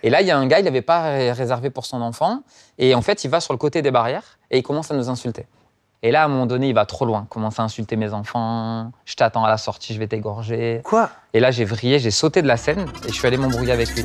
Et là, il y a un gars, il n'avait pas réservé pour son enfant. Et en fait, il va sur le côté des barrières et il commence à nous insulter. Et là, à un moment donné, il va trop loin. Il commence à insulter mes enfants. Je t'attends à la sortie, je vais t'égorger. Quoi? Et là, j'ai vrillé, j'ai sauté de la scène et je suis allé m'embrouiller avec lui.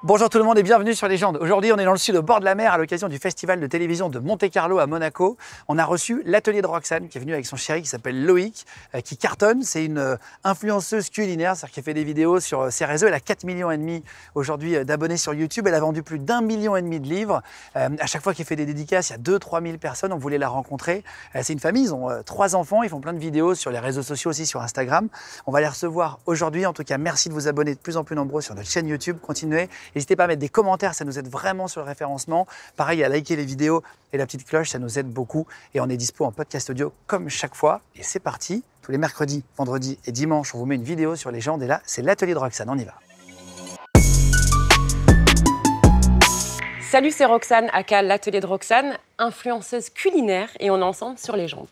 Bonjour tout le monde et bienvenue sur Légende. Aujourd'hui, on est dans le sud, au bord de la mer, à l'occasion du festival de télévision de Monte-Carlo à Monaco. On a reçu l'atelier de Roxane, qui est venue avec son chéri, qui s'appelle Loïc, qui cartonne. C'est une influenceuse culinaire, c'est-à-dire qui fait des vidéos sur ses réseaux. Elle a 4,5 millions aujourd'hui d'abonnés sur YouTube. Elle a vendu plus d'1,5 million de livres. À chaque fois qu'elle fait des dédicaces, il y a 2-3 000 personnes. On voulait la rencontrer. C'est une famille, ils ont 3 enfants. Ils font plein de vidéos sur les réseaux sociaux aussi, sur Instagram. On va les recevoir aujourd'hui. En tout cas, merci de vous abonner de plus en plus nombreux sur notre chaîne YouTube. Continuez. N'hésitez pas à mettre des commentaires, ça nous aide vraiment sur le référencement. Pareil, à liker les vidéos et la petite cloche, ça nous aide beaucoup. Et on est dispo en podcast audio comme chaque fois. Et c'est parti. Tous les mercredis, vendredis et dimanches, on vous met une vidéo sur Légende. Et là, c'est l'atelier de Roxane. On y va. Salut, c'est Roxane, aka l'atelier de Roxane, influenceuse culinaire. Et on est ensemble sur Légende.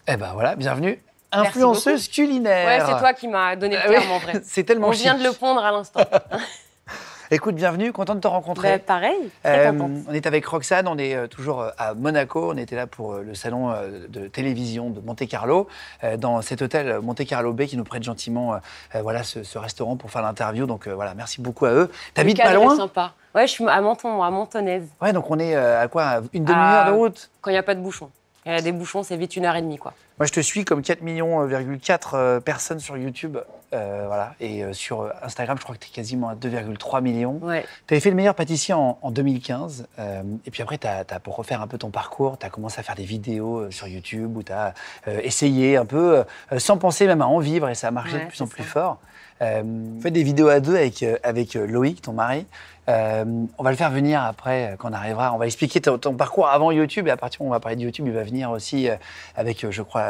Eh ben voilà, bienvenue. Influenceuse culinaire. Ouais, c'est toi qui m'as donné le terme en vrai. C'est tellement chic. On vient de le pondre à l'instant. Écoute, bienvenue, content de te rencontrer. Bah, pareil, très contente. On est avec Roxane, on est toujours à Monaco. On était là pour le salon de télévision de Monte-Carlo, dans cet hôtel Monte-Carlo Bay qui nous prête gentiment voilà, ce restaurant pour faire l'interview. Donc voilà, merci beaucoup à eux. T'habites pas loin? Sympa. Ouais, je suis à Menton, moi, à Mentonnaise. Ouais, donc on est à quoi? Une demi-heure de route? Quand il n'y a pas de bouchons. Il y a des bouchons, c'est vite 1h30, quoi. Moi, je te suis comme 4,4 millions personnes sur YouTube. Voilà. Et sur Instagram, je crois que tu es quasiment à 2,3 millions. Ouais. Tu avais fait le meilleur pâtissier en 2015. Et puis après, pour refaire un peu ton parcours, tu as commencé à faire des vidéos sur YouTube où tu as essayé un peu, sans penser même à en vivre, et ça a marché de plus en plus fort. Vous faites des vidéos à deux avec Loïc, ton mari. On va le faire venir après, quand on arrivera. On va expliquer ton parcours avant YouTube. Et à partir du moment où on va parler de YouTube, il va venir aussi avec, je crois,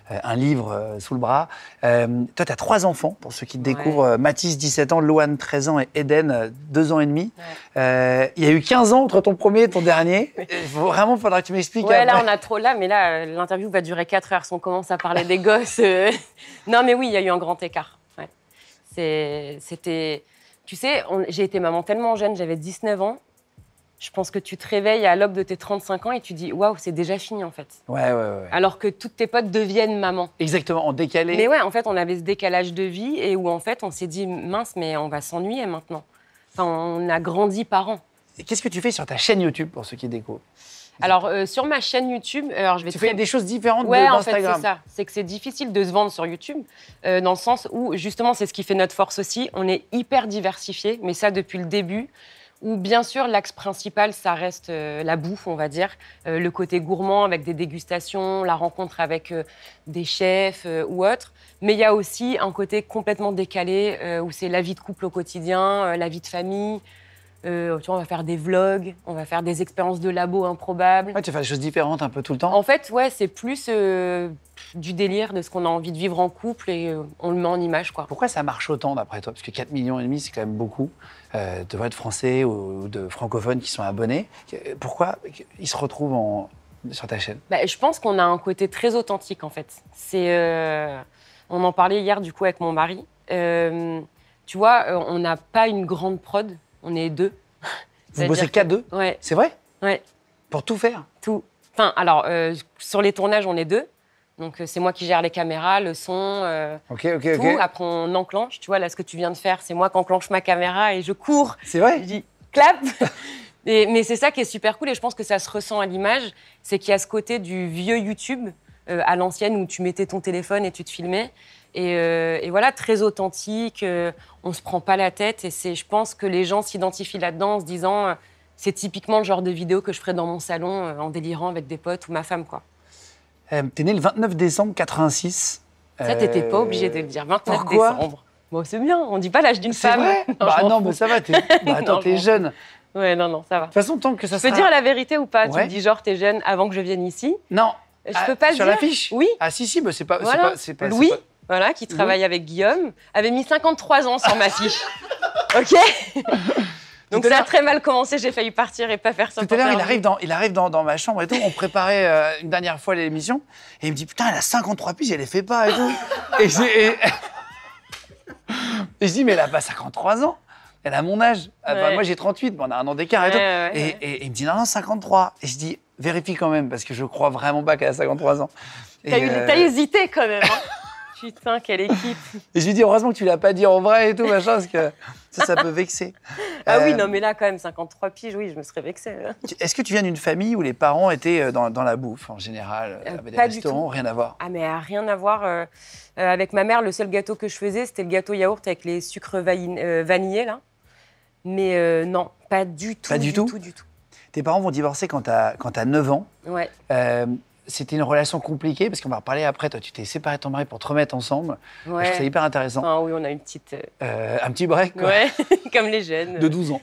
un livre sous le bras. Toi, tu as 3 enfants, pour ceux qui te découvrent. Mathis, 17 ans, Loane, 13 ans et Eden, 2 ans et demi. Il y a eu 15 ans entre ton premier et ton dernier. Vraiment, il faudra que tu m'expliques. Ouais, là, on a trop là. Mais là, l'interview va durer 4 heures si on commence à parler des gosses. Non, mais oui, il y a eu un grand écart. Ouais. C'était... Tu sais, j'ai été maman tellement jeune, j'avais 19 ans. Je pense que tu te réveilles à l'aube de tes 35 ans et tu dis « Waouh, c'est déjà fini, en fait. » Ouais. Alors que toutes tes potes deviennent maman. Exactement, en décalé. Mais ouais, en fait, on avait ce décalage de vie et où, en fait, on s'est dit « Mince, mais on va s'ennuyer maintenant. » Enfin, on a grandi parents. Qu'est-ce que tu fais sur ta chaîne YouTube, pour ceux qui découvrent? Alors, sur ma chaîne YouTube, alors je vais tu fais des choses différentes d'Instagram. d'Instagram. En fait, c'est ça. C'est que c'est difficile de se vendre sur YouTube, dans le sens où, justement, c'est ce qui fait notre force aussi. On est hyper diversifié, mais ça depuis le début. Où, bien sûr, l'axe principal, ça reste la bouffe, on va dire. Le côté gourmand avec des dégustations, la rencontre avec des chefs ou autres. Mais il y a aussi un côté complètement décalé, où c'est la vie de couple au quotidien, la vie de famille. Tu vois, on va faire des vlogs, on va faire des expériences de labo improbables. Ouais, tu fais des choses différentes un peu tout le temps. En fait, ouais, c'est plus du délire de ce qu'on a envie de vivre en couple et on le met en image, quoi. Pourquoi ça marche autant d'après toi? Parce que 4,5 millions, c'est quand même beaucoup de Français ou de francophones qui sont abonnés. Pourquoi ils se retrouvent sur ta chaîne? Je pense qu'on a un côté très authentique, en fait. On en parlait hier, du coup, avec mon mari. Tu vois, on n'a pas une grande prod. On est 2. Vous bossez qu'à 2? Ouais. C'est vrai? Ouais. Pour tout faire? Tout. Enfin, alors, sur les tournages, on est 2. Donc, c'est moi qui gère les caméras, le son, tout. Après, on enclenche. Tu vois, là, ce que tu viens de faire, c'est moi qui enclenche ma caméra et je cours. C'est vrai? Je dis « clap !» Mais c'est ça qui est super cool et je pense que ça se ressent à l'image. C'est qu'il y a ce côté du vieux YouTube à l'ancienne où tu mettais ton téléphone et tu te filmais. Et voilà, très authentique, on se prend pas la tête et je pense que les gens s'identifient là-dedans en se disant c'est typiquement le genre de vidéo que je ferais dans mon salon en délirant avec des potes ou ma femme, quoi. T'es né le 29 décembre 86. Ça, t'étais pas obligé de le dire, 29 Pourquoi? décembre. Bon, c'est bien, on dit pas l'âge d'une femme. C'est vrai? Non, mais ça va, attends, t'es jeune. Ouais, non, ça va. De toute façon, tant que ça Je peux dire la vérité ou pas? Ouais. Tu me dis genre t'es jeune avant que je vienne ici? Non. Je peux pas le dire. Sur l'affiche? Oui. Ah si, mais c'est pas... Voilà. c'est Louis, pas... voilà, qui travaille avec Guillaume, avait mis 53 ans sur ma fiche. OK? Donc ça a très mal commencé, j'ai failli partir et pas faire ça. Tout à l'heure, il arrive dans ma chambre et tout, on préparait une dernière fois l'émission, et il me dit « Putain, elle a 53 piges, elle les fait pas et tout. » Et je dis, mais elle a pas 53 ans. Elle a mon âge. Enfin, Ouais. moi, j'ai 38, mais on a un an d'écart et tout. Ouais. Et il me dit, non, 53. Et je dis, vérifie quand même, parce que je crois vraiment pas qu'elle a 53 ans. T'as hésité quand même. Hein. Putain, quelle équipe. Et je lui dis, heureusement que tu l'as pas dit en vrai et tout, machin, parce que ça peut vexer. Ah oui, non, mais là, quand même, 53 piges, oui, je me serais vexée. Est-ce que tu viens d'une famille où les parents étaient dans la bouffe, en général, avec des pas du restaurants, tout. rien à voir? Ah, mais rien à voir. Avec ma mère, le seul gâteau que je faisais, c'était le gâteau yaourt avec les sucres vanillés, là. Mais non, pas du tout. Pas du tout. Tes parents vont divorcer quand t'as 9 ans. Ouais. C'était une relation compliquée, parce qu'on va en reparler après. Toi, tu t'es séparé de ton mari pour te remettre ensemble. Je trouve ça hyper intéressant. Ah, oui, on a une petite. Un petit break, quoi. Ouais, comme les jeunes. De 12 ans.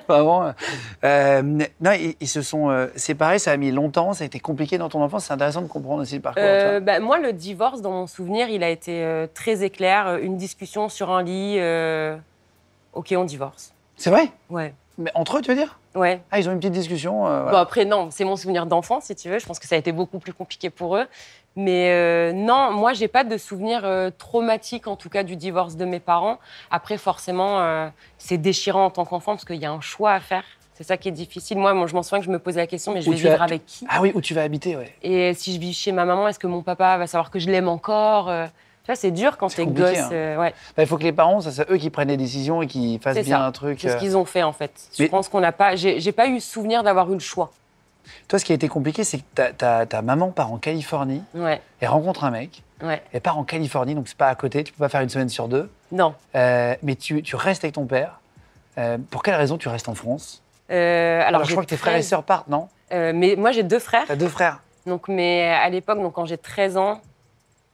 Vraiment. Non, ils se sont séparés, ça a mis longtemps, ça a été compliqué dans ton enfance. C'est intéressant de comprendre aussi le parcours. Toi. Moi, le divorce, dans mon souvenir, il a été très éclair. Une discussion sur un lit. OK, on divorce. C'est vrai? Ouais. Mais entre eux, tu veux dire? Ouais. Ah, ils ont une petite discussion. Bon, après, non, c'est mon souvenir d'enfant, si tu veux. Je pense que ça a été beaucoup plus compliqué pour eux. Mais non, moi, j'ai pas de souvenir traumatique, en tout cas, du divorce de mes parents. Après, forcément, c'est déchirant en tant qu'enfant parce qu'il y a un choix à faire. C'est ça qui est difficile. Moi, je m'en souviens que je me posais la question, mais je vais vivre avec qui? Ah oui, où tu vas habiter, ouais. Et si je vis chez ma maman, est-ce que mon papa va savoir que je l'aime encore? Tu vois, c'est dur quand t'es gosse. Ouais. Il faut que les parents, ça, c'est eux qui prennent les décisions et qui fassent C'est bien ça. un truc. C'est ce qu'ils ont fait, en fait. Je Mais- pense qu'on n'a pas... J'ai pas eu souvenir d'avoir eu le choix. Toi, ce qui a été compliqué, c'est que ta maman part en Californie, Ouais, elle rencontre un mec, ouais. elle part en Californie, donc c'est pas à côté, tu peux pas faire une semaine sur deux. Non. Mais tu restes avec ton père. Pour quelle raison tu restes en France? Alors, je crois que tes frères et sœurs partent, non? Mais moi, j'ai 2 frères. T'as 2 frères. Donc, mais à l'époque, donc, quand j'ai 13 ans,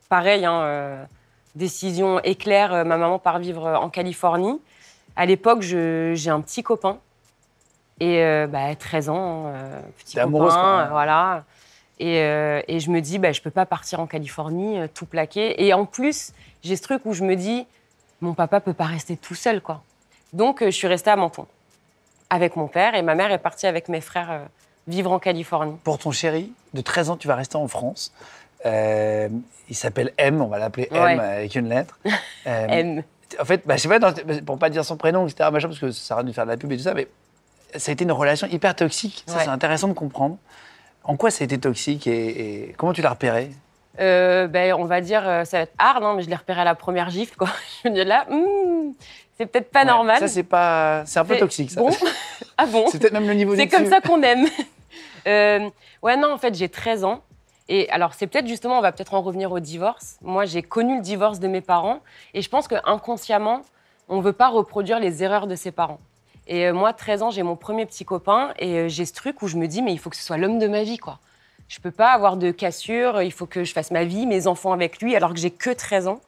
pareil, décision éclair, ma maman part vivre en Californie. À l'époque, j'ai un petit copain. Et 13 ans, petit T'es copain, amoureuse, quoi. voilà. Et je me dis, je peux pas partir en Californie, tout plaquer. Et en plus, j'ai ce truc où je me dis, mon papa peut pas rester tout seul, quoi. Donc, je suis restée à Menton avec mon père. Et ma mère est partie avec mes frères vivre en Californie. Pour ton chéri, de 13 ans, tu vas rester en France. Il s'appelle M, on va l'appeler M Ouais. avec une lettre. M. En fait, je sais pas, pour pas dire son prénom, etc., machin, parce que ça sert à rien de faire de la pub et tout ça, mais ça a été une relation hyper toxique. Ça, Ouais. c'est intéressant de comprendre. En quoi ça a été toxique et comment tu l'as repéré? On va dire, ça va être hard, mais je l'ai repéré à la première gifle, quoi. Je me dis là, c'est peut-être pas Ouais, normal. Ça, c'est un peu toxique, ça. Bon. Ah bon? C'est peut-être même le niveau C'est du comme dessus. ça qu'on aime. En fait, j'ai 13 ans. Et alors, c'est peut-être justement, on va peut-être en revenir au divorce. Moi, j'ai connu le divorce de mes parents. Et je pense qu'inconsciemment, on ne veut pas reproduire les erreurs de ses parents. Et moi, 13 ans, j'ai mon premier petit copain. Et j'ai ce truc où je me dis, mais il faut que ce soit l'homme de ma vie, quoi. Je ne peux pas avoir de cassure. Il faut que je fasse ma vie, mes enfants avec lui, alors que j'ai que 13 ans.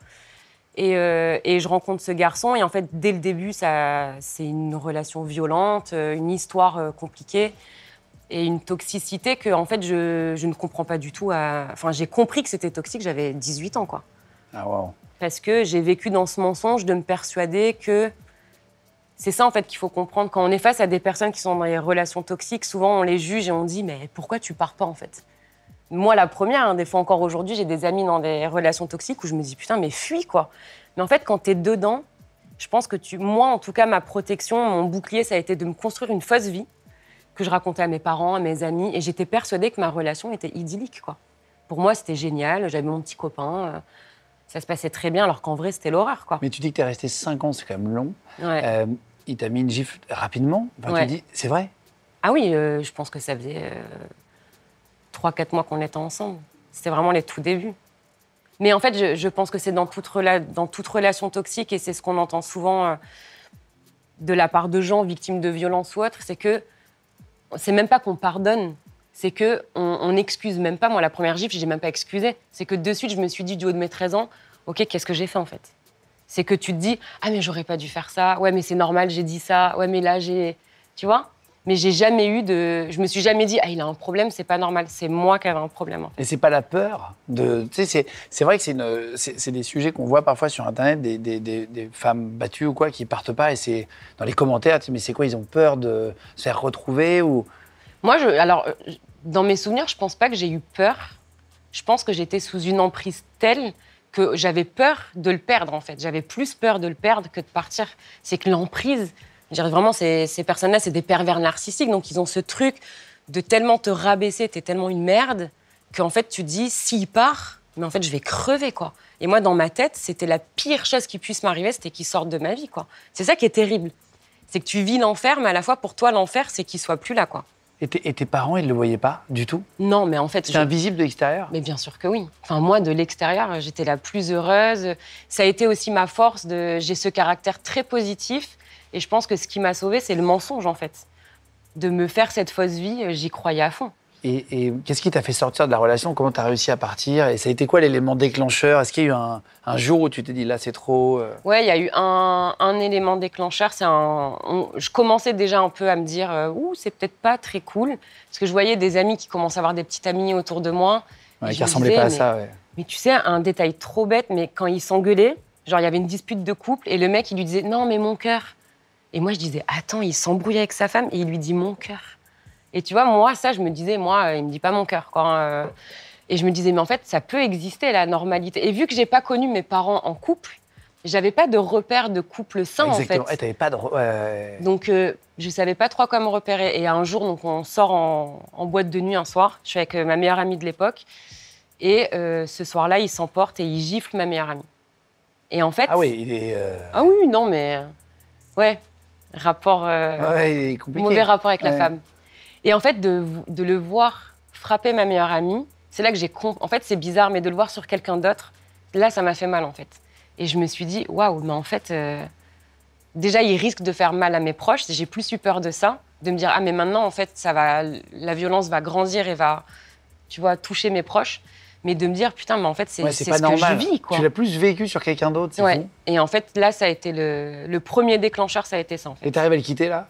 Et je rencontre ce garçon. Et en fait, dès le début, c'est une relation violente, une histoire compliquée. Et une toxicité que, en fait, je ne comprends pas du tout. Enfin, j'ai compris que c'était toxique, j'avais 18 ans, quoi. Ah, waouh. Parce que j'ai vécu dans ce mensonge de me persuader que... C'est ça, en fait, qu'il faut comprendre. Quand on est face à des personnes qui sont dans des relations toxiques, souvent, on les juge et on dit « Mais pourquoi tu pars pas, en fait ?» Moi, la première, des fois encore aujourd'hui, j'ai des amis dans des relations toxiques où je me dis « Putain, mais fuis, quoi !» Mais en fait, quand t'es dedans, je pense que moi, en tout cas, ma protection, mon bouclier, ça a été de me construire une fausse vie que je racontais à mes parents, à mes amis, et j'étais persuadée que ma relation était idyllique, quoi. Pour moi, c'était génial, j'avais mon petit copain, ça se passait très bien, alors qu'en vrai, c'était l'horreur, quoi. Mais tu dis que tu es resté 5 ans, c'est quand même long. Ouais. Il t'a mis une gifle rapidement. Enfin, Ouais. Tu dis, c'est vrai? Ah oui, je pense que ça faisait 3-4 mois qu'on était ensemble. C'était vraiment les tout débuts. Mais en fait, je pense que c'est dans toute relation toxique, et c'est ce qu'on entend souvent de la part de gens victimes de violences ou autres, c'est que c'est même pas qu'on pardonne, c'est que on n'excuse même pas. Moi, la première gifle, j'ai même pas excusé. C'est que de suite, je me suis dit du haut de mes 13 ans, ok, qu'est-ce que j'ai fait en fait? C'est que tu te dis, ah mais j'aurais pas dû faire ça, ouais mais c'est normal, j'ai dit ça, ouais mais là j'ai... Tu vois? Mais j'ai jamais eu de... Je me suis jamais dit, ah il a un problème, c'est pas normal, c'est moi qui avais un problème. En fait. Et c'est pas la peur de... Tu sais, c'est vrai que c'est des sujets qu'on voit parfois sur Internet, des femmes battues ou quoi, qui partent pas, et c'est dans les commentaires, tu sais, mais c'est quoi, ils ont peur de se faire retrouver ou... Moi, dans mes souvenirs, je pense pas que j'ai eu peur. Je pense que j'étais sous une emprise telle que j'avais peur de le perdre, en fait. J'avais plus peur de le perdre que de partir. C'est que l'emprise, je dirais vraiment, ces personnes-là, c'est des pervers narcissiques. Donc, ils ont ce truc de tellement te rabaisser, t'es tellement une merde, qu'en fait, tu te dis, s'il part, mais en fait, je vais crever, quoi. Et moi, dans ma tête, c'était la pire chose qui puisse m'arriver, c'était qu'il sorte de ma vie, quoi. C'est ça qui est terrible. C'est que tu vis l'enfer, mais à la fois, pour toi, l'enfer, c'est qu'il soit plus là, quoi. Et tes parents, ils ne le voyaient pas du tout? Non, mais en fait... C'est invisible de l'extérieur? Mais bien sûr que oui. Enfin, moi, de l'extérieur, j'étais la plus heureuse. Ça a été aussi ma force. J'ai ce caractère très positif. Et je pense que ce qui m'a sauvée, c'est le mensonge, en fait. De me faire cette fausse vie, j'y croyais à fond. Et qu'est-ce qui t'a fait sortir de la relation? Comment t'as réussi à partir? Et ça a été quoi l'élément déclencheur? Est-ce qu'il y a eu un jour où tu t'es dit, là, c'est trop Ouais, il y a eu un élément déclencheur. Je commençais déjà un peu à me dire, c'est peut-être pas très cool. Parce que je voyais des amis qui commençaient à avoir des petites amies autour de moi. Ouais, qui ressemblaient pas à ça, ouais. Mais tu sais, un détail trop bête, mais quand ils s'engueulaient, genre il y avait une dispute de couple, et le mec, il lui disait, non, mais mon cœur. Et moi, je disais, attends, il s'embrouille avec sa femme, et il lui dit mon cœur. Et tu vois, moi, ça, je me disais, il me dit pas mon cœur, quoi. Et je me disais, mais en fait, ça peut exister, la normalité. Et vu que j'ai pas connu mes parents en couple, j'avais pas de repère de couple sain, exactement. en fait. T'avais pas de... Donc, je savais pas trop quoi me repérer. Et un jour, donc, on sort en boîte de nuit un soir. Je suis avec ma meilleure amie de l'époque. Et ce soir-là, il s'emporte et il gifle ma meilleure amie. Et en fait... Ah oui, il est... Ah oui, non, mais... Ouais, rapport... ouais, il est compliqué. Mauvais rapport avec la femme. Et en fait, de le voir frapper ma meilleure amie, c'est là que j'ai compris. En fait, c'est bizarre, mais de le voir sur quelqu'un d'autre, là, ça m'a fait mal, en fait. Et je me suis dit, waouh, mais en fait, déjà, il risque de faire mal à mes proches. J'ai plus eu peur de ça, de me dire, ah, mais maintenant, en fait, la violence va grandir et va, tu vois, toucher mes proches. Mais de me dire, putain, mais en fait, c'est ce que je vis, quoi. Tu l'as plus vécu sur quelqu'un d'autre, c'est fou. Et en fait, là, ça a été le premier déclencheur, ça a été ça, en fait. Et t'arrives à le quitter, là?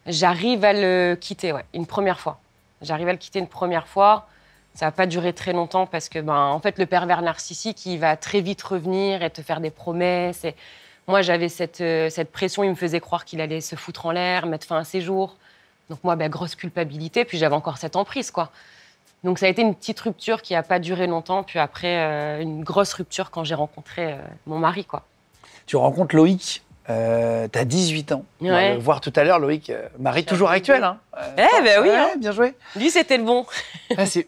J'arrive à le quitter, ouais, une première fois. J'arrive à le quitter une première fois. Ça n'a pas duré très longtemps parce que, en fait, le pervers narcissique, il va très vite revenir et te faire des promesses. Et moi, j'avais cette pression. Il me faisait croire qu'il allait se foutre en l'air, mettre fin à ses jours. Donc moi, grosse culpabilité. Puis j'avais encore cette emprise, quoi. Donc ça a été une petite rupture qui n'a pas duré longtemps. Puis après, une grosse rupture quand j'ai rencontré mon mari, quoi. Tu rencontres Loïc. T'as 18 ans. On va le voir tout à l'heure, Loïc, mari toujours actuel. Hein. Oui. Hein. Bien joué. Lui, c'était le bon.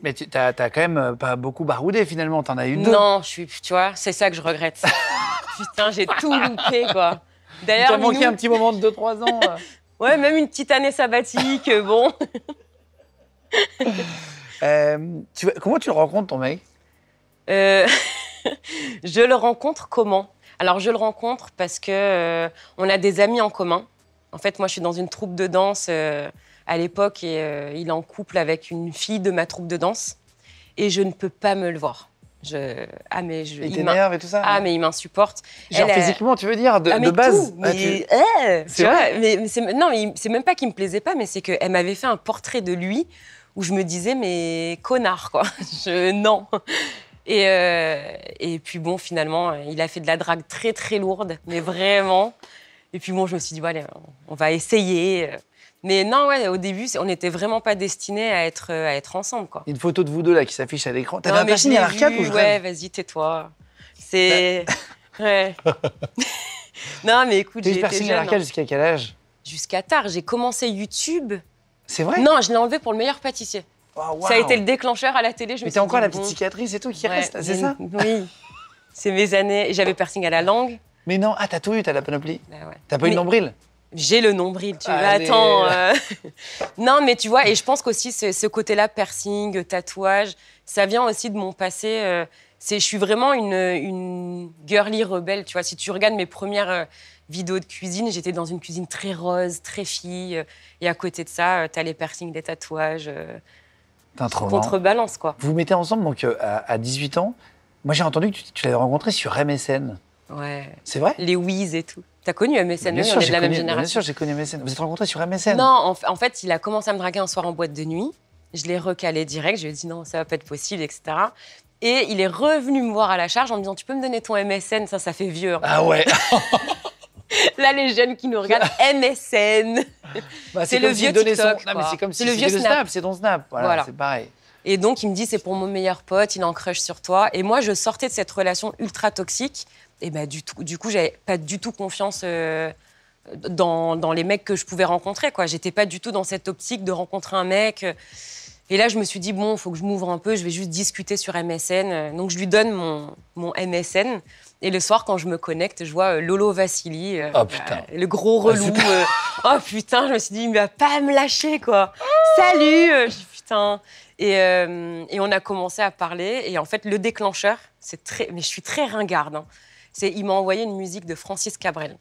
Mais t'as quand même pas beaucoup baroudé, finalement. T'en as eu 2. Non, tu vois, c'est ça que je regrette. Putain, j'ai tout loupé, quoi. D'ailleurs, t'as manqué un petit moment de 2-3 ans. Ouais, même une petite année sabbatique, bon. Comment tu le rencontres, ton mec? Je le rencontre comment? Alors, je le rencontre parce que on a des amis en commun. En fait, moi, je suis dans une troupe de danse à l'époque et il est en couple avec une fille de ma troupe de danse. Et je ne peux pas me le voir. Il t'énerve et tout ça? Ah, mais il m'insupporte. Genre physiquement, tu veux dire, de base? Tout, mais, c'est vrai? Non, c'est même pas qu'il me plaisait pas, mais c'est qu'elle m'avait fait un portrait de lui où je me disais, mais connard, quoi. Non. Et puis bon, finalement, il a fait de la drague très, très lourde, mais vraiment. Et puis bon, je me suis dit, allez, on va essayer. Mais non, ouais, au début, on n'était vraiment pas destinés à être ensemble, quoi. Une photo de vous deux là qui s'affiche à l'écran. T'avais un piercing à l'arcade ou je Ouais, vas-y, tais-toi. C'est... Ouais. Non, mais écoute, j'ai été jeune. piercing à l'arcade jusqu'à quel âge? Jusqu'à tard. J'ai commencé YouTube. C'est vrai? Non, je l'ai enlevé pour Le Meilleur Pâtissier. Oh, wow. Ça a été le déclencheur à la télé. Mais t'as encore la petite cicatrice et tout qui reste, c'est ça? Oui. C'est mes années. J'avais piercing à la langue. Mais non, t'as tout eu, t'as la panoplie. Bah ouais. T'as pas eu de nombril? J'ai le nombril, tu vois. Attends. Non, mais tu vois, et je pense qu'aussi ce côté-là, piercing, tatouage, ça vient aussi de mon passé. Je suis vraiment une girly rebelle, tu vois. Si tu regardes mes premières vidéos de cuisine, j'étais dans une cuisine très rose, très fille. Et à côté de ça, t'as les piercings, les tatouages. Contrebalance, quoi. Vous vous mettez ensemble donc à 18 ans. Moi, j'ai entendu que tu l'avais rencontré sur MSN. Ouais. C'est vrai? Les Wiz et tout. T'as connu MSN? Bien sûr, on est de la même génération. Bien sûr, j'ai connu MSN. Vous êtes rencontrés sur MSN? Non, en fait, il a commencé à me draguer un soir en boîte de nuit. Je l'ai recalé direct. Je lui ai dit non, ça va pas être possible, etc. Et il est revenu me voir à la charge en me disant, tu peux me donner ton MSN? Ça fait vieux. Hein. Ah ouais. Là, les jeunes qui nous regardent, MSN. Bah, c'est le vieux TikTok. Non, mais c'est comme si le vieux Snap. C'est ton Snap. Voilà. C'est pareil. Et donc, il me dit, c'est pour mon meilleur pote, il est en crush sur toi. Et moi, je sortais de cette relation ultra toxique. Et ben, du coup, j'avais pas du tout confiance dans les mecs que je pouvais rencontrer, quoi. J'étais pas du tout dans cette optique de rencontrer un mec. Et là, je me suis dit, bon, il faut que je m'ouvre un peu, je vais juste discuter sur MSN. Donc, je lui donne mon MSN. Et le soir, quand je me connecte, je vois Lolo Vassili, Oh putain. le gros relou. Oh putain, je me suis dit, il va pas me lâcher, quoi. Salut je dis, putain. Et on a commencé à parler. Et en fait, le déclencheur, mais je suis très ringarde. Hein. Il m'a envoyé une musique de Francis Cabrel.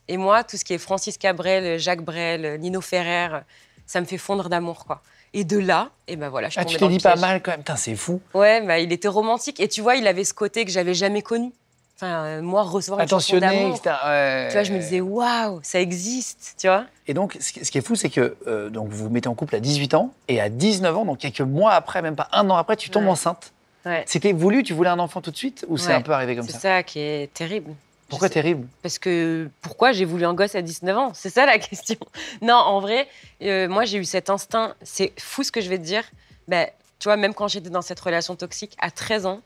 Et moi, tout ce qui est Francis Cabrel, Jacques Brel, Nino Ferrer, ça me fait fondre d'amour, quoi. Et de là, et ben voilà, je suis tombée dans le piège. Tu t'es dit pas mal quand même, putain, c'est fou. Ouais, bah, il était romantique. Et tu vois, il avait ce côté que j'avais jamais connu. Enfin, moi, recevoir une chanson d'amour, tu vois, je me disais, waouh, ça existe, tu vois. Et donc, ce qui est fou, c'est que donc vous vous mettez en couple à 18 ans, et à 19 ans, donc quelques mois après, même pas un an après, tu tombes enceinte. Ouais. C'était voulu, tu voulais un enfant tout de suite, ou c'est un peu arrivé comme ça? C'est ça qui est terrible. Pourquoi terrible? Parce que pourquoi j'ai voulu un gosse à 19 ans? C'est ça la question. Non, en vrai, moi j'ai eu cet instinct, c'est fou ce que je vais te dire. Ben, tu vois, même quand j'étais dans cette relation toxique, à 13 ans,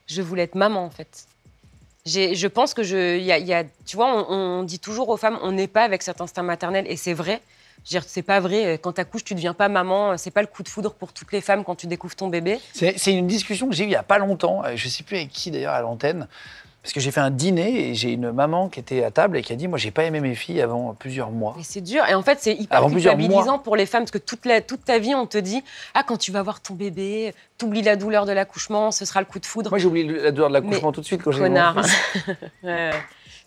je voulais être maman en fait. Je pense que tu vois, on dit toujours aux femmes, on n'est pas avec cet instinct maternel, et c'est vrai. Je veux dire, c'est pas vrai. Quand t'accouches, tu deviens pas maman. C'est pas le coup de foudre pour toutes les femmes quand tu découvres ton bébé. C'est une discussion que j'ai eue il y a pas longtemps. Je sais plus avec qui d'ailleurs à l'antenne. Parce que j'ai fait un dîner et j'ai une maman qui était à table et qui a dit, moi, j'ai pas aimé mes filles avant plusieurs mois. Mais c'est dur. Et en fait, c'est hyper culpabilisant pour les femmes parce que toute ta vie, on te dit, ah, quand tu vas voir ton bébé, t'oublies la douleur de l'accouchement, ce sera le coup de foudre. Moi, j'ai oublié la douleur de l'accouchement tout de suite quand j'ai vu mon fils. Ouais.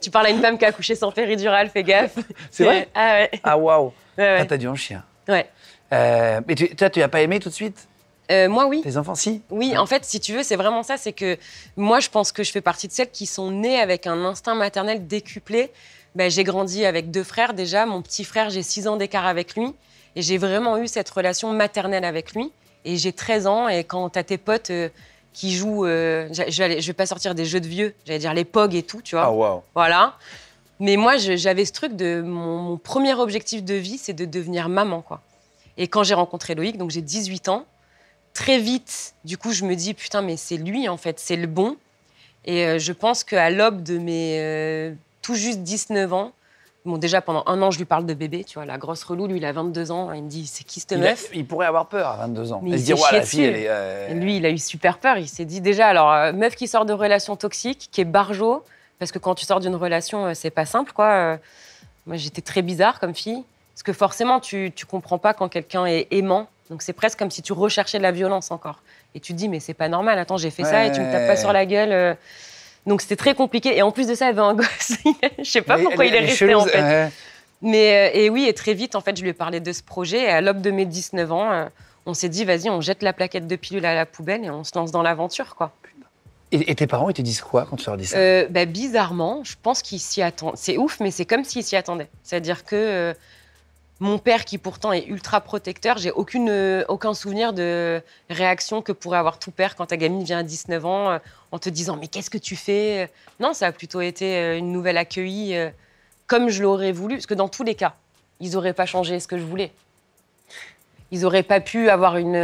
Tu parles à une femme qui a accouché sans péridurale, fais gaffe. C'est vrai? Ah ouais. Ah waouh. Ouais. Ah, t'as dû en chier. Ouais. Mais toi, tu n'as pas aimé tout de suite? Moi, oui. Tes enfants, si? Oui, en fait, si tu veux, c'est vraiment ça. C'est que moi, je pense que je fais partie de celles qui sont nées avec un instinct maternel décuplé. Ben, j'ai grandi avec 2 frères déjà. Mon petit frère, j'ai 6 ans d'écart avec lui. Et j'ai vraiment eu cette relation maternelle avec lui. Et j'ai 13 ans. Et quand t'as tes potes qui jouent... je vais pas sortir des jeux de vieux. J'allais dire les POG et tout, tu vois. Ah, waouh. Voilà. Mais moi, j'avais ce truc de... Mon premier objectif de vie, c'est de devenir maman, quoi. Et quand j'ai rencontré Loïc, donc j'ai 18 ans, très vite, du coup, je me dis, putain, mais c'est lui, en fait, c'est le bon. Et je pense qu'à l'aube de mes tout juste 19 ans, bon, déjà, pendant 1 an, je lui parle de bébé, tu vois, la grosse relou, lui, il a 22 ans, il me dit, c'est qui cette meuf? Il pourrait avoir peur à 22 ans. Mais Il se il dit, s'est ouais, chié la fille, dessus. elle est... Et lui, il a eu super peur, il s'est dit, déjà, alors, meuf qui sort de relation toxique, qui est barjo, parce que quand tu sors d'une relation, c'est pas simple, quoi. Moi, j'étais très bizarre comme fille, parce que forcément, tu comprends pas quand quelqu'un est aimant. Donc c'est presque comme si tu recherchais de la violence encore. Et tu te dis, mais c'est pas normal, attends, j'ai fait ça et tu me tapes pas sur la gueule. Donc c'était très compliqué. Et en plus de ça, elle avait un gosse. Je sais pas pourquoi il est resté, en fait. Mais, et oui, et très vite, en fait, je lui ai parlé de ce projet. Et à l'aube de mes 19 ans, on s'est dit, vas-y, on jette la plaquette de pilule à la poubelle et on se lance dans l'aventure, quoi. Et tes parents, ils te disent quoi quand tu leur dis ça? Bizarrement, je pense qu'ils s'y attendent. C'est ouf, mais c'est comme s'ils s'y attendaient. C'est-à-dire que... mon père, qui pourtant est ultra protecteur, j'ai aucun souvenir de réaction que pourrait avoir tout père quand ta gamine vient à 19 ans en te disant « mais qu'est-ce que tu fais ?» Non, ça a plutôt été une nouvelle accueillie comme je l'aurais voulu, parce que dans tous les cas, ils n'auraient pas changé ce que je voulais. Ils n'auraient pas pu avoir une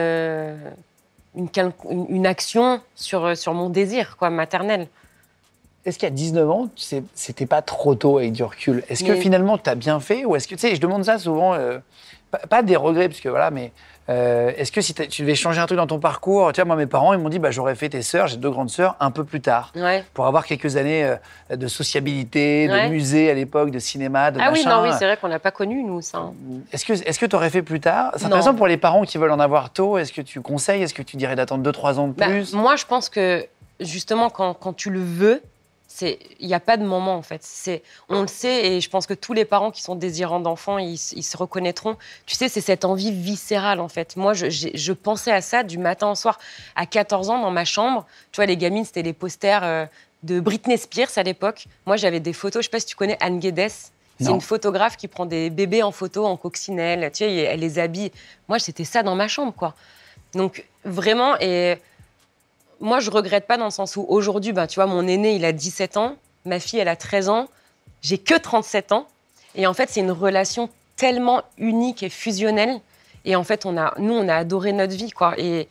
action sur mon désir, quoi, maternel. Est-ce qu'à 19 ans, c'était pas trop tôt avec du recul? Est-ce que finalement, tu as bien fait? Ou est-ce que, tu sais, je demande ça souvent, pas des regrets, parce que voilà, mais est-ce que si tu devais changer un truc dans ton parcours, tu vois, moi, mes parents, ils m'ont dit, bah, j'aurais fait tes sœurs, j'ai 2 grandes sœurs, un peu plus tard, pour avoir quelques années de sociabilité, de musée à l'époque, de cinéma, de machin. Ah oui, non, oui, c'est vrai qu'on n'a pas connu, nous, ça. Est-ce que tu aurais fait plus tard? C'est intéressant pour les parents qui veulent en avoir tôt. Est-ce que tu conseilles? Est-ce que tu dirais d'attendre 2-3 ans de plus? Moi, je pense que, justement, quand tu le veux, il n'y a pas de moment, en fait. On le sait, et je pense que tous les parents qui sont désirants d'enfants, ils se reconnaîtront. Tu sais, c'est cette envie viscérale, en fait. Moi, je pensais à ça du matin au soir. À 14 ans, dans ma chambre, tu vois, les gamines, c'était les posters de Britney Spears à l'époque. Moi, j'avais des photos. Je ne sais pas si tu connais Anne Guedes. C'est une photographe qui prend des bébés en photo, en coccinelle. Tu sais, elle les habille. Moi, c'était ça dans ma chambre, quoi. Donc, vraiment, et... moi, je regrette pas dans le sens où aujourd'hui, tu vois, mon aîné, il a 17 ans, ma fille, elle a 13 ans, j'ai que 37 ans. Et en fait, c'est une relation tellement unique et fusionnelle. Et en fait, nous, on a adoré notre vie, quoi. Et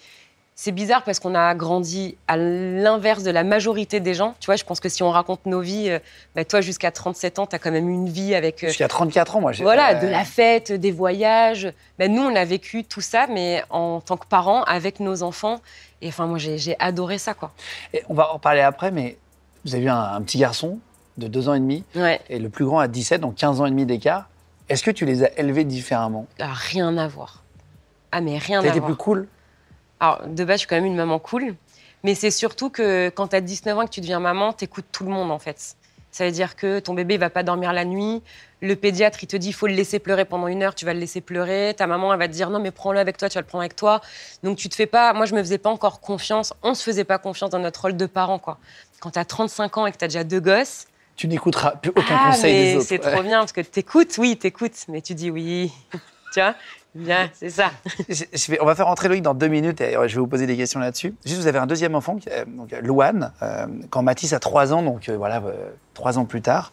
c'est bizarre parce qu'on a grandi à l'inverse de la majorité des gens. Tu vois, je pense que si on raconte nos vies, toi, jusqu'à 37 ans, tu as quand même une vie avec... Jusqu'à 34 ans, moi. Voilà, de la fête, des voyages. Nous, on a vécu tout ça, mais en tant que parents, avec nos enfants. Et enfin, moi, j'ai adoré ça, quoi. Et on va en parler après, mais vous avez eu un petit garçon de 2 ans et demi. Ouais. Et le plus grand a 17, donc 15 ans et demi d'écart. Est-ce que tu les as élevés différemment? Rien à voir. Ah, mais rien à T'as voir. été plus cool? Alors, de base, je suis quand même une maman cool. Mais c'est surtout que quand tu as 19 ans et que tu deviens maman, t'écoutes tout le monde, en fait. Ça veut dire que ton bébé, il va pas dormir la nuit. Le pédiatre, il te dit, il faut le laisser pleurer pendant 1 heure, tu vas le laisser pleurer. Ta maman, elle va te dire, non, mais prends-le avec toi, tu vas le prendre avec toi. Donc, tu te fais pas... Moi, je me faisais pas encore confiance. On se faisait pas confiance dans notre rôle de parent, quoi. Quand tu as 35 ans et que tu as déjà 2 gosses... Tu n'écouteras plus aucun conseil des autres. C'est trop bien, parce que t'écoutes, mais tu dis oui. Tu vois? Bien, c'est ça. On va faire rentrer Loïc dans 2 minutes et je vais vous poser des questions là-dessus. Juste, vous avez un deuxième enfant, donc Louane, quand Mathis a 3 ans, donc 3 ans plus tard.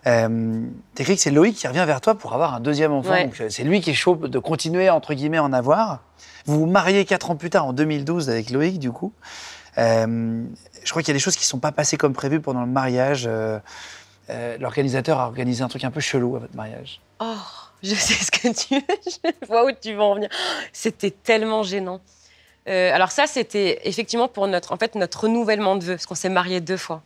T'écris que c'est Loïc qui revient vers toi pour avoir un deuxième enfant. Ouais. Donc, c'est lui qui est chaud de continuer, entre guillemets, à en avoir. Vous vous mariez 4 ans plus tard, en 2012, avec Loïc, du coup. Je crois qu'il y a des choses qui ne sont pas passées comme prévu pendant le mariage. L'organisateur a organisé un truc un peu chelou à votre mariage. Oh, je sais ce que tu veux. Je vois où tu veux en venir. C'était tellement gênant. Alors ça, c'était effectivement pour notre renouvellement de vœux, parce qu'on s'est mariés 2 fois.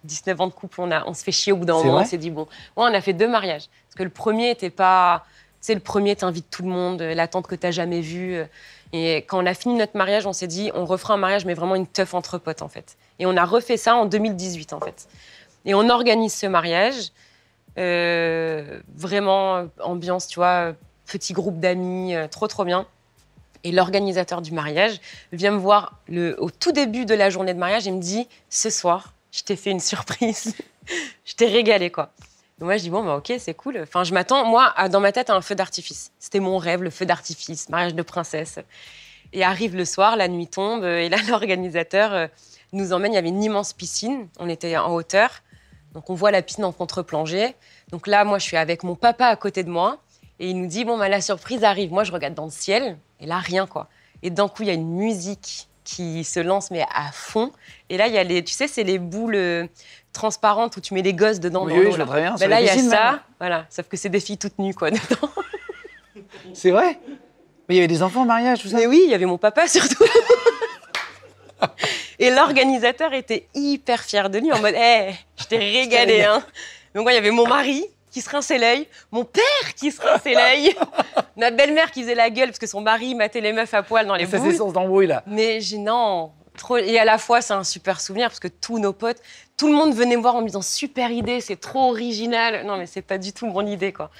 19 ans de couple, on se fait chier au bout d'un moment. On s'est dit, bon, ouais, on a fait 2 mariages. Parce que le premier était pas... Tu sais, le premier, t'invites tout le monde, la tante que t'as jamais vue. Et quand on a fini notre mariage, on s'est dit, on refera un mariage, mais vraiment une teuf entre potes, en fait. Et on a refait ça en 2018, en fait. Et on organise ce mariage. Vraiment, ambiance, tu vois, petit groupe d'amis, trop bien. Et l'organisateur du mariage vient me voir au tout début de la journée de mariage et me dit, ce soir, je t'ai fait une surprise. Je t'ai régalé, quoi. Donc moi, je dis, bon, bah, ok, c'est cool. Enfin, je m'attends, moi, dans ma tête, à un feu d'artifice. C'était mon rêve, le feu d'artifice, mariage de princesse. Et arrive le soir, la nuit tombe, et là, l'organisateur nous emmène. Il y avait une immense piscine, on était en hauteur. Donc, on voit la piscine en contre-plongée. Donc là, moi, je suis avec mon papa à côté de moi. Et il nous dit, bon, bah, la surprise arrive. Moi, je regarde dans le ciel, et là, rien, quoi. Et d'un coup, il y a une musique qui se lance, mais à fond. Et là, il y a tu sais, c'est les boules transparentes où tu mets les gosses dedans. Oui, je vois très bien. Ben là, il y a ça, voilà. Sauf que c'est des filles toutes nues, quoi, dedans. C'est vrai? Mais il y avait des enfants au mariage, tout ça? Mais oui, il y avait mon papa, surtout. Et l'organisateur était hyper fier de lui, en mode, hé, je t'ai régalé, hein. Donc, il y avait mon mari qui se rinçait l'œil, mon père qui se rinçait l'œil, notre belle-mère qui faisait la gueule parce que son mari matait les meufs à poil dans les boules. Ça, c'est sens d'embrouille, là. Mais non, trop. Et à la fois, c'est un super souvenir parce que tous nos potes, tout le monde venait me voir en me disant, super idée, c'est trop original. Non, mais c'est pas du tout mon idée, quoi.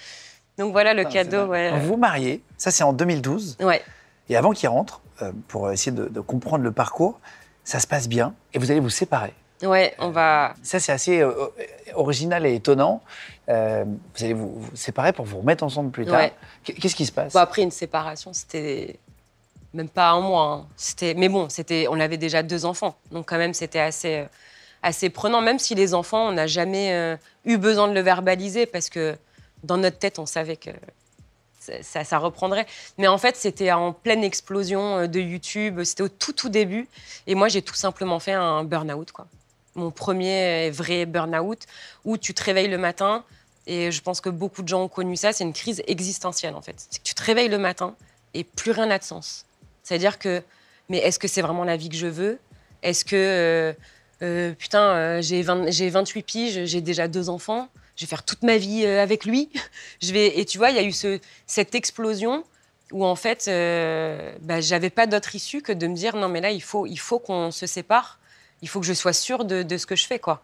Donc voilà le cadeau. Ouais. Vous vous mariez, ça c'est en 2012. Ouais. Et avant qu'il rentre, pour essayer de comprendre le parcours, ça se passe bien et vous allez vous séparer. Ouais, on va... Ça, c'est assez original et étonnant. Vous allez vous séparer pour vous remettre ensemble plus tard. Ouais. Qu'est-ce qui se passe? Bon, après, une séparation, c'était même pas un mois. Hein. Mais bon, on avait déjà 2 enfants. Donc quand même, c'était assez prenant. Même si les enfants, on n'a jamais eu besoin de le verbaliser parce que dans notre tête, on savait que ça reprendrait. Mais en fait, c'était en pleine explosion de YouTube. C'était au tout début. Et moi, j'ai tout simplement fait un burn-out, quoi. Mon premier vrai burn-out où tu te réveilles le matin. Et je pense que beaucoup de gens ont connu ça. C'est une crise existentielle, en fait. C'est que tu te réveilles le matin et plus rien n'a de sens. C'est-à-dire que, mais est-ce que c'est vraiment la vie que je veux? Est-ce que, j'ai 28 piges, j'ai déjà 2 enfants, je vais faire toute ma vie avec lui. Et tu vois, il y a eu cette explosion où, en fait, j'avais pas d'autre issue que de me dire, non, mais là, il faut qu'on se sépare. Il faut que je sois sûre de ce que je fais, quoi.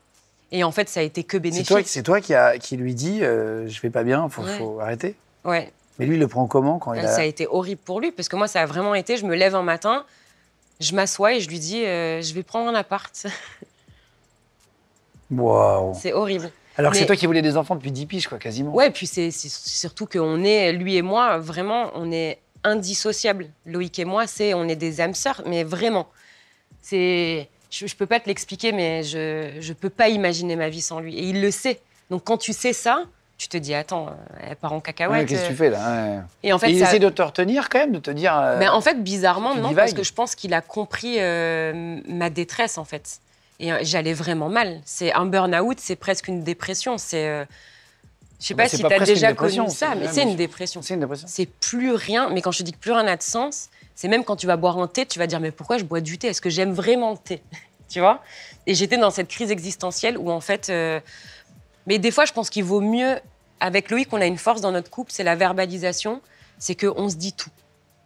Et en fait, ça a été que bénéfique. C'est toi qui lui dis, je vais pas bien, faut arrêter. Ouais. Mais lui, il le prend comment quand il a... Ça a été horrible pour lui, parce que moi, ça a vraiment été, je me lève un matin, je m'assois et je lui dis, je vais prendre un appart. Waouh. C'est horrible. Alors que c'est toi qui voulais des enfants depuis 10 piges, quoi, quasiment. Ouais, puis c'est surtout qu'on est, lui et moi, vraiment, on est indissociables. Loïc et moi, on est des âmes sœurs, mais vraiment. Je peux pas te l'expliquer, mais je peux pas imaginer ma vie sans lui. Et il le sait. Donc quand tu sais ça, tu te dis, attends, elle part en Ouais, cacahuète. qu'est-ce que tu fais là? Ouais. Et en fait, Et il ça... essaie de te retenir quand même, de te dire. Mais en fait, bizarrement, tu non, divagues. parce que je pense qu'il a compris ma détresse, en fait. Et j'allais vraiment mal. C'est un burn-out, c'est presque une dépression. C'est, je sais Bah, pas c'est si pas tu as presque une déjà dépression, connu ça, c'est- mais ouais, c'est bien une sûr. dépression. C'est une dépression. C'est plus rien. Mais quand je te dis que plus rien n'a de sens, c'est même quand tu vas boire un thé, tu vas dire, mais pourquoi je bois du thé? Est-ce que j'aime vraiment le thé? Tu vois? Et j'étais dans cette crise existentielle où, en fait... Mais des fois, je pense qu'il vaut mieux... Avec Loïc, on a une force dans notre couple, c'est la verbalisation. C'est qu'on se dit tout.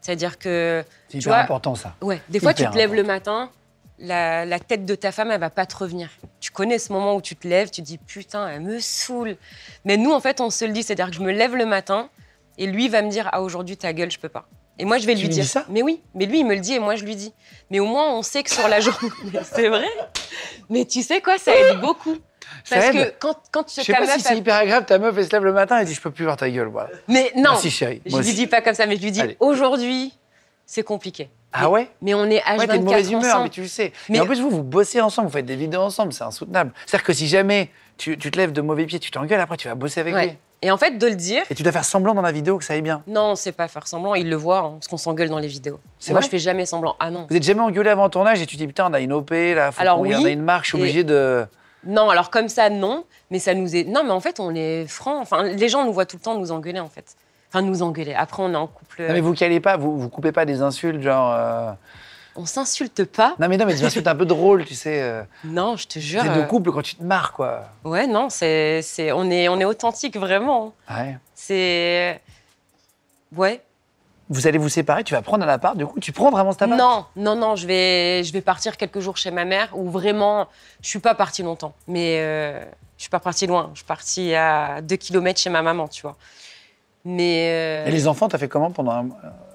C'est-à-dire que... C'est tu hyper vois, important, ça. Ouais, des fois, tu Hyper te lèves le matin, la tête de ta femme, elle va pas te revenir. Tu connais ce moment où tu te lèves, tu te dis, putain, elle me saoule. Mais nous, en fait, on se le dit. C'est-à-dire que je me lève le matin et lui va me dire, ah, aujourd'hui, ta gueule, je peux pas. Et moi, je vais Tu lui lui dire. dis ça? Mais oui, mais lui, il me le dit et moi, je lui dis. Mais au moins, on sait que sur la journée, c'est vrai. Mais tu sais quoi, ça aide beaucoup. Ça Parce aide. que quand Je sais pas si c'est hyper agréable, ta meuf, elle se lève le matin et dit je peux plus voir ta gueule. Voilà. Mais non, Merci chérie. je Moi lui aussi. dis pas comme ça, mais je lui dis, Allez. aujourd'hui, c'est compliqué. Ah ouais? Mais on est H24 Ouais, t'es de mauvaise humeur, ensemble. mais tu le sais. Mais- Mais en plus, vous bossez ensemble, vous faites des vidéos ensemble, c'est insoutenable. C'est-à-dire que si jamais tu te lèves de mauvais pied, tu t'engueules, après tu vas bosser avec Ouais. lui. Et en fait, de le dire, Et tu dois faire semblant dans la vidéo que ça aille bien. non, c'est pas faire semblant, il le voit, hein, parce qu'on s'engueule dans les vidéos. C'est Moi, vrai je fais jamais semblant. Ah non. Vous êtes jamais engueulé avant le tournage et tu te dis putain, on a une OP, là, faut Alors qu'on y en oui, a une marque, je suis et- obligé de. Non, alors comme ça, non, mais ça nous est. Non, mais en fait, on est francs. Enfin, les gens nous voient tout le temps nous engueuler, en fait. Enfin, nous engueuler. Après, on est en couple. Non, mais vous calez pas, vous coupez pas des insultes, genre. On s'insulte pas. Non, mais des insultes un peu drôles, tu sais. Non, je te jure. C'est de couple quand tu te marres, quoi. Ouais, non, on est authentique, vraiment. Ouais. C'est. Ouais. Vous allez vous séparer, tu vas prendre un appart, du coup, tu prends vraiment cet appart? Non, je vais partir quelques jours chez ma mère, où vraiment, je suis pas partie longtemps, mais je suis pas partie loin. Je suis partie à 2 kilomètres chez ma maman, tu vois. Mais Et les enfants, t'as fait comment pendant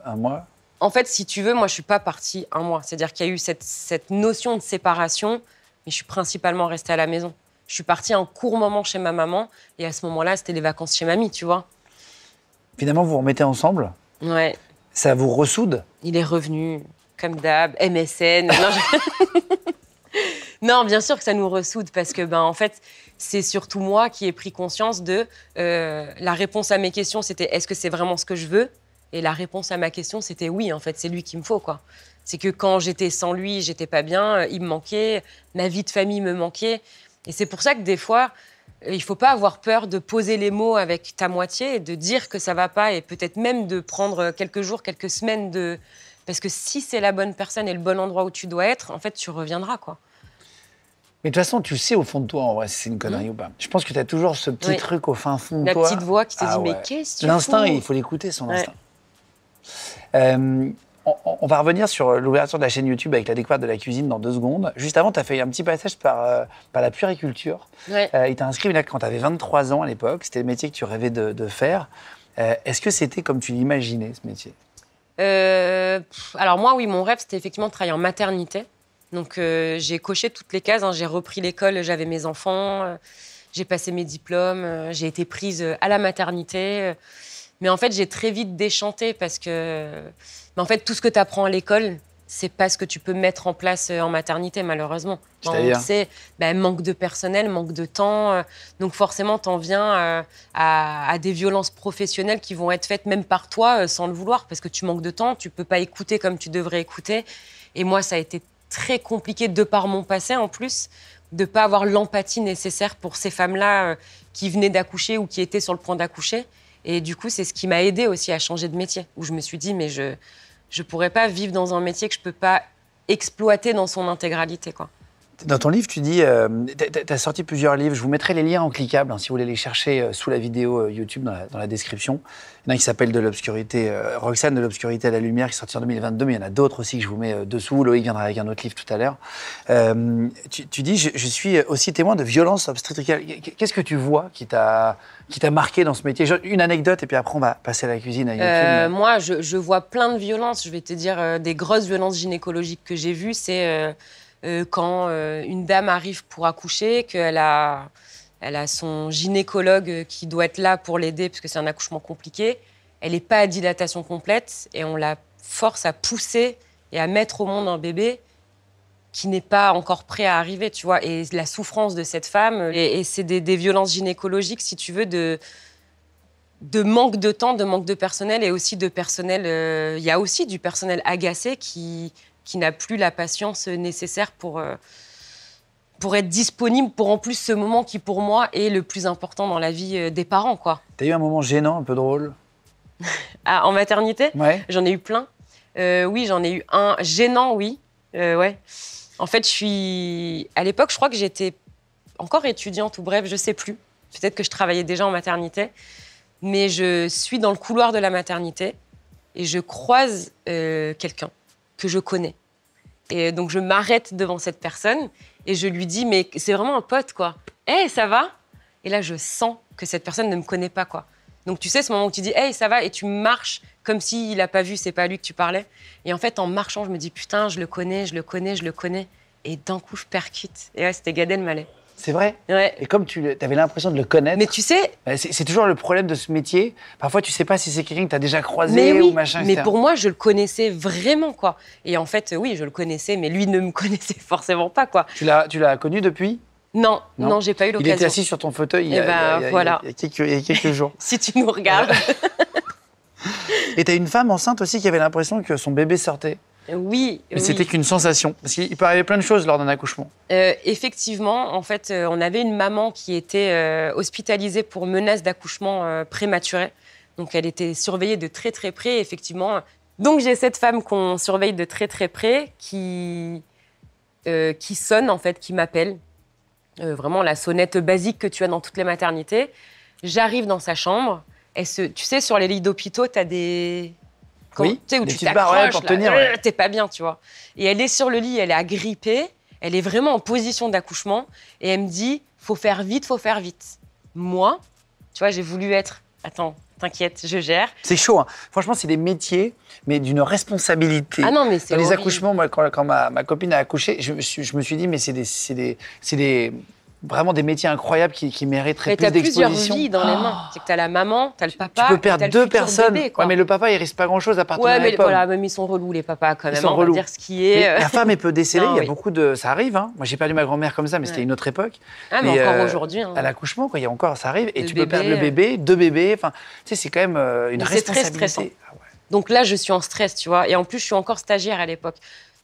un mois? en fait, si tu veux, moi, je suis pas partie un mois. C'est-à-dire qu'il y a eu cette notion de séparation, mais je suis principalement restée à la maison. Je suis partie un court moment chez ma maman, et à ce moment-là, c'était les vacances chez mamie, tu vois. Finalement, vous vous remettez ensemble, Ouais. ça vous ressoude? Il est revenu, comme d'hab, MSN. Non, non, bien sûr que ça nous ressoude parce que, en fait, c'est surtout moi qui ai pris conscience de la réponse à mes questions, c'était est-ce que c'est vraiment ce que je veux? Et la réponse à ma question, c'était oui, en fait, c'est lui qu'il me faut, quoi. C'est que quand j'étais sans lui, j'étais pas bien, il me manquait, ma vie de famille me manquait. Et c'est pour ça que des fois, il faut pas avoir peur de poser les mots avec ta moitié et de dire que ça va pas et peut-être même de prendre quelques jours, quelques semaines de... Parce que si c'est la bonne personne et le bon endroit où tu dois être, en fait, tu reviendras, quoi. Mais de toute façon, tu sais au fond de toi, en vrai, si c'est une connerie ou pas. Je pense que tu as toujours ce petit Oui. truc au fin fond de La toi. petite voix qui te Ah dit, mais ouais. qu'est-ce que tu L'instinct, fous il faut l'écouter, son Ouais. instinct. On va revenir sur l'ouverture de la chaîne YouTube avec la découverte de la cuisine dans 2 secondes. Juste avant, tu as fait un petit passage par la puériculture. Ouais. Il t'a inscrit là, quand tu avais 23 ans à l'époque. C'était le métier que tu rêvais de faire. Est-ce que c'était comme tu l'imaginais, ce métier? Alors moi, oui, mon rêve, c'était effectivement de travailler en maternité. Donc j'ai coché toutes les cases, hein. J'ai repris l'école, j'avais mes enfants, j'ai passé mes diplômes, j'ai été prise à la maternité. Mais en fait, j'ai très vite déchanté parce que en fait, tout ce que tu apprends à l'école, c'est pas ce que tu peux mettre en place en maternité, malheureusement. C'est-à-dire On sait, manque de personnel, manque de temps. Donc forcément, t'en viens à des violences professionnelles qui vont être faites même par toi sans le vouloir parce que tu manques de temps, tu peux pas écouter comme tu devrais écouter. Et moi, ça a été très compliqué de par mon passé en plus, de pas avoir l'empathie nécessaire pour ces femmes-là qui venaient d'accoucher ou qui étaient sur le point d'accoucher. Et du coup, c'est ce qui m'a aidée aussi à changer de métier, où je me suis dit, mais je pourrais pas vivre dans un métier que je peux pas exploiter dans son intégralité, quoi. Dans ton livre, tu dis, tu as sorti plusieurs livres. Je vous mettrai les liens en cliquable, hein, si vous voulez les chercher sous la vidéo YouTube dans la description. Il y en a un qui s'appelle De l'obscurité, Roxane, de l'obscurité à la lumière, qui est sorti en 2022, mais il y en a d'autres aussi que je vous mets dessous. Loïc viendra avec un autre livre tout à l'heure. Tu dis, je suis aussi témoin de violences obstétricales. Qu'est-ce que tu vois qui t'a marqué dans ce métier? Une anecdote, et puis après, on va passer à la cuisine, à YouTube. Moi, je vois plein de violences. Je vais te dire, des grosses violences gynécologiques que j'ai vues, c'est... quand une dame arrive pour accoucher, qu'elle a son gynécologue qui doit être là pour l'aider parce que c'est un accouchement compliqué, elle n'est pas à dilatation complète et on la force à pousser et à mettre au monde un bébé qui n'est pas encore prêt à arriver, tu vois. Et la souffrance de cette femme, et c'est des violences gynécologiques, si tu veux, de manque de temps, de manque de personnel et aussi de personnel. Il y a aussi du personnel agacé qui n'a plus la patience nécessaire pour être disponible pour en plus ce moment qui, pour moi, est le plus important dans la vie des parents, quoi. T'as eu un moment gênant, un peu drôle? Ah, en maternité, Ouais. j'en ai eu plein. Oui, j'en ai eu un gênant, oui. Ouais. En fait, à l'époque, je crois que j'étais encore étudiante ou bref, je sais plus. Peut-être que je travaillais déjà en maternité. Mais je suis dans le couloir de la maternité et je croise quelqu'un que je connais. Et donc, je m'arrête devant cette personne et je lui dis, mais c'est vraiment un pote, quoi. Hey, ça va? Et là, je sens que cette personne ne me connaît pas, quoi. Donc, tu sais, ce moment où tu dis, hey, ça va? Et tu marches comme s'il n'a pas vu, c'est pas à lui que tu parlais. Et en fait, en marchant, je me dis, putain, je le connais, je le connais, je le connais. Et d'un coup, je percute. Et ouais, c'était Gad Elmaleh. C'est vrai? Ouais. Et comme tu avais l'impression de le connaître. Mais tu sais, C'est toujours le problème de ce métier. Parfois, tu sais pas si c'est quelqu'un que tu as déjà croisé mais oui, ou machin, mais etc. pour moi, je le connaissais vraiment, quoi. Et en fait, oui, je le connaissais, mais lui ne me connaissait forcément pas, quoi. Tu l'as connu depuis? Non, Non. non, j'ai pas eu Il l'occasion. était assis sur ton fauteuil il y Eh a, ben, il y a- voilà. il y a quelques jours. Si tu nous regardes. Et tu as une femme enceinte aussi qui avait l'impression que son bébé sortait. Oui, Mais oui. c'était qu'une sensation. Parce qu'il peut arriver plein de choses lors d'un accouchement. Effectivement, en fait, on avait une maman qui était hospitalisée pour menace d'accouchement prématuré. Donc, elle était surveillée de très, très près, effectivement. Donc, j'ai cette femme qu'on surveille de très, très près qui sonne, en fait, qui m'appelle. Vraiment la sonnette basique que tu as dans toutes les maternités. J'arrive dans sa chambre. Tu sais, sur les lits d'hôpitaux, tu as des... Oui, tu sais, où des tu petites barres, ouais, t'accroches, pour tenir, là, ouais. t'es pas bien, tu vois. Et elle est sur le lit, elle est agrippée, elle est vraiment en position d'accouchement, et elle me dit, faut faire vite, faut faire vite. Moi, tu vois, j'ai voulu être, attends, t'inquiète, je gère. C'est chaud, hein. Franchement, c'est des métiers, mais d'une responsabilité. Ah non, mais c'est Dans les horrible. accouchements, moi, quand ma copine a accouché, je me suis dit, mais c'est vraiment des métiers incroyables qui mériteraient Mais plus t'as plusieurs d'exposition. vies dans les mains. C'est que t'as la maman, t'as le papa, Tu peux et perdre t'as le deux futur personnes. bébé, quoi. Ouais, mais le papa, il risque pas grand-chose à part Ouais, tourner mais les pommes. voilà, même ils sont relous, les papas, quand Ils même. sont On va relous. dire ce qui Mais est. la femme, elle peut déceler. Non, Il y a oui. beaucoup de... Ça arrive, hein. Moi, j'ai perdu ma grand-mère comme ça, mais c'était Ouais. une autre époque. Ah, mais encore aujourd'hui. Hein. À l'accouchement, quoi, il y a encore, ça arrive. Et Le tu peux bébé, perdre le bébé, deux bébés. Enfin, tu sais, c'est quand même une Mais c'est très responsabilité. stressant. Ah ouais. Donc là, je suis en stress, tu vois. Et en plus, je suis encore stagiaire à l'époque.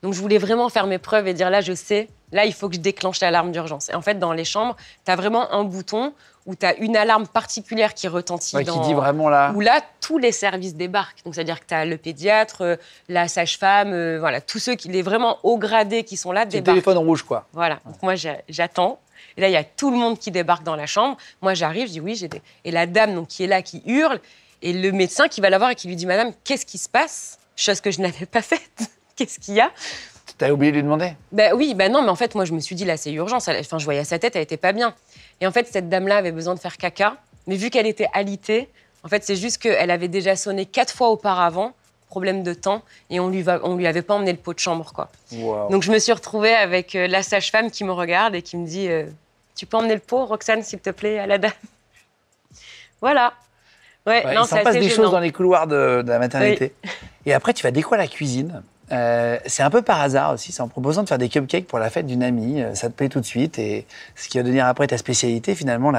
Donc je voulais vraiment faire mes preuves et dire là, je sais, là, il faut que je déclenche l'alarme d'urgence. Et en fait, dans les chambres, tu as vraiment un bouton où tu as une alarme particulière qui retentit. Ouais, qui dit vraiment là. Où là, tous les services débarquent. Donc, c'est-à-dire que tu as le pédiatre, la sage-femme, voilà, tous ceux qui, les vraiment haut gradés qui sont là, C'est le débarquent. téléphone rouge, quoi. Voilà. Donc, moi, j'attends. Et là, il y a tout le monde qui débarque dans la chambre. Moi, j'arrive, je dis oui, j'ai des... Et la dame donc, qui est là, qui hurle. Et le médecin qui va la voir et qui lui dit, madame, qu'est-ce qui se passe? Chose que je n'avais pas faite. Qu'est-ce qu'il y a? T'as oublié de lui demander? Ben oui, ben non, mais en fait, moi, je me suis dit, là, c'est urgence. Enfin, je voyais sa tête, elle était pas bien. Et en fait, cette dame-là avait besoin de faire caca. Mais vu qu'elle était alitée, en fait, c'est juste qu'elle avait déjà sonné 4 fois auparavant, problème de temps, et on lui avait pas emmené le pot de chambre, quoi. Wow. Donc, je me suis retrouvée avec la sage-femme qui me regarde et qui me dit, tu peux emmener le pot, Roxane, s'il te plaît, à la dame? Voilà. Ouais, Ouais, non, il s'en c'est passe assez des gênant. choses dans les couloirs de la maternité. Et après, tu vas découvrir la cuisine. C'est un peu par hasard aussi. C'est en proposant de faire des cupcakes pour la fête d'une amie. Ça te plaît tout de suite. Et ce qui va devenir après ta spécialité, finalement,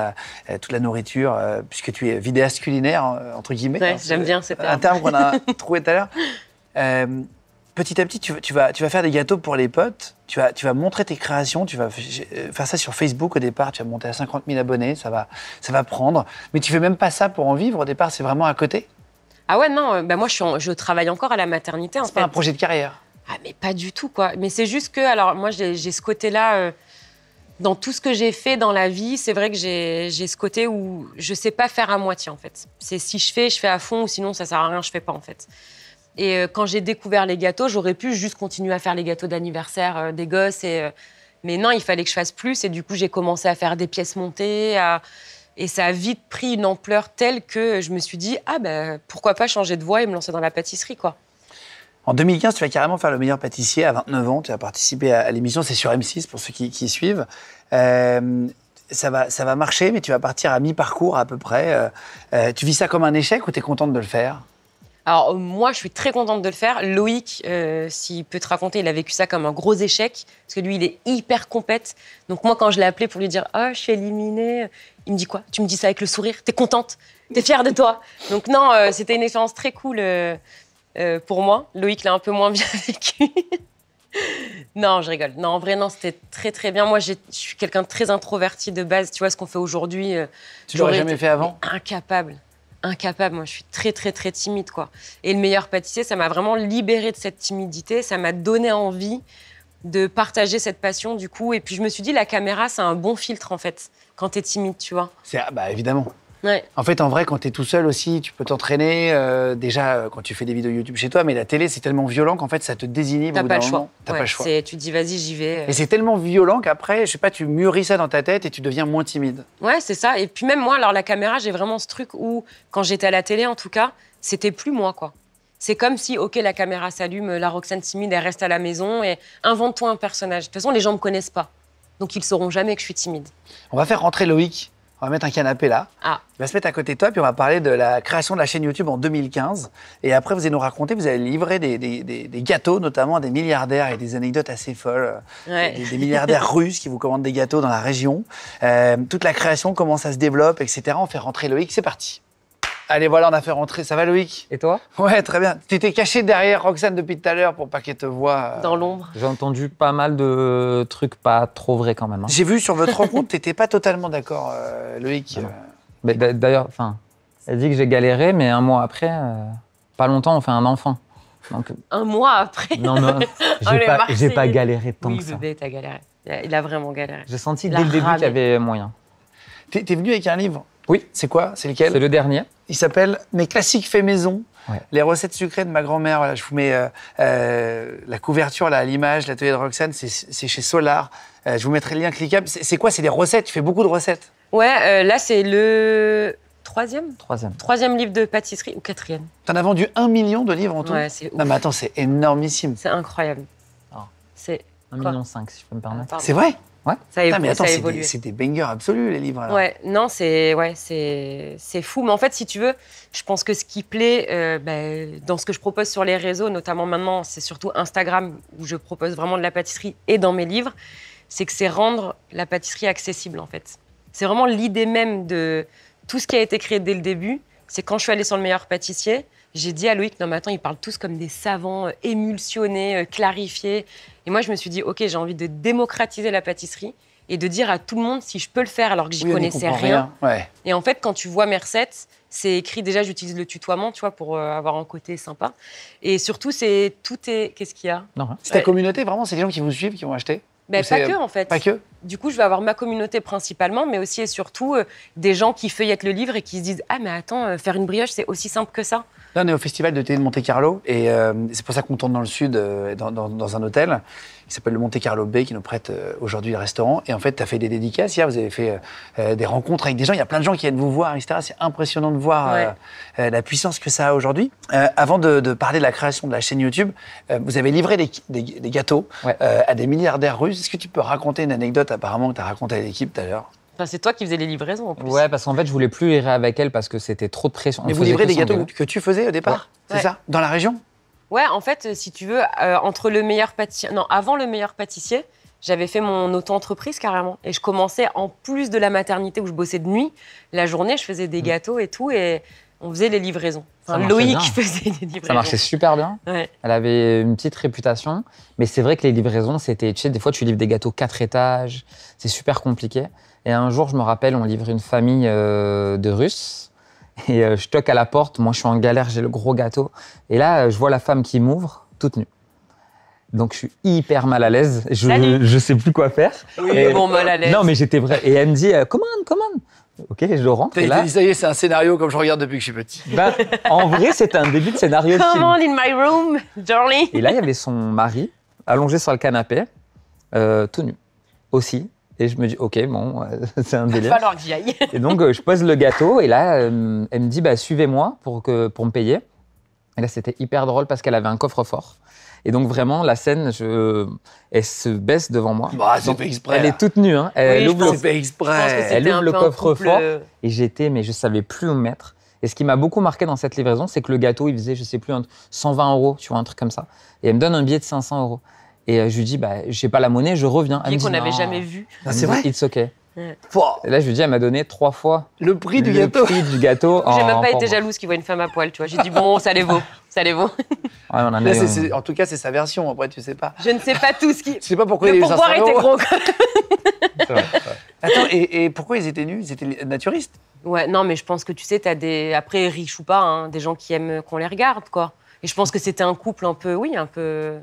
toute la nourriture, puisque tu es vidéaste culinaire, entre guillemets. Ouais, hein, j'aime bien ce terme. un terme qu'on a trouvé tout à l'heure. Petit à petit, tu vas faire des gâteaux pour les potes. Tu vas montrer tes créations. Tu vas faire ça sur Facebook au départ. Tu vas monter à 50 000 abonnés. Ça va prendre. Mais tu fais même pas ça pour en vivre. Au départ, c'est vraiment à côté. Ah ouais, non, ben moi, je travaille encore à la maternité, en C'est fait. pas un projet de carrière. Ah, mais pas du tout, quoi. Mais c'est juste que, alors, moi, j'ai ce côté-là, dans tout ce que j'ai fait dans la vie, c'est vrai que j'ai ce côté où je sais pas faire à moitié, en fait. C'est si je fais à fond, ou sinon, ça sert à rien, je fais pas, en fait. Et quand j'ai découvert les gâteaux, j'aurais pu juste continuer à faire les gâteaux d'anniversaire des gosses. Mais non, il fallait que je fasse plus. Et du coup, j'ai commencé à faire des pièces montées. Et ça a vite pris une ampleur telle que je me suis dit, ah ben, pourquoi pas changer de voie et me lancer dans la pâtisserie, quoi. En 2015, tu vas carrément faire le meilleur pâtissier. À 29 ans, tu vas participer à l'émission. C'est sur M6 pour ceux qui suivent. Ça va marcher, mais tu vas partir à mi-parcours à peu près. Tu vis ça comme un échec ou tu es contente de le faire? Alors, moi, je suis très contente de le faire. Loïc, s'il peut te raconter, il a vécu ça comme un gros échec. Parce que lui, il est hyper compète. Donc, moi, quand je l'ai appelé pour lui dire « Oh, je suis éliminée », il me dit quoi? Tu me dis ça avec le sourire? T'es contente? T'es fière de toi? Donc, non, c'était une expérience très cool pour moi. Loïc l'a un peu moins bien vécu. Non, je rigole. Non, en vrai, non, c'était très, très bien. Moi, je suis quelqu'un de très introverti de base. Tu vois, ce qu'on fait aujourd'hui... Tu l'aurais jamais fait avant? Incapable. Moi, je suis très, très, très timide, quoi. Et le meilleur pâtissier, ça m'a vraiment libérée de cette timidité. Ça m'a donné envie de partager cette passion, du coup. Et puis, je me suis dit, la caméra, c'est un bon filtre, en fait, quand t'es timide, tu vois. Bah, évidemment. Ouais. En fait, en vrai, quand tu es tout seul aussi, tu peux t'entraîner. Déjà, quand tu fais des vidéos YouTube chez toi, mais la télé, c'est tellement violent qu'en fait, ça te désinhibe. T'as au bout pas d'un le choix. moment. T'as Ouais, pas le choix. tu te dis, vas-y, j'y vais. Et c'est tellement violent qu'après, je sais pas, tu mûris ça dans ta tête et tu deviens moins timide. Ouais, c'est ça. Et puis même moi, alors la caméra, j'ai vraiment ce truc où, quand j'étais à la télé, en tout cas, c'était plus moi, quoi. C'est comme si, OK, la caméra s'allume, la Roxane timide, elle reste à la maison et invente-toi un personnage. De toute façon, les gens me connaissent pas. Donc, ils sauront jamais que je suis timide. On va faire rentrer Loïc. On va mettre un canapé là. Ah. Il va se mettre à côté de toi, puis on va parler de la création de la chaîne YouTube en 2015. Et après, vous allez nous raconter, vous allez livrer des gâteaux, notamment à des milliardaires, et des anecdotes assez folles. Ouais. Des milliardaires russes qui vous commandent des gâteaux dans la région. Toute la création, comment ça se développe, etc. On fait rentrer Loïc, c'est parti. Allez, voilà, on a fait rentrer. Ça va, Loïc? Et toi? Ouais, très bien. Tu étais caché derrière Roxane depuis tout à l'heure pour pas qu'elle te voie. Dans l'ombre. J'ai entendu pas mal de trucs pas trop vrais quand même. Hein. J'ai vu sur votre rencontre, t'étais pas totalement d'accord, Loïc. Mais d'ailleurs, enfin, elle dit que j'ai galéré, mais un mois après, pas longtemps, on fait un enfant. Donc, Un mois après. non, j'ai pas galéré tant oui, que ça. bébé, t'as galéré. Il a vraiment galéré. J'ai senti Il dès a le début ramé. qu'il y avait moyen. T'es venu avec un livre? Oui. C'est quoi? C'est lequel? C'est le dernier. Il s'appelle Mes classiques faits maison. Ouais. Les recettes sucrées de ma grand-mère. Voilà, je vous mets la couverture là, à l'image, l'atelier de Roxane, c'est chez Solar. Je vous mettrai le lien cliquable. C'est quoi? C'est des recettes? Tu fais beaucoup de recettes? Ouais, là, c'est le troisième livre de pâtisserie ou quatrième. T'en as vendu 1 million de livres en tout? Ouais, c'est ouf. Non mais attends, c'est énormissime. C'est incroyable. Ah. C'est 1,5 million, si je peux me permettre. pardon. C'est vrai? Ça a Putain, mais attends, ça a c'est évolué. des bangers absolus les livres. Alors. Ouais, non, c'est fou. Mais en fait, si tu veux, je pense que ce qui plaît dans ce que je propose sur les réseaux, notamment maintenant, c'est surtout Instagram, où je propose vraiment de la pâtisserie, et dans mes livres, c'est que c'est rendre la pâtisserie accessible, en fait. C'est vraiment l'idée même de tout ce qui a été créé dès le début. C'est quand je suis allée sur Le Meilleur Pâtissier, j'ai dit à Loïc, non mais attends, ils parlent tous comme des savants, émulsionnés, clarifiés. Et moi, je me suis dit, OK, j'ai envie de démocratiser la pâtisserie et de dire à tout le monde si je peux le faire alors que j'y Oui, on n'y connaissais comprend rien. Ouais. Et en fait, quand tu vois mes recettes, c'est écrit, déjà, j'utilise le tutoiement, tu vois, pour avoir un côté sympa. Et surtout, qu'est-ce qu'il y a? Non, hein. C'est ta communauté, vraiment? C'est les gens qui vous suivent, qui vont acheter? Ben, Ou pas c'est, que, en fait. Pas que? Du coup, je vais avoir ma communauté principalement, mais aussi et surtout des gens qui feuillettent le livre et qui se disent « Ah, mais attends, faire une brioche, c'est aussi simple que ça ». Là, on est au festival de thé de Monte-Carlo et c'est pour ça qu'on tourne dans le sud, dans un hôtel qui s'appelle le Monte-Carlo Bay, qui nous prête aujourd'hui le restaurant. Et en fait, tu as fait des dédicaces hier, vous avez fait des rencontres avec des gens. Il y a plein de gens qui viennent vous voir, etc. C'est impressionnant de voir la puissance que ça a aujourd'hui. Avant de parler de la création de la chaîne YouTube, vous avez livré des gâteaux à des milliardaires russes. Est-ce que tu peux raconter une anecdote apparemment que tu as racontée à l'équipe tout à l'heure? Enfin, c'est toi qui faisais les livraisons, en plus. Ouais, parce qu'en fait, je voulais plus livrer avec elle parce que c'était trop de pression. Mais vous livrez des gâteaux que tu faisais au départ? Ouais. C'est ça? Dans la région? Ouais, en fait, si tu veux, entre Le Meilleur Pâtissier... Non, avant Le Meilleur Pâtissier, j'avais fait mon auto-entreprise carrément. Et je commençais, en plus de la maternité où je bossais de nuit, la journée, je faisais des gâteaux et tout, et on faisait les livraisons. Enfin, Loïc faisait les livraisons. Ça marchait super bien. Ouais. Elle avait une petite réputation. Mais c'est vrai que les livraisons, c'était... Tu sais, des fois, tu livres des gâteaux 4 étages. C'est super compliqué. Et un jour, je me rappelle, on livrait une famille de Russes. Et je toque à la porte. Moi, je suis en galère, j'ai le gros gâteau. Et là, je vois la femme qui m'ouvre, toute nue. Donc, je suis hyper mal à l'aise. Je sais plus quoi faire. Oui, et, bon, mal à l'aise. Non, mais j'étais vrai. Et elle me dit, commande. Ok, je rentre. Et là, Ça y est, c'est un scénario comme je regarde depuis que je suis petit. ben, en vrai, c'était un début de scénario de Come film. on in my room, darling. Et là, il y avait son mari, allongé sur le canapé, tout nu, aussi. Et je me dis, OK, bon, c'est un Il va délire. falloir que j'y aille. Et donc, je pose le gâteau, et là, elle me dit, bah, suivez-moi pour me payer. Et là, c'était hyper drôle parce qu'elle avait un coffre-fort. Et donc, vraiment, la scène, elle se baisse devant moi. Bah, c'est Donc, fait exprès. elle là. est toute nue, hein. Oui, Elle je ouvre pense C'est fait Je pense que exprès. c'était Elle ouvre un le peu un coffre-fort. couple, Et j'étais, mais je savais plus où me mettre. Et ce qui m'a beaucoup marqué dans cette livraison, c'est que le gâteau, il faisait, je sais plus, 120 €, tu vois, un truc comme ça. Et elle me donne un billet de 500 €. Et je lui dis, bah, j'ai pas la monnaie, je reviens. Elle me dit, qu'on n'avait non. jamais vu. Ah, c'est vrai? It's okay. Ouais. Et là, je lui dis, elle m'a donné 3 fois Le prix du le gâteau. prix du gâteau. J'ai même pas en été forme. jalouse qu'il voit une femme à poil, tu vois. J'ai dit, bon, ça les vaut, ça les vaut. Ouais, on en a Là, eu, en tout cas, c'est sa version. Après, tu sais pas. Je ne sais pas tout ce qui... Tu sais pas pourquoi Le il y a eu 500 pourboire était €. gros, quoi. c'est vrai, c'est vrai. Attends, et pourquoi ils étaient nus? Ils étaient naturistes? Ouais, non, mais je pense que tu sais, t'as des... Après, riches ou pas, hein, des gens qui aiment qu'on les regarde, quoi. Et je pense que c'était un couple un peu, oui, un peu...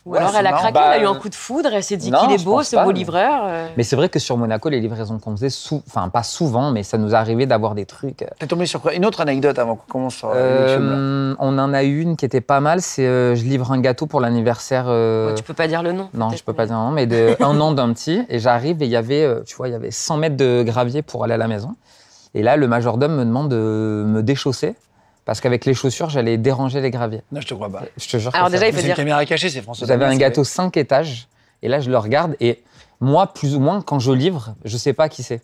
Ou Ouais, alors c'est elle a marrant. craqué, Bah, elle a eu un coup de foudre, elle s'est dit non, qu'il est je beau, pense ce pas, beau mais- livreur. Mais c'est vrai que sur Monaco, les livraisons qu'on faisait, enfin pas souvent, mais ça nous arrivait d'avoir des trucs. T'es tombé sur quoi? Une autre anecdote avant qu'on commence sur YouTube. Là. On en a eu une qui était pas mal, c'est je livre un gâteau pour l'anniversaire. Ouais, tu peux pas dire le nom. Non, peut-être, je peux pas dire non, mais de 1 an d'un petit. Et j'arrive et il y avait, tu vois, il y avait 100 mètres de gravier pour aller à la maison. Et là, le majordome me demande de me déchausser parce qu'avec les chaussures, j'allais déranger les graviers. Non, je te crois pas. Je te jure. Alors que déjà, ça- il faut C'est une dire... caméra cachée, c'est François. J'avais Damien, un c'est gâteau 5 étages et là, je le regarde et moi, plus ou moins, quand je livre, je sais pas qui c'est.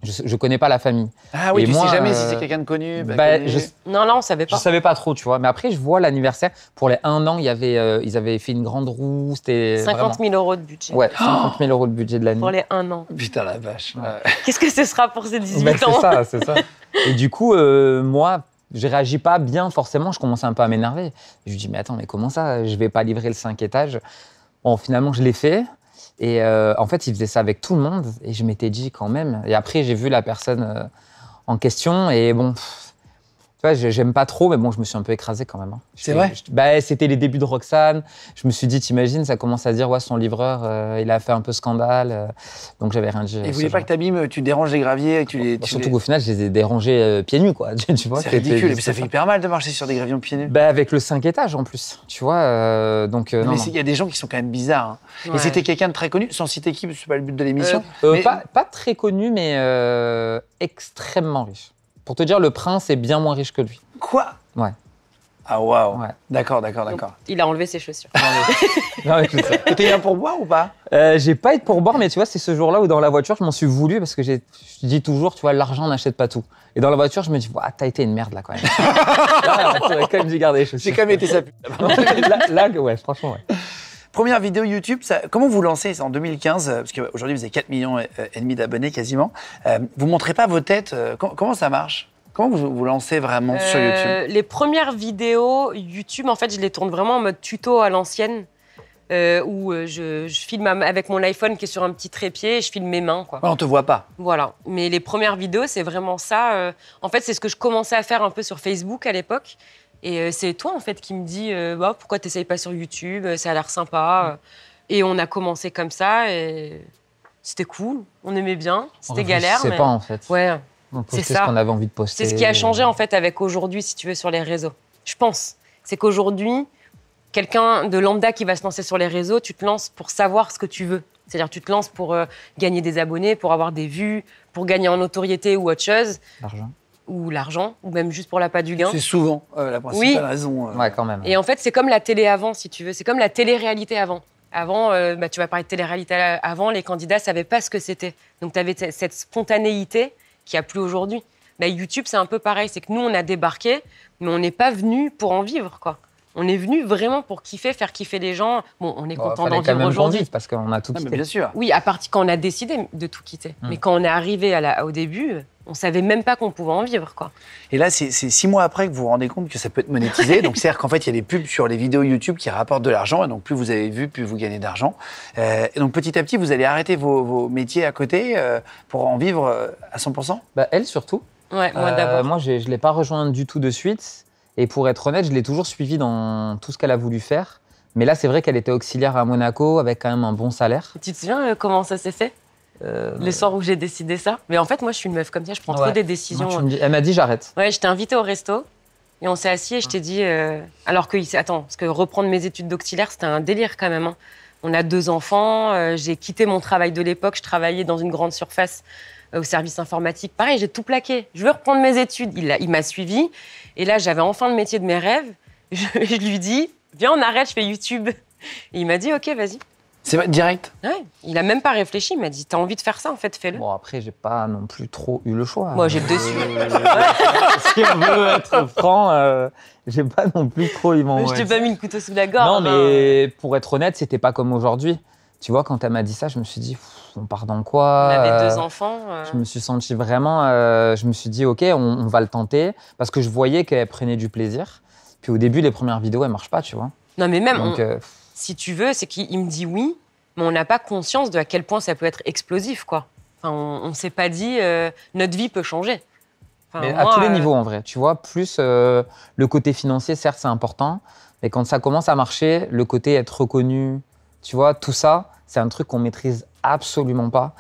Je connais pas la famille. Ah oui, Et tu moi, sais jamais si c'est quelqu'un de connu. bah, je Non, là, on savait Je pas. savais pas trop, tu vois. Mais après, je vois l'anniversaire. Pour les 1 an, il y avait, ils avaient fait une grande roue. C'était 50 vraiment... 000 € de budget. Ouais, 50 000 € de budget de l'année. Pour les 1 an. Putain, la vache. Ouais. Qu'est-ce que ce sera pour ces 18 Ben, ans? c'est ça, c'est ça. Et du coup, moi, je réagis pas bien forcément. Je commençais un peu à m'énerver. Je lui dis, mais attends, mais comment ça? Je vais pas livrer le 5 étages. Bon, finalement, je l'ai fait. Et en fait, il faisait ça avec tout le monde. Et je m'étais dit quand même. Et après, j'ai vu la personne en question. Et bon, tu vois, j'aime pas trop, mais bon, je me suis un peu écrasé quand même. Hein. C'est vrai? Bah, c'était les débuts de Roxane. Je me suis dit, t'imagines, ça commence à dire, ouais, son livreur, il a fait un peu scandale. Donc, j'avais rien dit. Et vous voulez pas que t'abîmes, tu déranges les graviers et que tu les. Bah, surtout qu'au final, je les ai dérangés pieds nus, quoi. Tu vois, C'est c'était ridicule. Et juste puis ça fait hyper mal de marcher sur des graviers pieds nus. Bah, avec le 5 étages en plus, tu vois. Donc, non, Mais non. il y a des gens qui sont quand même bizarres. Hein. Ouais. Et c'était quelqu'un de très connu, sans citer qui, parce que c'est pas le but de l'émission. Mais- Pas très connu, mais extrêmement riche. Pour te dire, le prince est bien moins riche que lui. Quoi? Ouais. Ah waouh. Ouais. D'accord. Il a enlevé ses chaussures. Non, mais je sais. T'es bien pour boire ou pas? J'ai pas été pour boire, mais tu vois, c'est ce jour-là où dans la voiture, je m'en suis voulu parce que je dis toujours, tu vois, l'argent n'achète pas tout. Et dans la voiture, je me dis, t'as été une merde là quand même. Là, tu aurais quand même dû garder les chaussures. J'ai quand même été sa pute. là, ouais, franchement, ouais. Première vidéo YouTube, comment vous lancez? C'est en 2015, parce qu'aujourd'hui vous avez 4,5 millions d'abonnés quasiment. Vous montrez pas vos têtes, comment ça marche? Comment vous lancez vraiment sur YouTube? Les premières vidéos YouTube, en fait, je les tourne vraiment en mode tuto à l'ancienne, où je filme avec mon iPhone qui est sur un petit trépied et je filme mes mains, quoi. Ouais, on te voit pas. Voilà. Mais les premières vidéos, c'est vraiment ça. En fait, c'est ce que je commençais à faire un peu sur Facebook à l'époque. Et c'est toi, en fait, qui me dis pourquoi tu n'essayes pas sur YouTube? Ça a l'air sympa. Et on a commencé comme ça. Et c'était cool. On aimait bien. C'était galère. C'est Mais... pas en fait. Ouais. On postait c'est ce ça. qu'on avait envie de poster. C'est ce qui a changé, en fait, avec aujourd'hui, si tu veux, sur les réseaux. Je pense. C'est qu'aujourd'hui, quelqu'un de lambda qui va se lancer sur les réseaux, tu te lances pour savoir ce que tu veux. C'est-à-dire, tu te lances pour gagner des abonnés, pour avoir des vues, pour gagner en notoriété ou autre chose. L'argent. Ou l'argent, ou même juste pour l'appât du gain. C'est souvent la principale Oui. raison. Ouais, quand même. Et en fait, c'est comme la télé avant, si tu veux. C'est comme la télé-réalité avant. Avant, tu vas parler de télé-réalité avant, les candidats ne savaient pas ce que c'était. Donc, tu avais cette spontanéité qui a plus aujourd'hui. Bah, YouTube, c'est un peu pareil. C'est que nous, on a débarqué, mais on n'est pas venu pour en vivre, quoi. On est venu vraiment pour kiffer, faire kiffer les gens. Bon, on est content d'en vivre aujourd'hui. Parce qu'on a tout Non, mais quitté. bien sûr. Oui, à partir quand on a décidé de tout quitter. Mais quand on est arrivé au début, on savait même pas qu'on pouvait en vivre, quoi. Et là, c'est 6 mois après que vous vous rendez compte que ça peut être monétisé. Donc, c'est-à-dire qu'en fait, il y a des pubs sur les vidéos YouTube qui rapportent de l'argent. Et donc, plus vous avez vu, plus vous gagnez d'argent. Et donc, petit à petit, vous allez arrêter vos métiers à côté pour en vivre à 100%. Bah, elle surtout. Ouais, moi d'abord. Moi, je ne l'ai pas rejointe du tout de suite. Et pour être honnête, je l'ai toujours suivie dans tout ce qu'elle a voulu faire. Mais là, c'est vrai qu'elle était auxiliaire à Monaco avec quand même un bon salaire. Tu te souviens comment ça s'est fait? Le soir où j'ai décidé ça. Mais en fait, moi, je suis une meuf comme ça, je prends trop des décisions. Elle m'a dit j'arrête. Ouais, je t'ai invitée au resto et on s'est assis et je t'ai dit... alors que... Attends, parce que reprendre mes études d'auxiliaire, c'était un délire quand même. Hein. On a 2 enfants, j'ai quitté mon travail de l'époque, je travaillais dans une grande surface au service informatique. Pareil, j'ai tout plaqué. Je veux reprendre mes études. Il m'a suivi. Et là, j'avais enfin le métier de mes rêves. Je lui dis, viens, on arrête, je fais YouTube. Et il m'a dit, OK, vas-y. C'est direct. Ouais, il a même pas réfléchi, il m'a dit, t'as envie de faire ça, en fait, fais-le. Bon, après, j'ai pas non plus trop eu le choix. Moi, j'ai le dessus. Si on veut être franc, j'ai pas non plus trop eu mon... Je t'ai pas mis le couteau sous la gorge. Non, mais pour être honnête, c'était pas comme aujourd'hui. Tu vois, quand elle m'a dit ça, je me suis dit, on part dans quoi? On avait 2 enfants. Je me suis senti vraiment... je me suis dit, OK, on va le tenter. Parce que je voyais qu'elle prenait du plaisir. Puis au début, les premières vidéos, elles marchent pas, tu vois. Non, mais même, Donc, si tu veux, c'est qu'il me dit oui, mais on n'a pas conscience de à quel point ça peut être explosif, quoi. Enfin, on ne s'est pas dit, notre vie peut changer. Enfin, mais moi, à tous les niveaux, en vrai. Tu vois, plus le côté financier, certes, c'est important. Mais quand ça commence à marcher, le côté être reconnu, tu vois, tout ça, c'est un truc qu'on maîtrise absolument pas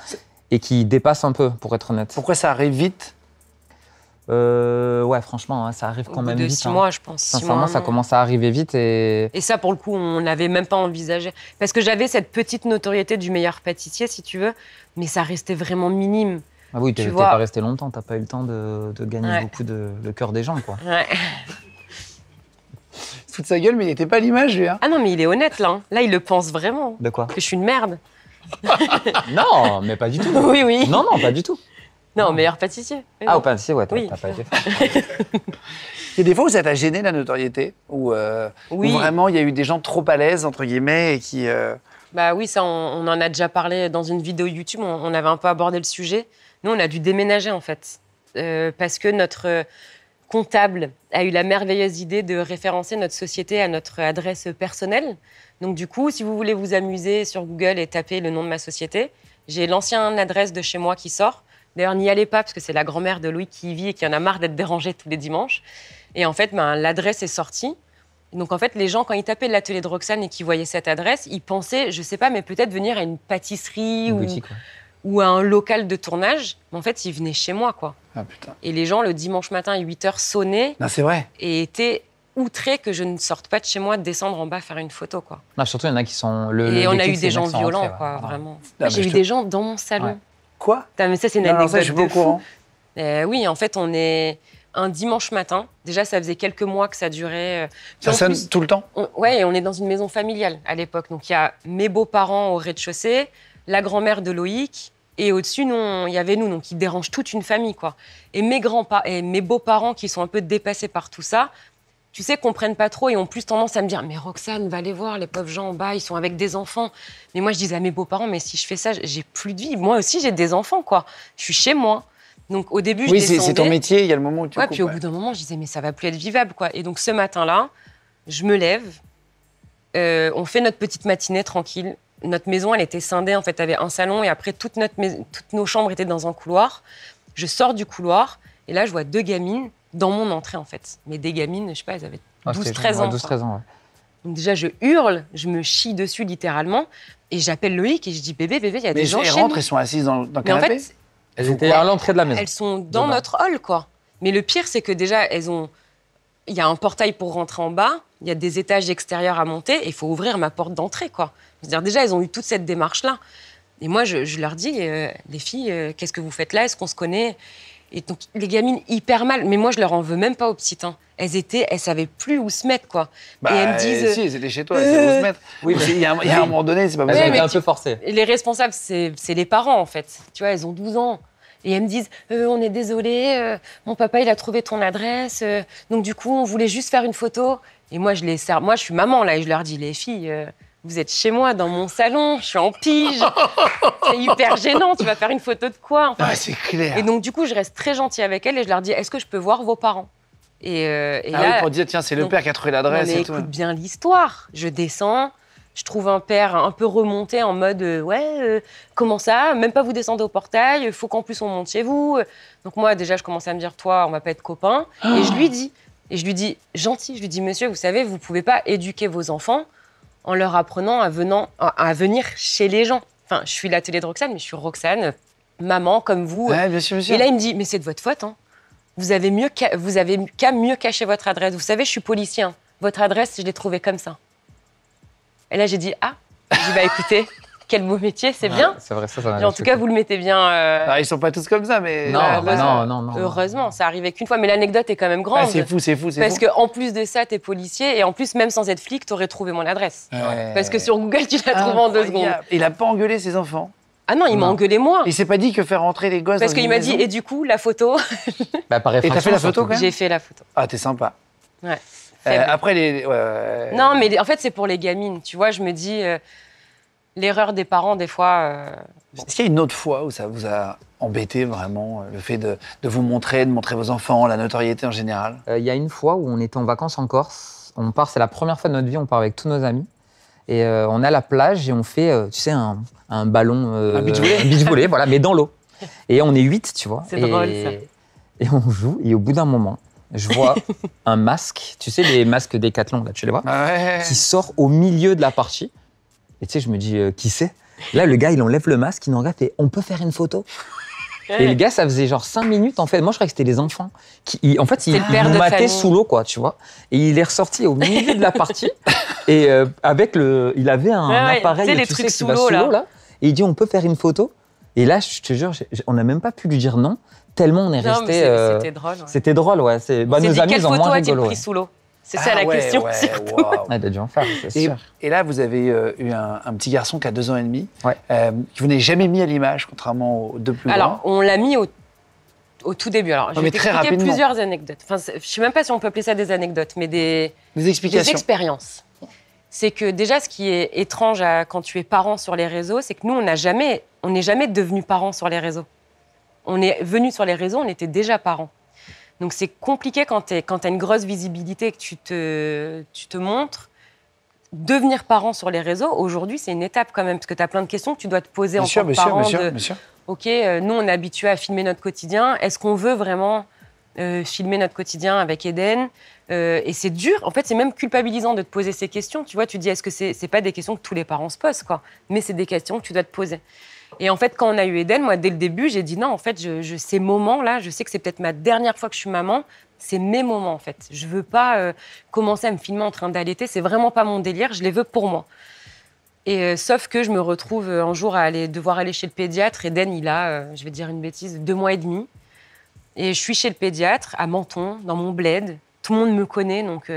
et qui dépasse un peu, pour être honnête. Pourquoi ça arrive vite? Ouais, franchement, hein, ça arrive au quand bout même de vite. 6 Hein. mois, je pense. 6 Sincèrement, mois, ça un an. commence à arriver vite et... Et ça, pour le coup, on n'avait même pas envisagé. Parce que j'avais cette petite notoriété du meilleur pâtissier, si tu veux, mais ça restait vraiment minime. Ah oui, t'es vois. pas resté longtemps, t'as pas eu le temps de gagner Ouais. beaucoup le cœur des gens, quoi. Ouais. Il se fout de sa gueule, mais il n'était pas à l'image, lui. Hein. Ah non, mais il est honnête, là. Hein. Là, il le pense vraiment. De quoi? Que je suis une merde. Non, mais pas du tout. Oui, oui. Non, non, pas du tout. Non, meilleur pâtissier. Ah, au pâtissier, ouais, Oui. t'as pas été fait. Il y a des fois où ça t'a gêné, la notoriété, où Oui. vraiment il y a eu des gens trop à l'aise, entre guillemets, et qui... Bah oui, ça, on en a déjà parlé dans une vidéo YouTube. On avait un peu abordé le sujet. Nous, on a dû déménager, en fait. Parce que notre comptable a eu la merveilleuse idée de référencer notre société à notre adresse personnelle. Donc, du coup, si vous voulez vous amuser sur Google et taper le nom de ma société, j'ai l'ancienne adresse de chez moi qui sort. D'ailleurs, n'y allez pas, parce que c'est la grand-mère de Louis qui y vit et qui en a marre d'être dérangée tous les dimanches. Et en fait, l'adresse est sortie. Donc, en fait, les gens, quand ils tapaient l'atelier de Roxane et qu'ils voyaient cette adresse, ils pensaient, je sais pas, mais peut-être venir à une pâtisserie Une ou, boutique, ouais. ou à un local de tournage. Mais en fait, ils venaient chez moi, quoi. Ah putain. Et les gens, le dimanche matin à 8h, sonnaient Non, c'est vrai. et étaient outrés que je ne sorte pas de chez moi, descendre en bas, faire une photo, quoi. Non, surtout, il y en a qui sont... Et on a eu déclic, c'est des les gens mecs qui sont violents, rentrés, quoi, ouais. vraiment. mais J'ai je eu te- des gens dans mon salon. Ouais. Quoi? Putain, mais ça, c'est une Non, non, anecdote ça, je suis pas de au fou. courant. Oui, en fait, on est un dimanche matin. Déjà, ça faisait quelques mois que ça durait. Puis Ça en sonne plus, tout le temps? ouais, et on est dans une maison familiale à l'époque. Donc, il y a mes beaux-parents au rez-de-chaussée, la grand-mère de Loïc, et au-dessus, il y avait nous, donc qui dérange toute une famille, quoi. Et mes beaux-parents qui sont un peu dépassés par tout ça, tu sais, comprennent pas trop et ont plus tendance à me dire « Mais Roxane, va les voir, les pauvres gens en bas, ils sont avec des enfants. » Mais moi, je disais à mes beaux-parents « Mais si je fais ça, j'ai plus de vie. Moi aussi, j'ai des enfants, quoi. Je suis chez moi. » Donc, au début, Oui, je descendais. c'est ton métier, il y a le moment où tu Ouais, coupes. puis au ouais. bout d'un moment, je disais, mais ça va plus être vivable, quoi. Et donc, ce matin-là, je me lève, on fait notre petite matinée tranquille. Notre maison, elle était scindée, en fait, avait un salon et après, toutes nos chambres étaient dans un couloir. Je sors du couloir et là, je vois 2 gamines dans mon entrée, en fait. Mais des gamines, je sais pas, elles avaient Ouais, c'était 12-13 ans. 12-13 ans, ouais. Donc déjà, je hurle, je me chie dessus littéralement et j'appelle Loïc et je dis, bébé, il y a Mais des gens elles chez rentrent, nous. elles sont assises dans le Mais en canapé? fait, Elles étaient à l'entrée de la maison. elles sont dans Dedans. notre hall, quoi. Mais le pire, c'est que déjà, il y a un portail pour rentrer en bas, il y a des étages extérieurs à monter, et il faut ouvrir ma porte d'entrée, quoi. C'est-à-dire, déjà, elles ont eu toute cette démarche-là. Et moi, je leur dis, les filles, qu'est-ce que vous faites là? Est-ce qu'on se connaît? Et donc, les gamines, hyper mal. Mais moi, je leur en veux même pas aux petites. Hein. Elles savaient plus où se mettre, quoi. Bah, et elles me disent... si, c'était chez toi, elles savent où se mettre. Oui, mais Il y a un moment donné, c'est pas elles Ouais, ont possible. mais été un peu forcées. Les responsables, c'est les parents, en fait. Tu vois, elles ont 12 ans. Et elles me disent, on est désolé, mon papa, il a trouvé ton adresse. Donc, du coup, on voulait juste faire une photo. Et moi, je suis maman, là, et je leur dis, les filles, vous êtes chez moi, dans mon salon, je suis en pige. C'est hyper gênant, tu vas faire une photo de quoi? Enfin, Ouais, c'est clair. et donc, du coup, je reste très gentille avec elles et je leur dis, est-ce que je peux voir vos parents? Et Ah là, oui, pour dire, tiens, c'est le donc- père qui a trouvé non, l'adresse mais et tout. écoute bien l'histoire. Je descends, je trouve un père un peu remonté en mode comment ça? Même pas vous descendez au portail, faut qu'en plus on monte chez vous. Donc moi déjà je commence à me dire toi on va pas être copains. Et je lui dis gentil, je lui dis monsieur vous savez vous pouvez pas éduquer vos enfants en leur apprenant à venir chez les gens. Enfin je suis la télé de Roxane mais je suis Roxane, maman comme vous. Ouais, bien sûr, bien sûr. Et là il me dit mais c'est de votre faute hein. Vous avez qu'à mieux cacher votre adresse. Vous savez, je suis policier. Hein. Votre adresse, je l'ai trouvée comme ça. Et là, j'ai dit, ah. J'ai dit, bah écoutez, quel beau métier, c'est bien. C'est vrai, ça Et en tout cas, vous le mettez bien. Alors, ils sont pas tous comme ça, mais... Non. Heureusement, ça arrivait qu'une fois. Mais l'anecdote est quand même grande. Ah, c'est fou. Parce qu'en plus de ça, t'es policier. Et en plus, même sans être flic, t'aurais trouvé mon adresse. Ouais. Parce que sur Google, tu l'as trouvé en 2 secondes. Il a pas engueulé ses enfants? Ah non, il m'a engueulé moi. Il s'est pas dit que faire rentrer les gosses Parce dans qu'il une m'a dit, maison? et du coup, la photo. Bah, par Et t'as fait la effraction, photo surtout. quand même? J'ai fait la photo. Ah, t'es sympa. Ouais. Faible. Après, Non, mais en fait, c'est pour les gamines. Tu vois, je me dis, l'erreur des parents, des fois. Est-ce qu'il y a une autre fois où ça vous a embêté vraiment, le fait de vous montrer, de montrer vos enfants, la notoriété en général? Il y a une fois où on était en vacances en Corse. On part, c'est la première fois de notre vie, on part avec tous nos amis. Et on est à la plage et on fait, tu sais, un ballon. Un beach volley. Un beach volley, voilà, mais dans l'eau. Et on est 8, tu vois. C'est drôle, ça. Et on joue. Et au bout d'un moment, je vois un masque, tu sais, les masques Décathlon, là, tu les vois, qui sort au milieu de la partie. Et tu sais, je me dis, qui c'est? Là, le gars, il enlève le masque, il nous regarde et on peut faire une photo. Et le gars, ça faisait genre 5 minutes, en fait. Moi, je croyais que c'était les enfants. En fait, ils le père de mataient famille. sous l'eau, quoi, tu vois. Et il est ressorti au milieu de la partie. Et il avait un appareil, tu sais, les tu trucs qui sous va l'eau, là. Et il dit, on peut faire une photo. Et là, je te jure, on n'a même pas pu lui dire non, tellement on est Non, resté. mais c'était drôle. Ouais. C'était drôle, ouais. Bah, On s'est nos dit, amis, quelle ils ont photo moins a-t-il rigolo. pris sous l'eau? C'est ça la question. surtout. Wow. Ah, il a dû en faire, c'est sûr. Et là, vous avez eu un petit garçon qui a 2 ans et demi, Ouais. que vous n'avez jamais mis à l'image, contrairement aux 2 plus grands. Alors, on l'a mis au tout début. Alors, je mais vais très t'expliquer rapidement. plusieurs anecdotes. Enfin, je ne sais même pas si on peut appeler ça des anecdotes, mais Des des explications. expériences. C'est que déjà, ce qui est étrange quand tu es parent sur les réseaux, c'est que nous, on n'est jamais devenus parents sur les réseaux. On est venus sur les réseaux, on était déjà parents. Donc c'est compliqué quand tu as une grosse visibilité et que tu te montres. Devenir parent sur les réseaux, aujourd'hui, c'est une étape quand même, parce que tu as plein de questions que tu dois te poser en tant que parent. Bien sûr. OK, nous, on est habitués à filmer notre quotidien. Est-ce qu'on veut vraiment filmer notre quotidien avec Eden? Et c'est dur. En fait, c'est même culpabilisant de te poser ces questions. Tu vois, tu dis, est-ce que c'est pas des questions que tous les parents se posent, quoi? Mais c'est des questions que tu dois te poser. Et en fait, quand on a eu Eden, moi, dès le début, j'ai dit non, en fait, ces moments-là, je sais que c'est peut-être ma dernière fois que je suis maman. C'est mes moments, en fait. Je veux pas commencer à me filmer en train d'allaiter. C'est vraiment pas mon délire. Je les veux pour moi. Et sauf que je me retrouve un jour à devoir aller chez le pédiatre. Eden, il a, je vais dire une bêtise, 2 mois et demi. Et je suis chez le pédiatre, à Menton, dans mon bled. Tout le monde me connaît, donc...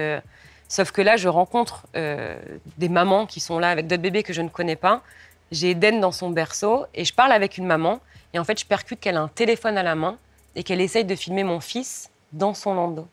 Sauf que là, je rencontre des mamans qui sont là avec d'autres bébés que je ne connais pas. J'ai Eden dans son berceau et je parle avec une maman. Et en fait, je percute qu'elle a un téléphone à la main et qu'elle essaye de filmer mon fils dans son landau.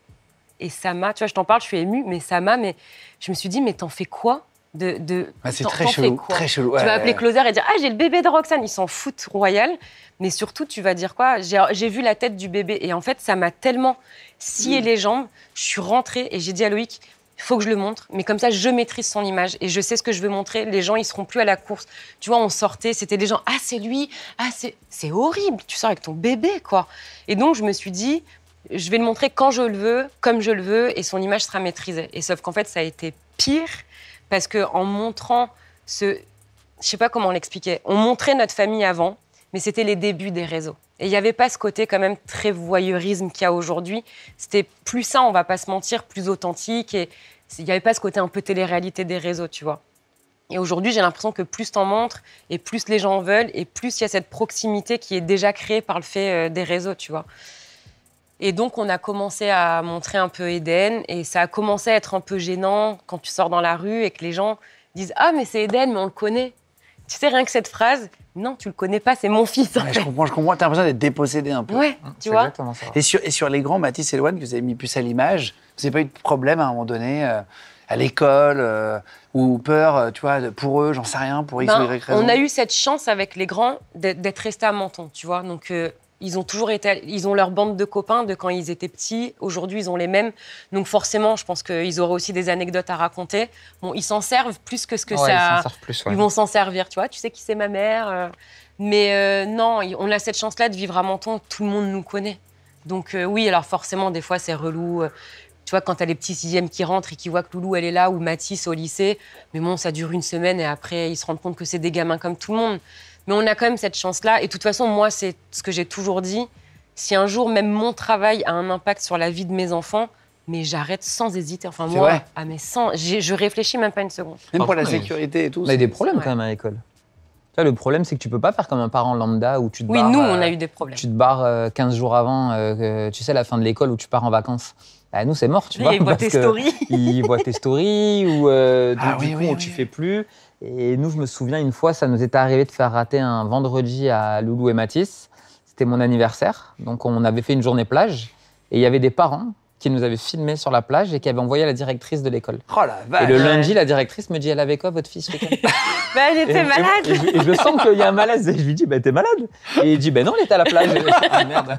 Et ça m'a... Tu vois, je t'en parle, je suis émue, mais ça m'a... Mais je me suis dit, mais t'en fais quoi C'est très chelou, très chelou. Tu vas appeler Closer et dire, ah, j'ai le bébé de Roxane. Ils s'en foutent royal. Mais surtout, tu vas dire quoi? J'ai vu la tête du bébé. Et en fait, ça m'a tellement scié les jambes. Je suis rentrée et j'ai dit à Loïc, il faut que je le montre. Mais comme ça, je maîtrise son image et je sais ce que je veux montrer. Les gens, ils seront plus à la course. Tu vois, on sortait, c'était des gens, ah, c'est lui. Ah, c'est horrible. Tu sors avec ton bébé, quoi. Et donc, je me suis dit, je vais le montrer quand je le veux, comme je le veux, et son image sera maîtrisée. Et sauf qu'en fait, ça a été pire parce qu'en montrant je sais pas comment l'expliquer, on montrait notre famille avant, mais c'était les débuts des réseaux. Et il n'y avait pas ce côté quand même très voyeurisme qu'il y a aujourd'hui. C'était plus ça, on va pas se mentir, plus authentique. Et il n'y avait pas ce côté un peu télé-réalité des réseaux, tu vois. Et aujourd'hui, j'ai l'impression que plus t'en montres, et plus les gens en veulent, et plus il y a cette proximité qui est déjà créée par le fait des réseaux, tu vois. Et donc, on a commencé à montrer un peu Eden, et ça a commencé à être un peu gênant quand tu sors dans la rue et que les gens disent « Ah, mais c'est Eden, mais on le connaît ». Tu sais, rien que cette phrase, non, tu le connais pas, c'est mon fils. Ouais, je comprends. T'as l'impression d'être dépossédé un peu. Ouais, tu vois. Exactement ça. Et sur les grands, Mathis et Loane, que vous avez mis plus à l'image, vous n'avez pas eu de problème à un moment donné à l'école ou peur, tu vois, pour eux, j'en sais rien, pour X ou Y raison? On a eu cette chance avec les grands d'être restés à Menton, tu vois. Donc, ils ont toujours été... Ils ont leur bande de copains de quand ils étaient petits. Aujourd'hui, ils ont les mêmes. Donc, forcément, je pense qu'ils auraient aussi des anecdotes à raconter. Bon, ils s'en servent plus que ce que ça... Ils s'en servent plus, ouais. Ils vont s'en servir, tu vois. Tu sais qui c'est ma mère. Mais non, on a cette chance-là de vivre à Menton. Tout le monde nous connaît. Donc, oui, alors forcément, des fois, c'est relou. Tu vois, quand t'as les petits sixièmes qui rentrent et qui voient que Loulou, elle est là, ou Mathis au lycée. Mais bon, ça dure une semaine et après, ils se rendent compte que c'est des gamins comme tout le monde. Mais on a quand même cette chance-là. Et de toute façon, moi, c'est ce que j'ai toujours dit. Si un jour, même mon travail a un impact sur la vie de mes enfants, mais j'arrête sans hésiter. Enfin, C'est moi, vrai. mais je réfléchis même pas une seconde. Même pour la Franchement, sécurité et tout. On a eu des problèmes Ouais. quand même à l'école. vois, le problème, c'est que tu peux pas faire comme un parent lambda où tu te Oui, barres, nous, on a eu des problèmes. tu te barres 15 jours avant, tu sais, la fin de l'école où tu pars en vacances. Bah, nous, c'est mort, tu vois. Ils voient parce tes que stories. Ils voient tes stories ou du coup, tu oui. fais plus. Et nous, je me souviens, une fois, ça nous était arrivé de faire rater un vendredi à Loulou et Mathis. C'était mon anniversaire. Donc, on avait fait une journée plage. Et il y avait des parents qui nous avaient filmé sur la plage et qui avaient envoyé à la directrice de l'école. Oh la vache. Et le lundi, la directrice me dit, elle avait quoi, votre fille, ce week-end? Bah, elle était malade. Et je sens qu'il y a un malaise. Et je lui dis, bah, t'es malade? Et il dit, ben non, elle était à la plage. Ah, merde.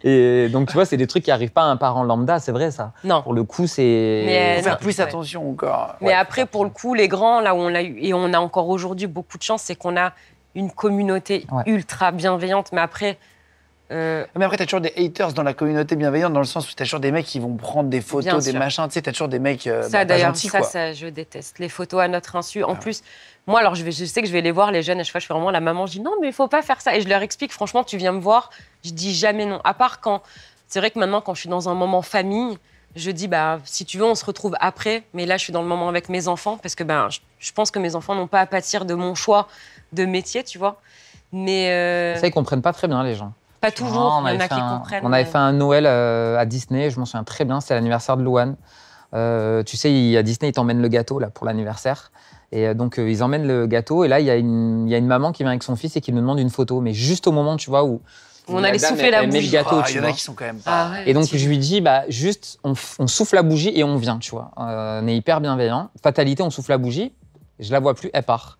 Et donc, tu vois, c'est des trucs qui n'arrivent pas à un parent lambda, c'est vrai, ça. Non. Pour le coup, c'est... Mais, Faut faire non. plus attention encore. Mais après, pour le coup, les grands, là où on l'a eu, et on a encore aujourd'hui beaucoup de chance, c'est qu'on a une communauté ultra bienveillante. Mais après, Mais après, t'as toujours des haters dans la communauté bienveillante, dans le sens où t'as toujours des mecs qui vont prendre des Bien photos, des sûr. machins. Tu sais, t'as toujours des mecs ça pas d'ailleurs, gentils, quoi. ça, je déteste. Les photos à notre insu. En plus, moi, alors je sais que je vais les voir, les jeunes, à chaque fois, je fais vraiment la maman, je dis non, mais il faut pas faire ça. Et je leur explique, franchement, tu viens me voir, je dis jamais non. À part quand, c'est vrai que maintenant, quand je suis dans un moment famille, je dis, bah, si tu veux, on se retrouve après. Mais là, je suis dans le moment avec mes enfants, parce que ben, je pense que mes enfants n'ont pas à pâtir de mon choix de métier, tu vois. Mais Ça, ils comprennent pas très bien, les gens. pas toujours, Non, il y en a qui comprennent. on avait fait un Noël à Disney, je m'en souviens très bien, c'était l'anniversaire de Louane. Tu sais, à Disney, ils t'emmènent le gâteau là, pour l'anniversaire. Et donc, ils emmènent le gâteau. Et là, il y a une maman qui vient avec son fils et qui nous demande une photo. Mais juste au moment, tu vois, où On la allait dame, souffler la elle met le bougie. gâteau, Il tu y en vois. a qui sont quand même pas. Ah ouais, Et donc, petit- je lui dis, bah, juste, on souffle la bougie et on vient, tu vois. On est hyper bienveillant. Fatalité, on souffle la bougie, je la vois plus, elle part.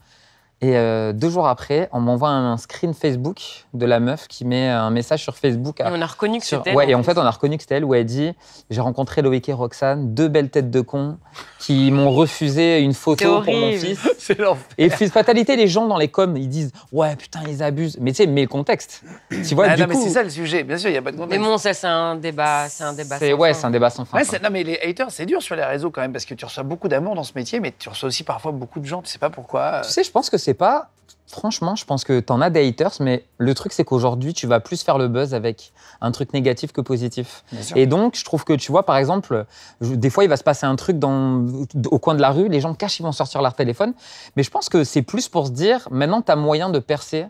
Et 2 jours après, on m'envoie un screen Facebook de la meuf qui met un message sur Facebook. Et on a reconnu que c'était. Ouais, et en plus. fait, on a reconnu que c'était elle, où elle dit « J'ai rencontré Loïc et Roxane, 2 belles têtes de cons qui m'ont refusé une C'est photo pour mon horrible. fils. » C'est l'enfer. Et fatalité, les gens dans les coms, ils disent « Ouais, putain, ils abusent. » Mais tu sais, mets le contexte. Tu vois, Ah, du non, mais coup, c'est ça le sujet. Bien sûr, il n'y a pas de Mais contexte. bon, ça, c'est un débat. C'est un débat. sans ouais, fin. c'est un débat sans fin. Ouais, quoi. non, mais les haters, c'est dur sur les réseaux quand même, parce que tu reçois beaucoup d'amour dans ce métier, mais tu reçois aussi parfois beaucoup de gens, tu sais pas pourquoi. Tu sais, je pense que c'est pas... Franchement, je pense que t'en as des haters, mais le truc, c'est qu'aujourd'hui, tu vas plus faire le buzz avec un truc négatif que positif. Bien sûr. Et donc, je trouve que, tu vois, par exemple, des fois, il va se passer un truc au coin de la rue, les gens cachent, ils vont sortir leur téléphone. Mais je pense que c'est plus pour se dire, maintenant, tu as moyen de percer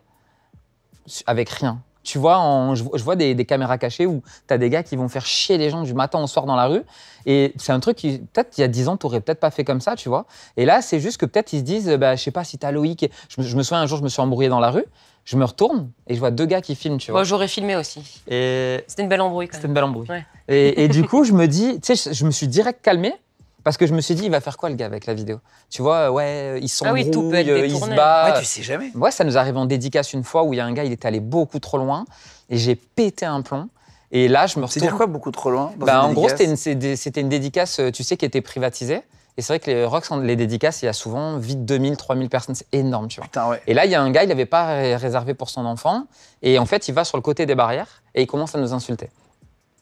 avec rien. Tu vois, je vois des caméras cachées où tu as des gars qui vont faire chier les gens du matin au soir dans la rue. Et c'est un truc qui, peut-être, il y a 10 ans, tu n'aurais peut-être pas fait comme ça, tu vois. Et là, c'est juste que peut-être ils se disent, bah, je sais pas si tu as Loïc. Je me souviens, un jour, je me suis embrouillé dans la rue. Je me retourne et je vois 2 gars qui filment, tu vois. Moi, j'aurais filmé aussi. Et C'était une belle embrouille quand c'était même. une belle embrouille. Ouais. Et du coup, je me dis, tu sais, je me suis direct calmé parce que je me suis dit, il va faire quoi le gars avec la vidéo? Tu vois, ouais, ils Ah oui, tout peut s'embrouillent, être ils se détourné. battent. Ouais, tu sais jamais. Ouais, ça nous arrive en dédicace une fois où il y a un gars, il était allé beaucoup trop loin et j'ai pété un plomb. Et là, je me C'est dire retourne. quoi beaucoup trop loin dans Bah, une en gros, dédicace c'était une dédicace, tu sais, qui était privatisée. Et c'est vrai que les rocks, les dédicaces, il y a souvent vite 2000, 3000 personnes. C'est énorme, tu vois. Putain, ouais. Et là, il y a un gars, il n'avait pas réservé pour son enfant. Et en fait, il va sur le côté des barrières et il commence à nous insulter.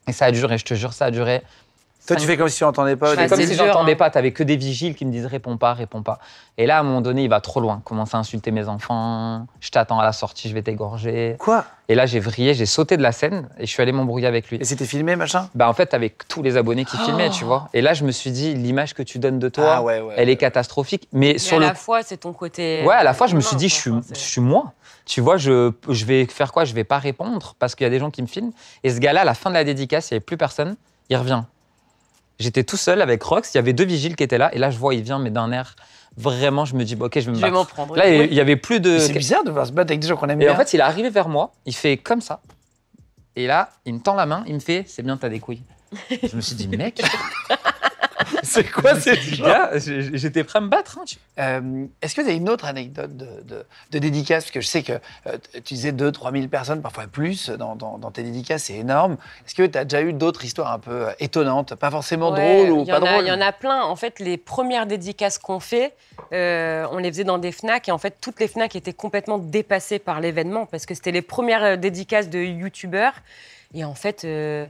Et ça a duré, je te jure, ça a duré. Toi, tu fais comme si tu n'entendais pas. au Ouais, début. Comme c'est si dur, j'entendais hein. pas, t'avais que des vigiles qui me disent réponds pas, réponds pas. Et là, à un moment donné, il va trop loin. Commence à insulter mes enfants. Je t'attends à la sortie, je vais t'égorger. Quoi? Et là, j'ai vrillé, j'ai sauté de la scène et je suis allé m'embrouiller avec lui. Et c'était filmé, machin? Bah, en fait, avec tous les abonnés qui filmaient, tu vois. Et là, je me suis dit, l'image que tu donnes de toi, Ah ouais. elle est catastrophique. Mais Mais sur à le la fois, c'est ton côté. ouais, à la fois, je me suis humain, dit, quoi. je suis moi. Tu vois, je vais faire quoi? Je vais pas répondre parce qu'il y a des gens qui me filment. Et ce gars-là, à la fin de la dédicace, il n'y avait plus personne. Il revient. J'étais tout seul avec Rox. Il y avait 2 vigiles qui étaient là. Et là, je vois, il vient, mais d'un air vraiment, je me dis, ok, je vais me Je vais m'en battre. prendre. Là, il y avait plus de. Mais c'est bizarre de voir se battre avec des gens qu'on aime Et bien. en fait, il est arrivé vers moi. Il fait comme ça. Et là, il me tend la main. Il me fait, c'est bien, t'as des couilles. Je me suis dit, mec, c'est quoi ces gens? gars, j'étais prêt à me battre. Hein, Est-ce que tu as une autre anecdote de dédicace? Parce que je sais que tu disais 2-3 000 personnes, parfois plus, dans tes dédicaces, c'est énorme. Est-ce que tu as déjà eu d'autres histoires un peu étonnantes? Pas forcément Ouais, drôles ou il y pas en a- drôles? Il y en a plein. En fait, les premières dédicaces qu'on fait, on les faisait dans des FNAC. Et en fait, toutes les FNAC étaient complètement dépassées par l'événement parce que c'était les premières dédicaces de youtubeurs. Et en fait.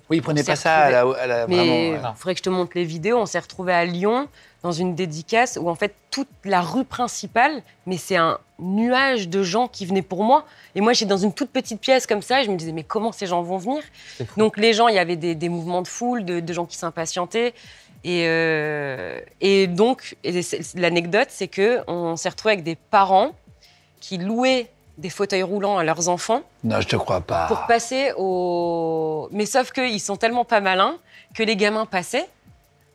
Oui, ils prenaient on s'est pas ça à retrouvés- la Mais vraiment. il ouais. faudrait que je te montre les vidéos. On s'est retrouvés à Lyon dans une dédicace où en fait toute la rue principale, mais c'est un nuage de gens qui venaient pour moi. Et moi, j'étais dans une toute petite pièce comme ça et je me disais mais comment ces gens vont venir? C'est fou. Donc les gens, il y avait des mouvements de foule, de gens qui s'impatientaient. Et donc l'anecdote, c'est que on s'est retrouvés avec des parents qui louaient des fauteuils roulants à leurs enfants. Non, je te crois pas. Pour passer au... Mais sauf qu'ils sont tellement pas malins que les gamins passaient.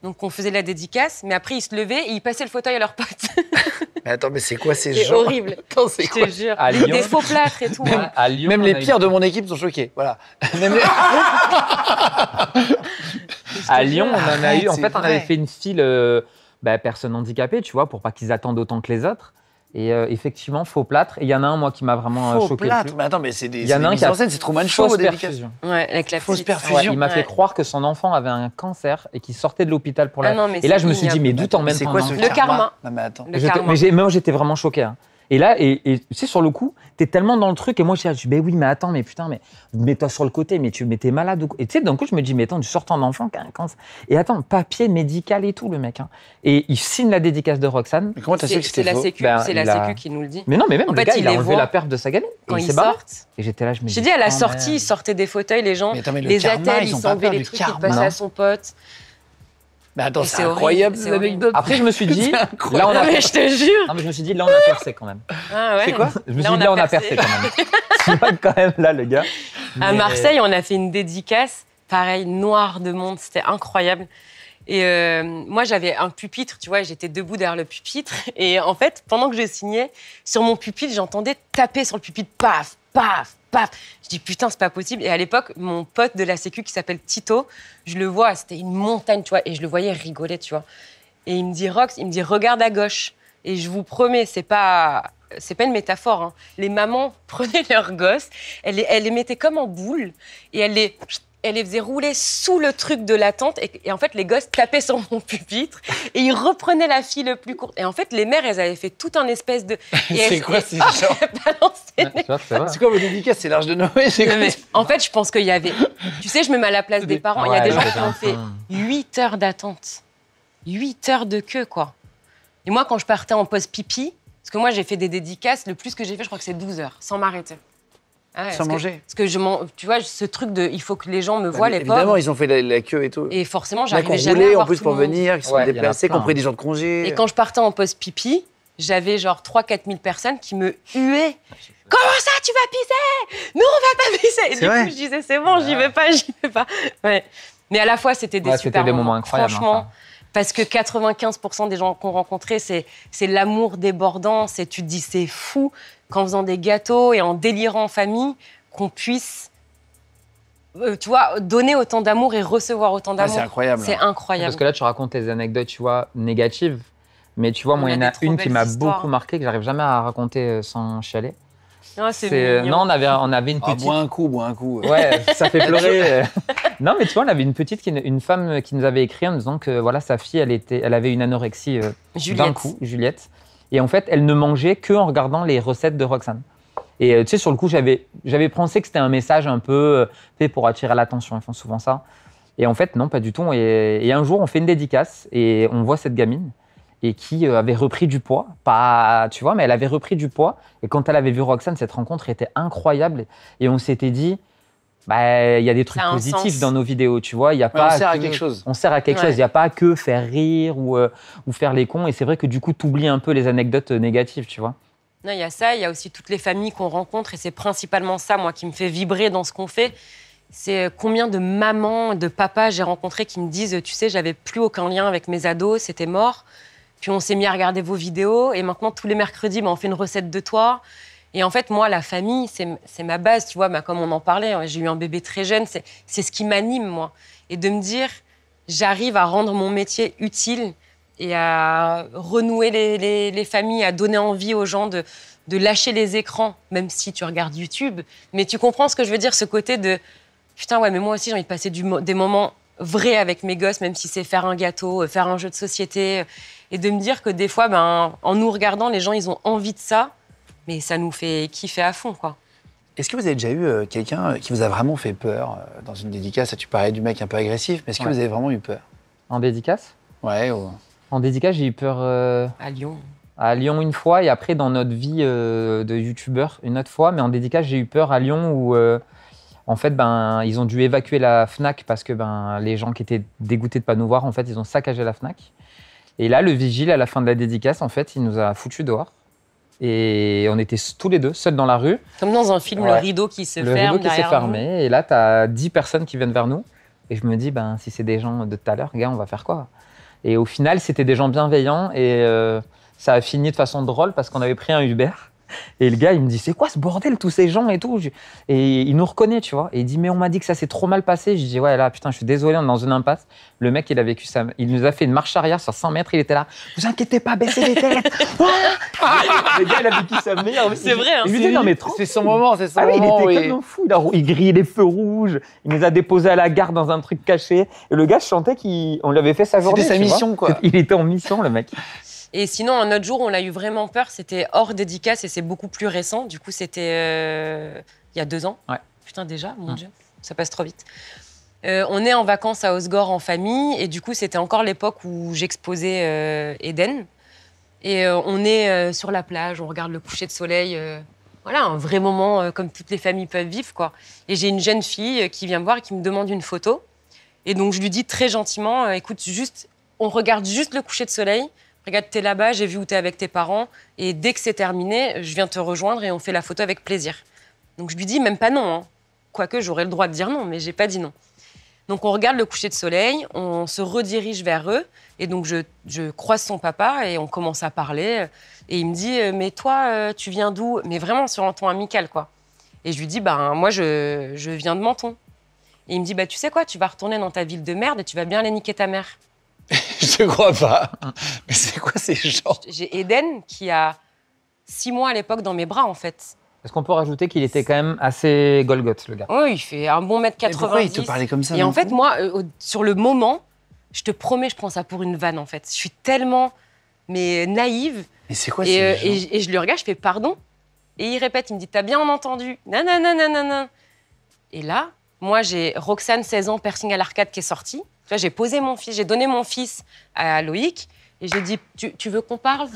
Donc, on faisait la dédicace, mais après, ils se levaient et ils passaient le fauteuil à leurs potes. Mais attends, mais c'est quoi ces C'est gens? horrible. Attends, c'est Je quoi? te jure. À Lyon. Des faux plâtres et tout. hein. À Lyon, Même on les a eu- pires de mon équipe sont choqués. Voilà. Même les- À Lyon, on en a eu. En c'est fait, on avait vrai. fait une file personnes handicapées, tu vois, pour pas qu'ils attendent autant que les autres. Et effectivement, faux plâtre. Et il y en a un, moi, qui m'a vraiment Faux choqué. le plâtre. plus. Mais attends, mais c'est des, Il y en c'est a un des qui mises a en scène, c'est Truman Show fausse au dédicace. perfusion. Ouais, avec la Fausse petite. perfusion. Il m'a Ouais. fait croire que son enfant avait un cancer et qu'il sortait de l'hôpital pour la. Ah non, mais et là, c'est je me suis dit, ignoble. mais d'où t'emmènes C'est ton quoi enfant ce Le karma. Non, mais attends. Le karma. Moi, j'étais vraiment choqué. Hein. Et là, et tu sais, sur le coup, t'es tellement dans le truc. Et moi, je dis, ben oui, mais attends, mais putain, mais mets-toi sur le côté, mais t'es malade. Et tu sais, d'un coup, je me dis, mais attends, tu sors ton enfant. Et attends, papier médical et tout, le mec. Hein. Et il signe la dédicace de Roxane. Mais comment t'as su que C'est c'était la faux? sécu, Ben, c'est il la a- sécu qui nous le dit. Mais non, mais même En le fait, gars, il il a les enlevé voit la perte de sa gamine. Quand et il ils s'est barré. sortent. Et j'étais là, je me J'ai dis. dit, à la oh, sortie, ils merde. sortaient des fauteuils, les gens. Mais attends, mais le Les karma, attelles, ils ils ont pas s'enlevaient peur les du trucs, ils karma. passaient à son pote. Mais attends, Et c'est c'est horrible, incroyable c'est cette anecdote. Après, je me suis dit, là, on Non, a mais je te jure. Non, mais je me suis dit, là, on a percé quand même. Ah ouais. C'est quoi? Je me suis dit, là, on a percé quand même. Tu vois, quand même, là, le gars. À Mais- Marseille, on a fait une dédicace, pareil, noir de monde, c'était incroyable. Et moi, j'avais un pupitre, tu vois, j'étais debout derrière le pupitre. Et en fait, pendant que je signais, sur mon pupitre, j'entendais taper sur le pupitre, paf, paf, paf. Je dis, putain, c'est pas possible. Et à l'époque, mon pote de la sécu qui s'appelle Tito, je le vois, c'était une montagne, tu vois, et je le voyais rigoler, tu vois. Et il me dit, Rox, il me dit, regarde à gauche. Et je vous promets, c'est pas une métaphore. Hein. Les mamans prenaient leurs gosses, elles les mettaient comme en boule et elles les faisaient rouler sous le truc de la tente. Et en fait, les gosses tapaient sur mon pupitre et ils reprenaient la fille le plus courte. Et en fait, les mères, elles avaient fait tout un espèce de... C'est quoi ces gens? Ouais, tu vois, c'est vrai. C'est quoi vos dédicaces? C'est l'Arche de Noé? C'est quoi? Mais en fait, je pense qu'il y avait... Tu sais, je me mets à la place des parents. Il y a Ouais, des gens ouais, qui ont fait 8 heures d'attente. 8 heures de queue, quoi. Et moi, quand je partais en pause pipi, parce que moi, j'ai fait des dédicaces, le plus que j'ai fait, je crois que c'est 12 heures, sans m'arrêter. Ah ouais, Sans parce que- manger. Parce que tu vois, ce truc de, il faut que les gens me voient, les Évidemment, pauvres. ils ont fait la queue et tout. Et forcément, Il y en a qui ont j'arrivais jamais à roulé en voir plus tout pour le monde. venir, qui sont Ouais, il y en a déplacés, qui ont plein. pris des jours de congé. Et quand je partais en pause pipi, j'avais genre 3-4 000 personnes qui me huaient. Comment ça, tu vas pisser? Non, on va pas pisser. Et C'est du vrai coup, je disais, c'est bon, j'y vais pas, j'y vais pas. Ouais. Mais à la fois, c'était des Ouais, super c'était des moments incroyables, Franchement, hein, parce que 95% des gens qu'on rencontrait, c'est l'amour débordant. Tu te dis, c'est fou qu'en faisant des gâteaux et en délirant en famille, qu'on puisse, tu vois, donner autant d'amour et recevoir autant Ah, d'amour. c'est incroyable. C'est incroyable. Parce que là, tu racontes des anecdotes, tu vois, négatives. Mais tu vois, moi, On a il y en a des trop une qui belles m'a histoires. beaucoup marqué, que j'arrive jamais à raconter sans chialer. Ah, c'est mignon. Non, on avait une Ah, petite. bois un coup, bois un coup. Ouais, ça fait pleurer. Non, mais tu vois, on avait une femme qui nous avait écrit en nous disant que voilà, sa fille, elle avait une anorexie d'un Juliette. coup, Juliette. Et en fait, elle ne mangeait que en regardant les recettes de Roxane. Et tu sais, sur le coup, j'avais pensé que c'était un message un peu fait pour attirer l'attention. Ils font souvent ça. Et en fait, non, pas du tout. Et un jour, on fait une dédicace et on voit cette gamine et qui avait repris du poids. Pas, tu vois, mais elle avait repris du poids. Et quand elle avait vu Roxane, cette rencontre était incroyable. Et on s'était dit, bah, il y a des trucs Ça a un positifs sens. dans nos vidéos, tu vois. Il y a Ouais, pas on sert à que- quelque chose. On sert à quelque Ouais. chose. Il n'y a pas que faire rire ou faire les cons. Et c'est vrai que du coup, tu oublies un peu les anecdotes négatives, tu vois. Non, il y a ça, il y a aussi toutes les familles qu'on rencontre, et c'est principalement ça, moi, qui me fait vibrer dans ce qu'on fait. C'est combien de mamans, de papas j'ai rencontrés qui me disent, tu sais, j'avais plus aucun lien avec mes ados, c'était mort. Puis on s'est mis à regarder vos vidéos, et maintenant, tous les mercredis, on fait une recette de toi. Et en fait, moi, la famille, c'est ma base, tu vois, comme on en parlait, j'ai eu un bébé très jeune, c'est ce qui m'anime, moi. Et de me dire, j'arrive à rendre mon métier utile et à renouer les familles, à donner envie aux gens de lâcher les écrans, même si tu regardes YouTube. Mais tu comprends ce que je veux dire, ce côté de putain, ouais, mais moi aussi, j'ai envie de passer des moments vrais avec mes gosses, même si c'est faire un gâteau, faire un jeu de société. Et de me dire que des fois, en nous regardant, les gens, ils ont envie de ça, mais ça nous fait kiffer à fond, quoi. Est-ce que vous avez déjà eu quelqu'un qui vous a vraiment fait peur dans une dédicace? Tu parlais du mec un peu agressif, mais est-ce que Ouais. vous avez vraiment eu peur? En dédicace Ouais. En dédicace, j'ai eu peur À Lyon. à Lyon une fois et après dans notre vie de youtubeur une autre fois. Mais en dédicace, j'ai eu peur à Lyon où en fait, ils ont dû évacuer la Fnac parce que les gens qui étaient dégoûtés de pas nous voir, en fait, ils ont saccagé la Fnac. Et là, le vigile, à la fin de la dédicace, en fait, il nous a foutus dehors. Et on était tous les deux, seuls dans la rue. Comme dans un film, le rideau qui se ferme derrière Le rideau qui s'est fermé. Et là, tu as 10 personnes qui viennent vers nous. Et je me dis, si c'est des gens de tout à l'heure, gars, on va faire quoi? Et au final, c'était des gens bienveillants. Et ça a fini de façon drôle parce qu'on avait pris un Uber. Et le gars, il me dit, c'est quoi ce bordel, tous ces gens et tout? Et il nous reconnaît, tu vois. Et il dit, mais on m'a dit que ça s'est trop mal passé. Je dis, ouais, là, putain, je suis désolé, on est dans une impasse. Le mec, il a vécu ça. Il nous a fait une marche arrière sur 100 mètres. Il était là, vous inquiétez pas, baissez les têtes. Le gars, il a vécu sa meilleure. C'est vrai, hein. Il lui dit, non, mais c'est son moment, c'est son moment. Il était comme un fou. Il grillait les feux rouges. Il nous a déposés à la gare dans un truc caché. Et le gars, je chantais qu'on lui avait fait sa journée. C'était sa mission, quoi. Il était en mission, le mec. Et sinon, un autre jour, on a eu vraiment peur. C'était hors dédicace et c'est beaucoup plus récent. Du coup, c'était il y a 2 ans. Ouais. Putain, déjà, mon Dieu, ça passe trop vite. On est en vacances à Osgore en famille. Et du coup, c'était encore l'époque où j'exposais Eden. Et on est sur la plage, on regarde le coucher de soleil. Voilà, un vrai moment comme toutes les familles peuvent vivre, quoi. Et j'ai une jeune fille qui vient me voir et qui me demande une photo. Et donc, je lui dis très gentiment, écoute, on regarde juste le coucher de soleil. Regarde, t'es là-bas, j'ai vu où t'es avec tes parents. Et dès que c'est terminé, je viens te rejoindre et on fait la photo avec plaisir. Donc je lui dis même pas non. Hein. Quoique j'aurais le droit de dire non, mais j'ai pas dit non. Donc on regarde le coucher de soleil, on se redirige vers eux. Et donc je croise son papa et on commence à parler. Et il me dit, mais toi, tu viens d'où? Mais vraiment sur un ton amical, quoi. Et je lui dis, moi, je viens de Menton. Et il me dit, tu sais quoi, tu vas retourner dans ta ville de merde et tu vas bien aller niquer ta mère. Je te crois pas. Mais c'est quoi ces gens? J'ai Eden qui a 6 mois à l'époque dans mes bras, en fait. Est-ce qu'on peut rajouter qu'il était quand même assez Golgoth, le gars? Oui, il fait un bon 1m90. Pourquoi il te parlait comme ça? Et en fait, moi, sur le moment, je te promets, je prends ça pour une vanne, en fait. Je suis tellement naïve. Mais c'est quoi ces gens? Et je lui regarde, je fais pardon. Et il répète, il me dit, t'as bien entendu? Nanana. Et là, moi, j'ai Roxane, 16 ans, piercing à l'arcade qui est sortie. Là, j'ai posé mon fils, j'ai donné mon fils à Loïc et j'ai dit, tu veux qu'on parle?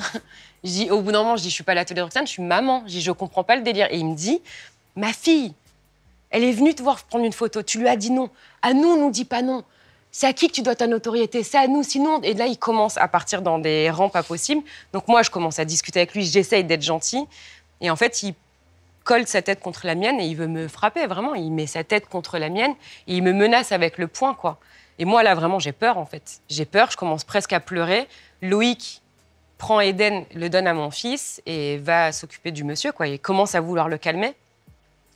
Au bout d'un moment, je dis, je suis pas à l'atelier de Roxane, je suis maman. Je dis, je comprends pas le délire. Et il me dit, ma fille, elle est venue te voir prendre une photo. Tu lui as dit non. À nous, on nous dit pas non. C'est à qui que tu dois ta notoriété? C'est à nous, sinon. Et là, il commence à partir dans des rangs pas possibles. Donc moi, je commence à discuter avec lui, j'essaye d'être gentille. Et en fait, il colle sa tête contre la mienne et il veut me frapper, vraiment. Il met sa tête contre la mienne et il me menace avec le poing, quoi. Et moi, là, vraiment, j'ai peur, en fait. J'ai peur, je commence presque à pleurer. Loïc prend Eden, le donne à mon fils et va s'occuper du monsieur, quoi. Il commence à vouloir le calmer.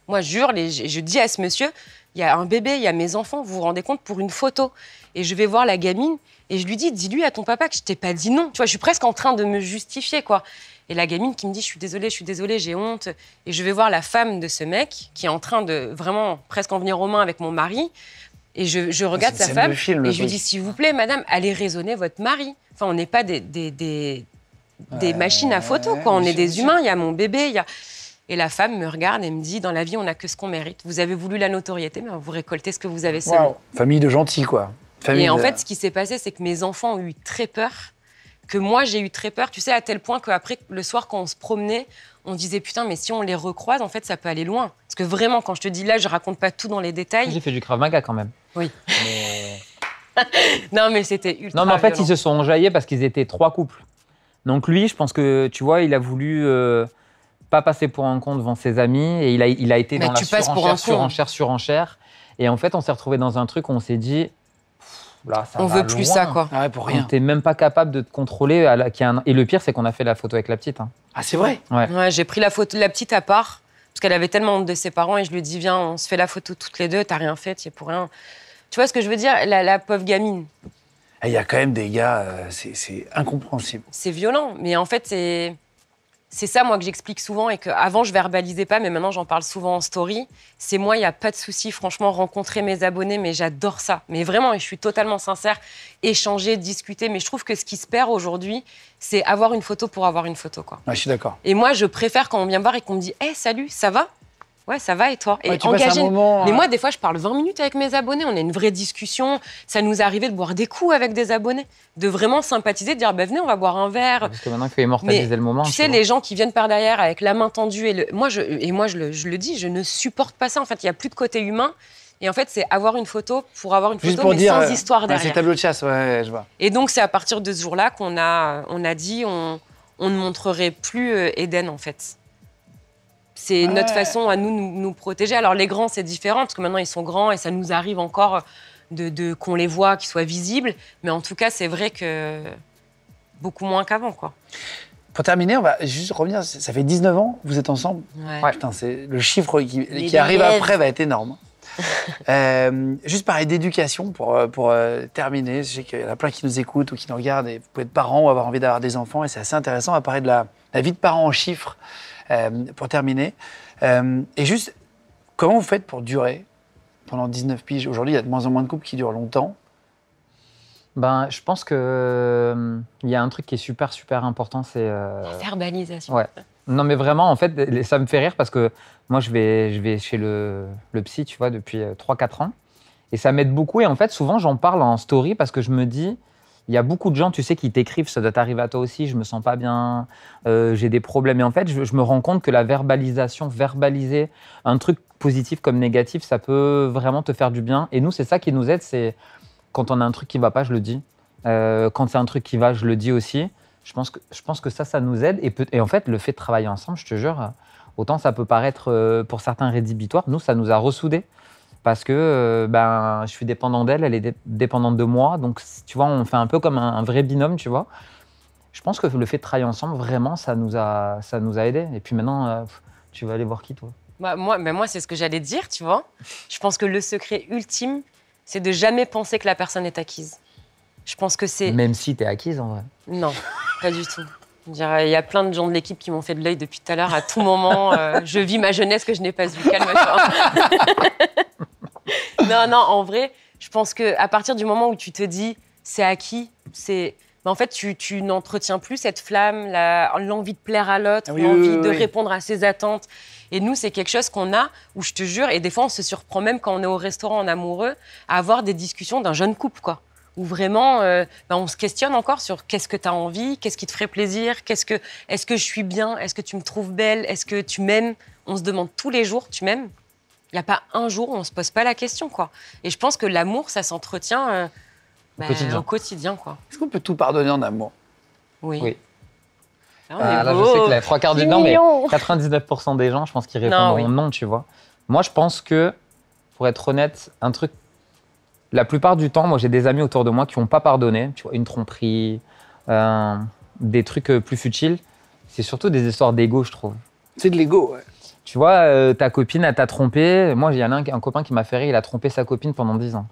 Moi, je jure, je dis à ce monsieur, il y a un bébé, il y a mes enfants, vous vous rendez compte, pour une photo. Et je vais voir la gamine et je lui dis, dis-lui à ton papa que je t'ai pas dit non. Tu vois, je suis presque en train de me justifier, quoi. Et la gamine qui me dit, je suis désolée, j'ai honte. Et je vais voir la femme de ce mec qui est en train de vraiment presque en venir aux mains avec mon mari. Et je regarde sa femme et je lui dis, s'il vous plaît, madame, allez raisonner votre mari. Enfin, on n'est pas des machines à photo, quoi. On est des humains, il y a mon bébé, il y a... Et la femme me regarde et me dit, dans la vie, on n'a que ce qu'on mérite. Vous avez voulu la notoriété, mais vous récoltez ce que vous avez semé. Wow. Famille de gentils, quoi. En fait, ce qui s'est passé, c'est que mes enfants ont eu très peur, que moi, j'ai eu très peur. Tu sais, à tel point qu'après, le soir, quand on se promenait, on disait, putain, mais si on les recroise, en fait, ça peut aller loin. Parce que vraiment, quand je te dis là, je raconte pas tout dans les détails. J'ai fait du Krav Maga quand même. Oui. Non, mais c'était ultra Non, mais en fait, violent. ils se sont enjaillés parce qu'ils étaient 3 couples. Donc lui, je pense que, tu vois, il a voulu pas passer pour un con devant ses amis et il a été Mais dans la surenchère. Et en fait, on s'est retrouvés dans un truc où on s'est dit, là, ça on va veut plus loin. ça, quoi. Ah ouais, pour rien. T'es même pas capable de te contrôler. Et le pire, c'est qu'on a fait la photo avec la petite. Hein. Ah, c'est vrai? Ouais, j'ai pris la photo de la petite à part, parce qu'elle avait tellement honte de ses parents, et je lui ai dit, viens, on se fait la photo toutes les deux, t'as rien fait, t'y es pour rien. Tu vois ce que je veux dire? La pauvre gamine. Il y a quand même des gars, c'est incompréhensible. C'est violent, mais en fait, c'est ça, moi, que j'explique souvent, et qu'avant, je verbalisais pas, mais maintenant, j'en parle souvent en story. C'est moi, il n'y a pas de souci, franchement, rencontrer mes abonnés, mais j'adore ça. Mais vraiment, et je suis totalement sincère, échanger, discuter, mais je trouve que ce qui se perd aujourd'hui, c'est avoir une photo pour avoir une photo, quoi. Ouais, je suis d'accord. Et moi, je préfère quand on vient me voir et qu'on me dit « Hey, salut, ça va ?» Ouais, ça va, et toi? Et ouais, tu passes un moment, Mais moi, des fois, je parle 20 minutes avec mes abonnés. On a une vraie discussion. Ça nous est arrivé de boire des coups avec des abonnés. De vraiment sympathiser, de dire venez, on va boire un verre. Parce que maintenant, il faut immortaliser le moment. Tu sais, les gens qui viennent par derrière avec la main tendue. Moi, je le dis, je ne supporte pas ça. En fait, il n'y a plus de côté humain. Et en fait, c'est avoir une photo pour avoir une photo, pour mais dire, sans histoire derrière. C'est tableau de chasse, ouais, je vois. Et donc, c'est à partir de ce jour-là qu'on a dit on ne montrerait plus Eden, en fait. C'est notre façon à nous protéger. Alors, les grands, c'est différent, parce que maintenant, ils sont grands et ça nous arrive encore qu'on les voit, qu'ils soient visibles. Mais en tout cas, c'est vrai que beaucoup moins qu'avant, quoi. Pour terminer, on va juste revenir. Ça fait 19 ans que vous êtes ensemble. Ouais. Putain, le chiffre qui arrive après va être énorme. Juste parler d'éducation pour terminer. Je sais qu'il y en a plein qui nous écoutent ou qui nous regardent et vous pouvez être parents ou avoir envie d'avoir des enfants et c'est assez intéressant. On va parler de la vie de parents en chiffres pour terminer. Et juste, comment vous faites pour durer pendant 19 piges? Aujourd'hui, il y a de moins en moins de couples qui durent longtemps. Ben, je pense que il y a un truc qui est super important, c'est la verbalisation. Ouais. Non, mais vraiment, en fait, ça me fait rire parce que moi, je vais chez le psy, tu vois, depuis 3-4 ans. Et ça m'aide beaucoup. Et en fait, souvent, j'en parle en story parce que je me dis, il y a beaucoup de gens, tu sais, qui t'écrivent, ça doit t'arriver à toi aussi, je me sens pas bien, j'ai des problèmes. Et en fait, je me rends compte que la verbalisation, verbaliser un truc positif comme négatif, ça peut vraiment te faire du bien. Et nous, c'est ça qui nous aide, c'est quand on a un truc qui va pas, je le dis. Quand c'est un truc qui va, je le dis aussi. Je pense que ça nous aide. Et en fait, le fait de travailler ensemble, je te jure, autant ça peut paraître pour certains rédhibitoire, nous, ça nous a ressoudés. Parce que je suis dépendant d'elle, elle est dépendante de moi. Donc, tu vois, on fait un peu comme un vrai binôme, tu vois. Je pense que le fait de travailler ensemble, vraiment, ça nous a aidés. Et puis maintenant, tu vas aller voir qui, toi? Moi, c'est ce que j'allais dire, tu vois. Je pense que le secret ultime, c'est de jamais penser que la personne est acquise. Je pense que c'est... Même si t'es acquise, en vrai. Non, pas du tout. Il y a plein de gens de l'équipe qui m'ont fait de l'œil depuis tout à l'heure. À tout moment, je vis ma jeunesse que je n'ai pas vue. Calme-toi. Non, en vrai, je pense qu'à partir du moment où tu te dis c'est acquis, en fait, tu n'entretiens plus cette flamme, l'envie de plaire à l'autre, l'envie de répondre à ses attentes. Et nous, c'est quelque chose qu'on a, où je te jure, et des fois, on se surprend même quand on est au restaurant en amoureux, à avoir des discussions d'un jeune couple, quoi. Où vraiment, on se questionne encore sur qu'est-ce que tu as envie, qu'est-ce qui te ferait plaisir, est-ce que je suis bien, est-ce que tu me trouves belle, est-ce que tu m'aimes? On se demande tous les jours, tu m'aimes? Il n'y a pas un jour où on ne se pose pas la question, quoi. Et je pense que l'amour, ça s'entretient au quotidien, quoi. Est-ce qu'on peut tout pardonner en amour? Oui. Là, je sais que les 3/4 du temps, mais 99% des gens, je pense qu'ils répondront non, tu vois. Moi, je pense que, pour être honnête, un truc... La plupart du temps, moi, j'ai des amis autour de moi qui n'ont pas pardonné. Tu vois, une tromperie, des trucs plus futiles. C'est surtout des histoires d'ego, je trouve. C'est de l'ego, ouais. Tu vois, ta copine, elle t'a trompé. Moi, il y en a un copain qui m'a fait rire, il a trompé sa copine pendant 10 ans.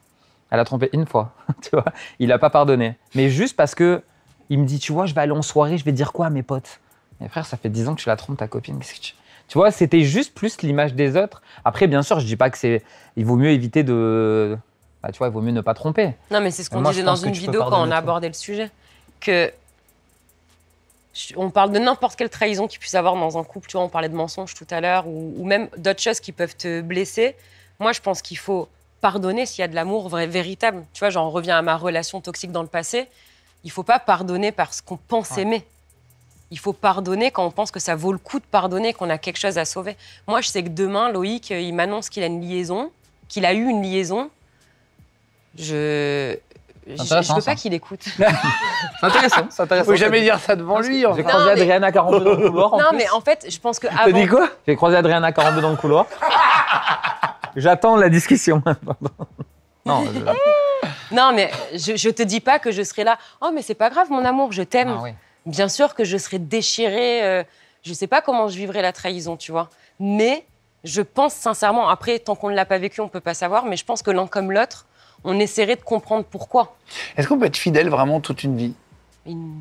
Elle a trompé une fois, tu vois. Il n'a pas pardonné. Mais juste parce que il me dit, tu vois, je vais aller en soirée, je vais dire quoi à mes potes? Mais frère, ça fait 10 ans que tu la trompes, ta copine. Tu vois, c'était juste plus l'image des autres. Après, bien sûr, je dis pas que c'est... Il vaut mieux éviter de... tu vois, il vaut mieux ne pas tromper. Non, mais c'est ce qu'on disait dans une vidéo quand on a abordé le sujet. On parle de n'importe quelle trahison qu'il puisse avoir dans un couple. Tu vois, on parlait de mensonges tout à l'heure ou même d'autres choses qui peuvent te blesser. Moi, je pense qu'il faut pardonner s'il y a de l'amour véritable. Tu vois, j'en reviens à ma relation toxique dans le passé. Il ne faut pas pardonner parce qu'on pense aimer. Il faut pardonner quand on pense que ça vaut le coup de pardonner, qu'on a quelque chose à sauver. Moi, je sais que demain, Loïc, il m'annonce qu'il a une liaison, qu'il a eu une liaison. Je veux pas qu'il écoute. C'est intéressant. Il ne faut jamais dire ça devant lui. J'ai croisé Adriana 42 dans le couloir. Non, mais en fait, je pense que T'as dit quoi? J'ai croisé Adriana 42 dans le couloir. J'attends la discussion. Non, mais je te dis pas que je serai là. Oh, mais c'est pas grave, mon amour, je t'aime. Ah, oui. Bien sûr que je serai déchirée. Je sais pas comment je vivrai la trahison, tu vois. Mais je pense sincèrement, après, tant qu'on ne l'a pas vécu, on peut pas savoir, mais je pense que l'un comme l'autre, on essaierait de comprendre pourquoi. Est-ce qu'on peut être fidèle vraiment toute une vie?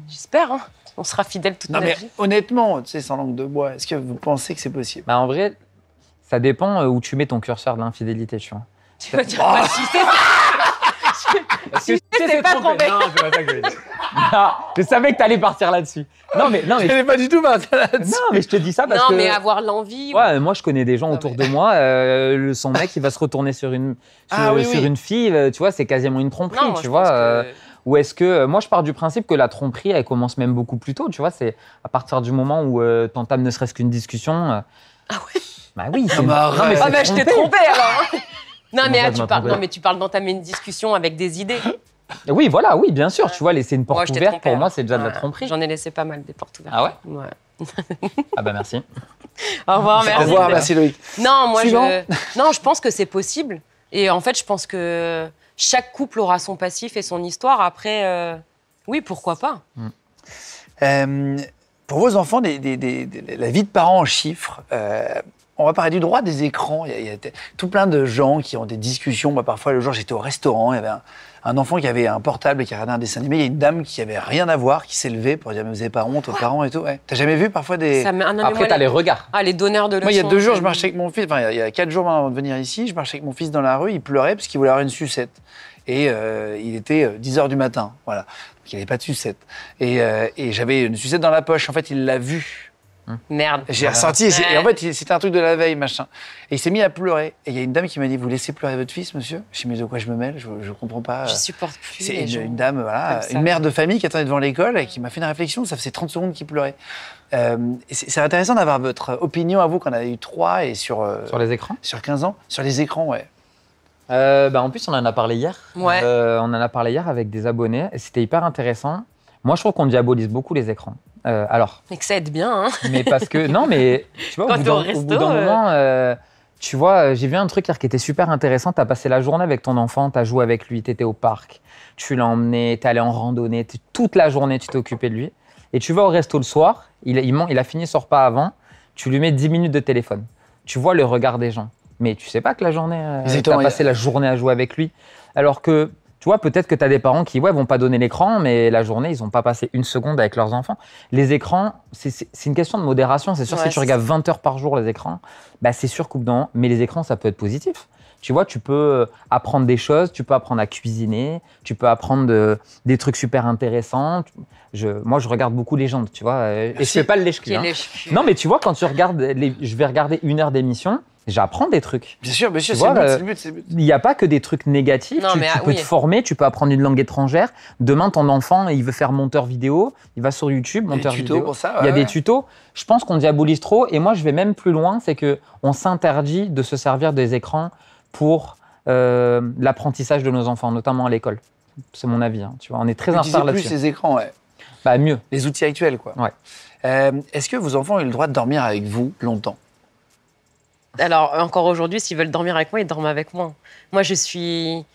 J'espère, hein. On sera fidèle toute notre vie. Honnêtement, tu sais, sans langue de bois, est-ce que vous pensez que c'est possible? En vrai, ça dépend où tu mets ton curseur de l'infidélité, tu vois. Tu vas dire pas si c'est pas trompé. Non, c'est pas ça que je veux dire. Non, je savais que t'allais partir là-dessus. Non, mais je n'ai pas du tout parti là-dessus. Non, mais je te dis ça parce que... Non, mais avoir l'envie... Ouais, moi, je connais des gens autour de moi, son mec, il va se retourner sur une fille, tu vois, c'est quasiment une tromperie, non, tu vois. Ou est-ce que... Moi, je pars du principe que la tromperie, elle commence même beaucoup plus tôt, tu vois. C'est à partir du moment où t'entames ne serait-ce qu'une discussion... Ah ouais? Bah oui, c'est... je t'ai trompé, alors. Non, mais tu parles d'entamer une discussion avec des idées. Oui, voilà, oui, bien sûr. Tu vois, laisser une Moi, porte je t'ai ouverte, trompé, pour moi, hein. c'est déjà de la Ouais. tromperie. J'en ai laissé pas mal des portes ouvertes. Ah ouais? Ouais. Ah bah merci. Au revoir, merci. Au revoir, merci Loïc. Non, moi, Suivant. non, je pense que c'est possible. Et en fait, je pense que chaque couple aura son passif et son histoire. Après, oui, pourquoi pas. Pour vos enfants, la vie de parents en chiffres, on va parler du droit des écrans. Il y a tout plein de gens qui ont des discussions. Moi, parfois, le jour, j'étais au restaurant, il y avait un enfant qui avait un portable et qui regardait un dessin animé. Il y a une dame qui avait rien à voir, qui s'est levée pour dire « Mais vous n'avez pas honte aux parents et tout ouais. » T'as jamais vu parfois des... Ça met un Après, t'as les regards. Ah, les donneurs de leçons. Moi, il y a 2 jours, je marchais avec mon fils, enfin, il y a 4 jours avant de venir ici, je marchais avec mon fils dans la rue, il pleurait parce qu'il voulait avoir une sucette. Et il était 10h du matin, voilà. Donc, il n'avait pas de sucette. Et j'avais une sucette dans la poche. En fait, il l'a vue. Merde. J'ai ressenti, et en fait, c'était un truc de la veille, machin. Et il s'est mis à pleurer. Et il y a une dame qui m'a dit « Vous laissez pleurer votre fils, monsieur ?» Je dis « Mais de quoi je me mêle? Je comprends pas. » Je supporte plus C'est les gens. une dame, voilà, comme ça. une mère de famille qui attendait devant l'école et qui m'a fait une réflexion. Ça faisait 30 secondes qu'il pleurait. Et c'est intéressant d'avoir votre opinion à vous, qu'on a eu 3 et sur Sur les écrans. 15 ans. Sur les écrans, ouais. En plus, on en a parlé hier. Ouais. On en a parlé hier avec des abonnés. Et c'était hyper intéressant. Moi, je trouve qu'on diabolise beaucoup les écrans. Alors, Mais que ça aide bien, hein. mais parce que... Non, mais tu vois, Quand t'es au au bout resto, d'un moment... tu vois, j'ai vu un truc hier qui était super intéressant. Tu as passé la journée avec ton enfant, tu as joué avec lui, tu étais au parc, tu l'as emmené, tu es allé en randonnée, toute la journée, tu t'es occupé de lui. Et tu vas au resto le soir, il a fini son repas avant, tu lui mets 10 minutes de téléphone. Tu vois le regard des gens. Mais tu sais pas que la journée, tu Exactement, as passé la journée à jouer avec lui. Alors que, tu vois, peut-être que tu as des parents qui vont pas donner l'écran, mais la journée, ils n'ont pas passé une seconde avec leurs enfants. Les écrans, c'est une question de modération. C'est sûr, Ouais, si tu regardes 20 heures par jour les écrans, bah, c'est sûr, coupe d'un. Mais les écrans, ça peut être positif. Tu vois, tu peux apprendre des choses, tu peux apprendre à cuisiner, tu peux apprendre des trucs super intéressants. Moi, je regarde beaucoup Légendes, tu vois, et je fais pas le lèche-cul. Qui est Hein. lèche-cul. Non, mais tu vois, quand tu regardes, je vais regarder 1 heure d'émission, j'apprends des trucs. Bien sûr, Tu c'est vois, le but, c'est le but. Il n'y a pas que des trucs négatifs. Non, tu mais, peux oui. te former, tu peux apprendre une langue étrangère. Demain, ton enfant, il veut faire monteur vidéo, il va sur YouTube, Il y a monteur des tutos vidéo. pour ça, Il y a ouais, des ouais. tutos. Je pense qu'on diabolise trop. Et moi, je vais même plus loin, c'est qu'on s'interdit de se servir des écrans pour l'apprentissage de nos enfants, notamment à l'école. C'est mon avis. Hein, tu vois, on est très en Utilisez retard plus là-dessus. les écrans, ouais. Bah, mieux. Les outils actuels, quoi. Ouais. Est-ce que vos enfants ont eu le droit de dormir avec vous longtemps? Alors, encore aujourd'hui, s'ils veulent dormir avec moi, ils dorment avec moi. Moi, je suis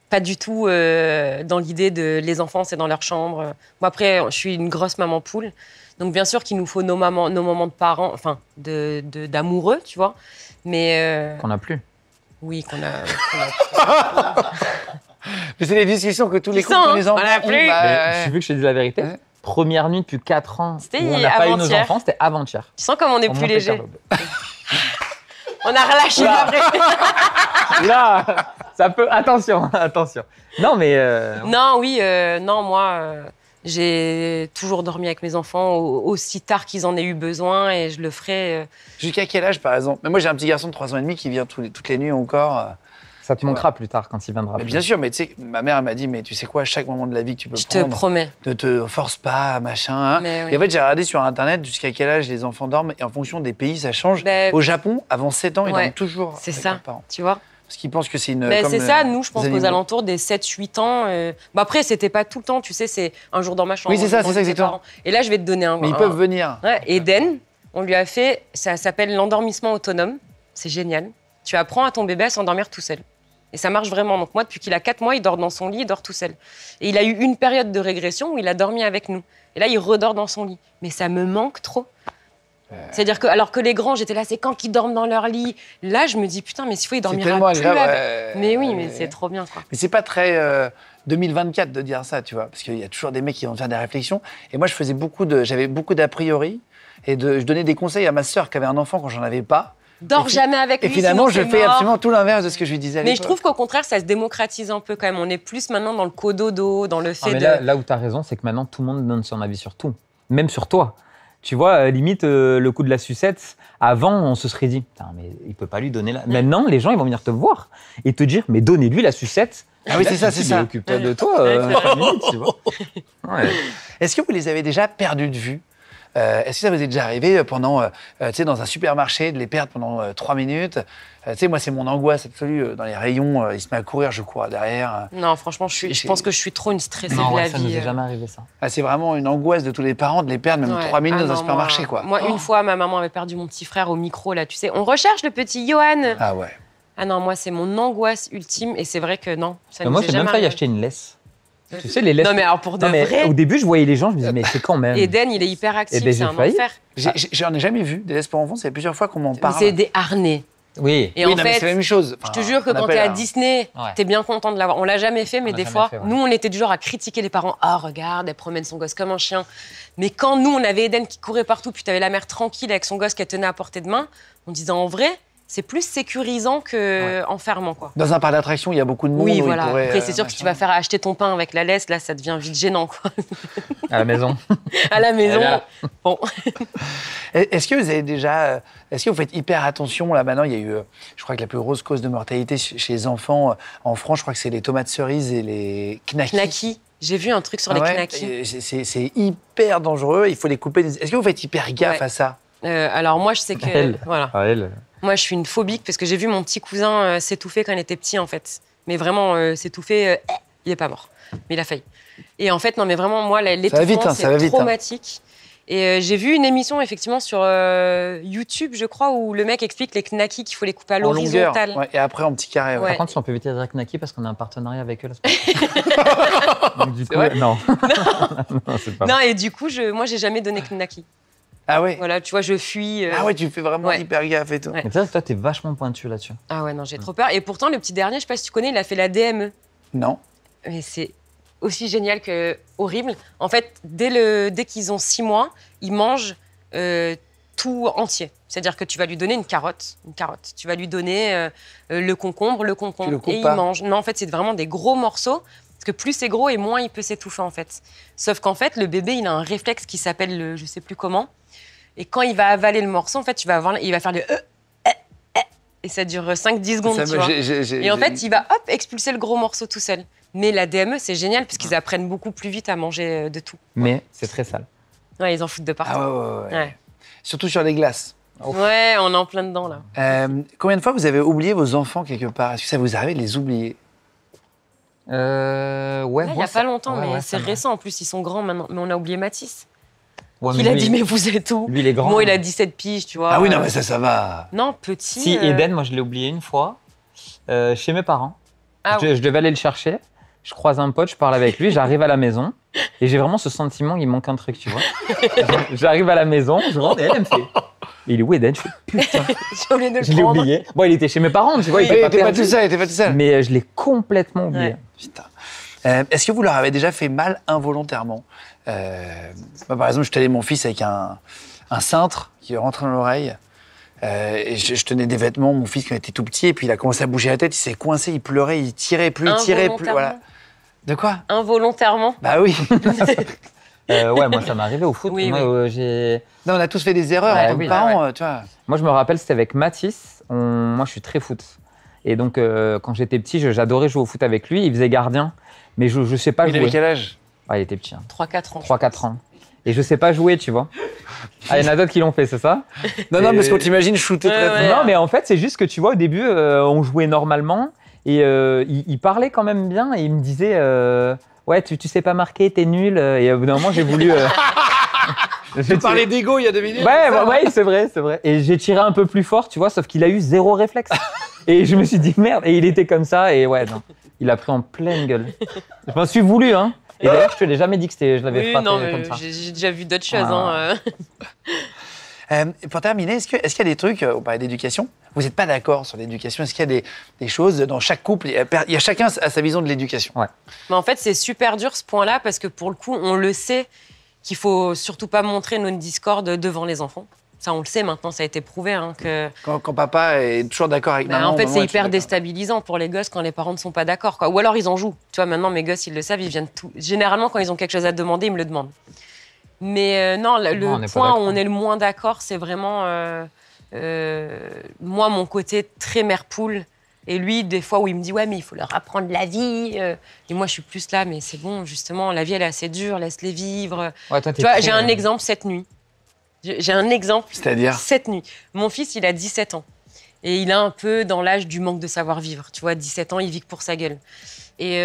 pas du tout dans l'idée de les enfants, c'est dans leur chambre. Moi, après, je suis une grosse maman poule. Donc, bien sûr qu'il nous faut nos moments de parents, enfin, d'amoureux, tu vois. Mais Qu'on n'a plus. oui, qu'on a. Mais c'est les discussions que tous les Qui couples sont, ont, les enfants. on l'a ont, plus. bah, Mais je veux que je te dise la vérité. Ouais. Première nuit depuis 4 ans C'était où on n'a pas eu nos avant-hier. enfants, c'était avant-hier. Tu sens comme on est Au plus Monte léger. Carlo. On a relâché la vraie. Là, ça peut. Attention, attention. Non, mais. Non, oui, non, moi, j'ai toujours dormi avec mes enfants aussi tard qu'ils en aient eu besoin et je le ferai. Jusqu'à quel âge, par exemple? Mais moi, j'ai un petit garçon de 3 ans et demi qui vient toutes les nuits encore. Ça te manquera plus tard quand il viendra. Mais bien sûr, mais tu sais, ma mère elle m'a dit, mais tu sais quoi, à chaque moment de la vie que tu peux Je te prendre, promets. ne te force pas, machin. Hein. Mais oui. Et en fait, j'ai regardé sur Internet jusqu'à quel âge les enfants dorment, et en fonction des pays, ça change. Ben, Au Japon, avant 7 ans, ils ouais, dorment toujours c'est avec ça. leurs parents. Tu vois. Parce qu'ils pensent que c'est une. Mais comme, c'est ça, nous, je pense des qu'aux animaux. alentours des 7-8 ans. Bon, après, c'était pas tout le temps, tu sais, c'est un jour dans ma chambre. Oui, c'est ça, un jour c'est ça, chez tes exactement. parents. Et là, je vais te donner Mais ils peuvent venir. Ouais, Eden, on lui a fait, ça s'appelle l'endormissement autonome. C'est génial. Tu apprends à ton bébé à s'endormir tout seul. Et ça marche vraiment. Donc moi, depuis qu'il a 4 mois, il dort dans son lit, il dort tout seul. Et il a eu une période de régression où il a dormi avec nous. Et là, il redort dans son lit. Mais ça me manque trop. C'est-à-dire que, alors que les grands, j'étais là, c'est quand qu'ils dorment dans leur lit. Là, je me dis, putain, mais s'il faut, il C'est dormira tellement plus agréable. avec. Mais oui, mais c'est trop bien, quoi. Mais c'est pas très 2024 de dire ça, tu vois, parce qu'il y a toujours des mecs qui vont faire des réflexions. Et moi, j'avais beaucoup d'a priori, et je donnais des conseils à ma sœur qui avait un enfant quand j'en avais pas. Dors jamais avec Et lui, finalement, sinon je c'est fais mort. absolument tout l'inverse de ce que je lui disais à Mais je l'époque. trouve qu'au contraire, ça se démocratise un peu quand même. On est plus maintenant dans le cododo, dans le Ah, fait mais de. là où tu as raison, c'est que maintenant, tout le monde donne son avis sur tout. Même sur toi. Tu vois, limite, le coup de la sucette, avant, on se serait dit, putain, mais il peut pas lui donner la. Maintenant, les gens, ils vont venir te voir et te dire, mais donnez-lui la sucette. Ah oui, Là, c'est ça, tu c'est dis, ça. mais occupe-toi de toi, limite, tu vois. Ouais. Est-ce que vous les avez déjà perdus de vue Est-ce que ça vous est déjà arrivé pendant, tu sais, dans un supermarché, de les perdre pendant 3 minutes? Tu sais, moi, c'est mon angoisse absolue. Dans les rayons, il se met à courir, je cours derrière. Non, franchement, je pense que je suis trop une stressée Non, de la ouais, ça nous vie. est jamais arrivé, ça. Ah, c'est vraiment une angoisse de tous les parents de les perdre même 3 minutes dans un non, supermarché, quoi. Moi, une fois, ma maman avait perdu mon petit frère au micro, là, tu sais. On recherche le petit Johan. Ah ouais. Ah non, moi, c'est mon angoisse ultime. Et c'est vrai que non, ça Mais nous moi, est j'ai même jamais failli arrivé. acheter une laisse. Tu sais, les laisses. Non, mais alors pour de Non, mais vrai, au début, je voyais les gens, je me disais, mais c'est quand même. Eden, il est hyper actif, Eh ben, c'est j'ai un failli. enfer. J'en ai jamais vu des laisses pour enfants. C'est plusieurs fois qu'on m'en Mais parle. c'est des harnais. Oui. Et Oui, en non, mais c'est fait, la même chose. je te jure que quand t'es à Disney, Ouais. t'es bien content de l'avoir. On l'a jamais fait, mais On l'a des jamais fois, fait, ouais. nous, on était du genre à critiquer les parents. Ah, regarde, elle promène son gosse comme un chien. Mais quand nous, on avait Eden qui courait partout, puis t'avais la mère tranquille avec son gosse qu'elle tenait à portée de main, on disait en vrai, c'est plus sécurisant qu'enfermant, quoi. Dans un parc d'attractions, il y a beaucoup de monde. Oui, où voilà. ils pourraient, Après, c'est sûr que si tu vas faire acheter ton pain avec la laisse, là, ça devient vite gênant, quoi. À la maison. À la maison. Eh bien. Bon. Est-ce que vous avez déjà, est-ce que vous faites hyper attention là maintenant? Il y a eu, je crois que la plus grosse cause de mortalité chez les enfants en France, je crois que c'est les tomates cerises et les knackis. Knacky. J'ai vu un truc sur Ah les ouais, knackis. et c'est hyper dangereux. Il faut les couper. Est-ce que vous faites hyper gaffe Ouais. à ça? Alors moi, je sais que Elle. voilà. Ah, elle. Moi, je suis une phobique parce que j'ai vu mon petit cousin s'étouffer quand il était petit, en fait. Mais vraiment, s'étouffer, il est pas mort. Mais il a failli. Et en fait, non, mais vraiment, moi, va vite, l'étouffement, hein, ça va c'est vite, hein. traumatique. Et j'ai vu une émission, effectivement, sur YouTube, je crois, où le mec explique les knackis qu'il faut les couper à En longueur, l'horizontale. ouais, et après en petit carré. Ouais. Ouais. Par contre, si on peut éviter Direct Naki parce qu'on a un partenariat avec eux, là, c'est pas Donc, du coup, vrai non. Non, c'est pas Non, et du coup, moi, j'ai jamais donné knacki. Ah ouais. Voilà, tu vois, je fuis. Ah ouais, tu fais vraiment Ouais. hyper gaffe et tout. Ouais. Mais c'est vrai que toi, t'es vachement pointu là-dessus. Ah ouais, non, j'ai trop peur. Et pourtant, le petit dernier, je sais pas si tu connais, il a fait la DME. Non. Mais c'est aussi génial que horrible. En fait, dès qu'ils ont 6 mois, ils mangent tout entier. C'est-à-dire que tu vas lui donner une carotte. Tu vas lui donner le concombre, Tu le coupes et pas. il mange. Non, en fait, c'est vraiment des gros morceaux. Parce que plus c'est gros et moins il peut s'étouffer, en fait. Sauf qu'en fait, le bébé, il a un réflexe qui s'appelle le je sais plus comment. Et quand il va avaler le morceau, en fait, il va faire le et ça dure 5-10 secondes, Ça tu me- vois. j'ai- Et en fait, il va expulser le gros morceau tout seul. Mais la DME, c'est génial parce qu'ils apprennent beaucoup plus vite à manger de tout. Mais c'est très sale. Ouais, ils en foutent de partout. Ah ouais. Ouais. Surtout sur les glaces. Ouais, on est en plein dedans là. Combien de fois vous avez oublié vos enfants quelque part? Est-ce que ça vous arrive de les oublier? Ouais, Là, il n'y moi, a ça- pas longtemps, ouais, mais ouais, c'est ça m'arrive. récent en plus, ils sont grands maintenant. Mais on a oublié Mathis. Ouais, Il a lui- dit, mais vous êtes où? Lui, il est grand. Moi, il a 17 piges, tu vois. Ah oui, non, mais ça va. Non, petit. Si, Eden, moi, je l'ai oublié une fois chez mes parents. Ah Je devais aller le chercher. Je croise un pote, je parle avec lui, j'arrive à la maison et j'ai vraiment ce sentiment qu'il manque un truc, tu vois. J'arrive à la maison, je rentre et elle me fait. Il est où Eden? Je fais, putain, J'ai oublié de le je l'ai prendre. oublié. Bon, il était chez mes parents, tu vois, il Oui, était pas t'es pas perdu. tout seul, t'es pas tout seul. Mais je l'ai complètement oublié. Ouais. Putain. Est-ce que vous leur avez déjà fait mal involontairement? Moi, par exemple, je tenais mon fils avec un cintre qui est rentré dans l'oreille. Et je tenais des vêtements, mon fils quand il était tout petit, et puis il a commencé à bouger la tête, il s'est coincé, il pleurait, il tirait plus, il tirait plus. Voilà. De quoi? Involontairement. Bah oui. Ouais, moi, ça m'est arrivé au foot. Oui, moi, oui. Non, on a tous fait des erreurs Ouais, en tant que oui, parents, tu vois. Moi, je me rappelle, c'était avec Mathis. Moi, je suis très foot. Et donc, quand j'étais petit, j'adorais jouer au foot avec lui. Il faisait gardien, mais je sais pas Il avait jouer. quel âge? Ah, il était petit, hein. 3-4 ans. 3-4 ans. Et je sais pas jouer, tu vois. Ah, il y en a d'autres qui l'ont fait, c'est ça? Non, non, Et- parce qu'on t'imagine shooter Ouais, très ouais. fort. Non, mais en fait, c'est juste que tu vois, au début, on jouait normalement et il parlait quand même bien et il me disait ouais, tu sais pas marquer, t'es nul. Et au bout d'un moment, j'ai voulu. Tu parlais d'ego il y a 2 minutes. Ouais, c'est vrai, c'est vrai. Et j'ai tiré un peu plus fort, tu vois, sauf qu'il a eu 0 réflexe. Et je me suis dit merde. Et il était comme ça et ouais, non. Il a pris en pleine gueule. Je m'en suis voulu, hein. Et d'ailleurs, je te l'ai jamais dit que je l'avais Oui, frappé non, comme mais ça. j'ai déjà vu d'autres choses. Ah. Pour terminer, est-ce qu'il y a des trucs, on parlait d'éducation, vous n'êtes pas d'accord sur l'éducation? Est-ce qu'il y a des choses dans chaque couple? Il y a chacun a sa vision de l'éducation. Mais en fait, c'est super dur ce point-là parce que pour le coup, on le sait qu'il faut surtout pas montrer notre discorde devant les enfants. Ça, on le sait maintenant, ça a été prouvé. Hein, que... Quand papa est toujours d'accord avec maman. en fait, maman c'est est hyper toujours d'accord. déstabilisant pour les gosses quand les parents ne sont pas d'accord, quoi. Ou alors ils en jouent. Tu vois, maintenant, mes gosses, ils le savent, ils viennent tout. Généralement, quand ils ont quelque chose à te demander, ils me le demandent. Mais non, on n'est le pas point où d'accord. on est le moins d'accord, c'est vraiment moi, mon côté très mère poule. Et lui, des fois où il me dit ouais, mais il faut leur apprendre la vie. Et moi, je suis plus là, mais c'est bon, justement, la vie, elle est assez dure, laisse-les vivre. Ouais, toi, t'es Tu vois, très, j'ai un exemple cette nuit. J'ai un exemple. C'est-à-dire? Cette nuit. Mon fils, il a 17 ans. Et il est un peu dans l'âge du manque de savoir-vivre. Tu vois, 17 ans, il vit que pour sa gueule. Et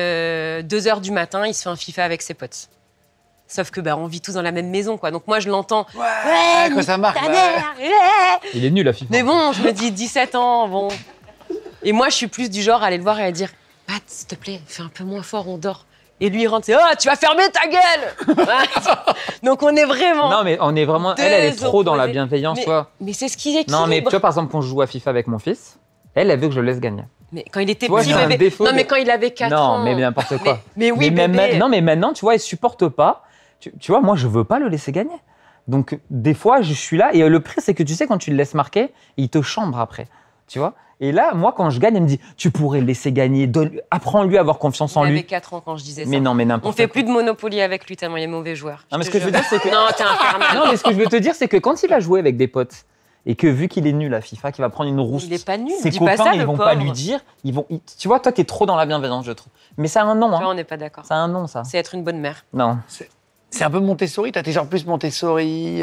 2 heures du matin, il se fait un FIFA avec ses potes. Sauf que on vit tous dans la même maison, quoi. Donc moi, je l'entends. Ouais, quand ça marque. Il est nul à FIFA. Mais bon, je me dis 17 ans, bon. Et moi, je suis plus du genre à aller le voir et à dire Pat, s'il te plaît, fais un peu moins fort, on dort. Et lui, il rentre, c'est tu vas fermer ta gueule. Donc on est vraiment. Non, mais on est vraiment. Elle est trop dans la bienveillance, toi. Mais c'est ce qui équilibre. Non, mais tu vois, par exemple, quand je joue à FIFA avec mon fils, elle veut que je le laisse gagner. Mais quand il était Tu vois, petit, j'ai un bébé. défaut Non, de- mais quand il avait 4 ans. Non, mais n'importe quoi. Mais oui, mais bébé. non, mais maintenant, tu vois, il supporte pas. Tu vois, moi, je veux pas le laisser gagner. Donc, des fois, je suis là. Et le pire, c'est que tu sais, quand tu le laisses marquer, il te chambre après. Tu vois? Et là, moi, quand je gagne, elle me dit tu pourrais le laisser gagner. Apprends-lui à avoir confiance en Il lui. avait 4 ans quand je disais ça. Mais non, mais On n'importe fait quoi. plus de Monopoly avec lui tellement il est mauvais joueur. Non, mais ce que je veux dire, c'est que. Non, t'es infernal. Non, mais ce que je veux te dire, c'est que quand il va jouer avec des potes et que vu qu'il est nul à FIFA, qu'il va prendre une rousse, Il est pas nul. ses Dis copains, pas ça, ils le vont pas pauvre. lui dire. Tu vois, toi, t'es trop dans la bienveillance, je trouve. Mais ça a un nom, Tu vois, hein. on n'est pas d'accord. Ça a un nom, ça. C'est être une bonne mère. Non. C'est un peu Montessori, t'as tes genre plus Montessori.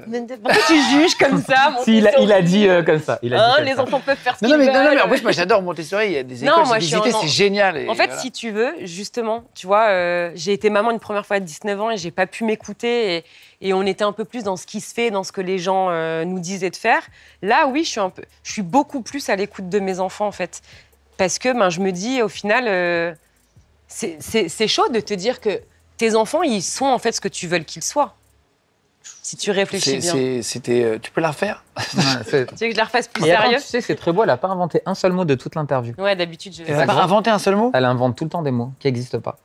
Mais pourquoi tu juges comme ça, mon Si, il a dit comme ça. Il a dit comme Les ça. enfants peuvent faire ce Non, qu'ils non, veulent. mais en plus, moi j'adore Montessori, il y a des Non, écoles, moi, j'ai je suis visité, en- c'est génial. Et En fait, voilà. si tu veux, justement, tu vois, j'ai été maman une première fois à 19 ans et j'ai pas pu m'écouter et on était un peu plus dans ce qui se fait, dans ce que les gens nous disaient de faire. Là, oui, je suis beaucoup plus à l'écoute de mes enfants, en fait. Parce que je me dis, au final, c'est chaud de te dire que tes enfants, ils sont en fait ce que tu veux qu'ils soient. Si tu réfléchis bien. Tu peux la refaire? Tu veux que je la refasse plus Et attends, sérieux? tu sais, c'est très beau, elle n'a pas inventé un seul mot de toute l'interview. Ouais, d'habitude, je... Elle va pas inventer un seul mot? Elle invente tout le temps des mots qui n'existent pas.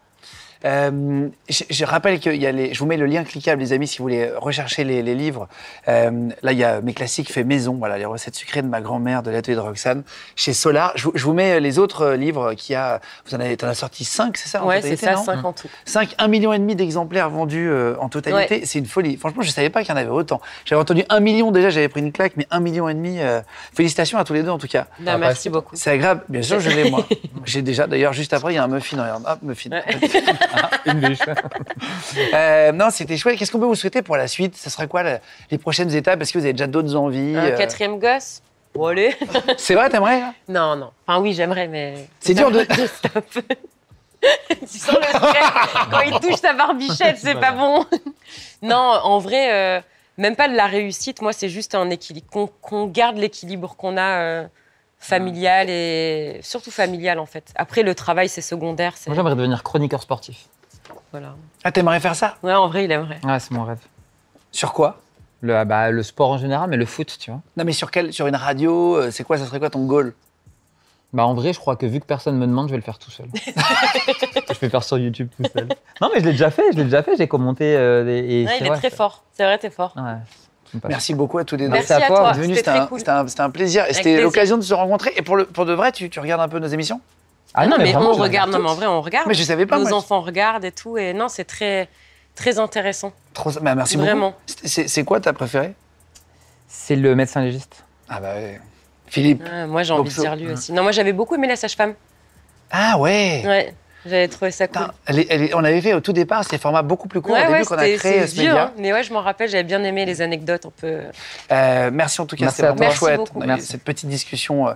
Je rappelle qu'il y a je vous mets le lien cliquable, les amis, si vous voulez rechercher les livres. Là, il y a mes classiques faits maison, voilà, les recettes sucrées de ma grand-mère, de l'atelier de Roxane, chez Solar. Je vous mets les autres livres qu'il y a. T'en as sorti 5, c'est ça? Ouais, c'est ça, 5 en tout. 1,5 million d'exemplaires vendus en totalité. Ouais. C'est une folie. Franchement, je ne savais pas qu'il y en avait autant. J'avais entendu 1 million déjà, j'avais pris une claque, mais 1,5 million. Félicitations à tous les deux, en tout cas. Non, merci beaucoup. C'est agréable. Bien sûr, je l'ai, moi. J'ai déjà, d'ailleurs, juste après, il y a un muffin. Regarde, hop, muffin. Une des choses. Non, c'était chouette. Qu'est-ce qu'on peut vous souhaiter pour la suite? Ce sera quoi les prochaines étapes? Est-ce que vous avez déjà d'autres envies? Un 4e gosse? Bon, allez. C'est vrai, t'aimerais là? Non, non. Enfin, oui, j'aimerais, mais... C'est dur de... Stop. Tu sens le stress quand il touche ta barbichette, c'est pas bon. Non, en vrai, même pas de la réussite. Moi, c'est juste un équilibre. Qu'on garde l'équilibre qu'on a familial et surtout familial, en fait. Après, le travail, c'est secondaire. Moi, j'aimerais devenir chroniqueur sportif. Voilà. Ah, t'aimerais faire ça? Ouais, en vrai, il aimerait. Ouais, c'est mon rêve. Sur quoi? Le sport en général, mais le foot, tu vois. Non, mais sur une radio? C'est quoi? Ça serait quoi ton goal? En vrai, je crois que vu que personne me demande, je vais le faire tout seul. Je vais faire sur YouTube tout seul. Non, mais je l'ai déjà fait, j'ai commenté. Et Ouais, c'est il est vrai, très fort. C'est vrai, t'es fort. Ouais, c'est une passion. Merci beaucoup à tous les deux. Merci à à toi. toi. D'être venus, C'était très cool. c'était un plaisir. Et Avec c'était plaisir. l'occasion de se rencontrer. Et pour de vrai, tu regardes un peu nos émissions? Ah non, mais vraiment, on je regarde. Non, toutes. mais en vrai, on regarde. Mais je savais pas, Nos moi. enfants regardent et tout. Et non, c'est très, très intéressant. Merci Vraiment. beaucoup. C'est quoi ta préférée? C'est le médecin légiste. Ah bah ouais. Philippe. Moi, j'ai envie de Boxo. dire lui aussi. Non, moi, j'avais beaucoup aimé la sage-femme. Ah ouais. Ouais, j'avais trouvé ça cool. Putain, on avait fait au tout départ, c'était format beaucoup plus court au début qu'on a créé c'est ce vieux, média. hein. Mais ouais, je m'en rappelle, j'avais bien aimé les anecdotes un peu. Merci en tout cas, Merci c'était à vraiment toi. chouette. Merci beaucoup. On a eu Merci. cette petite discussion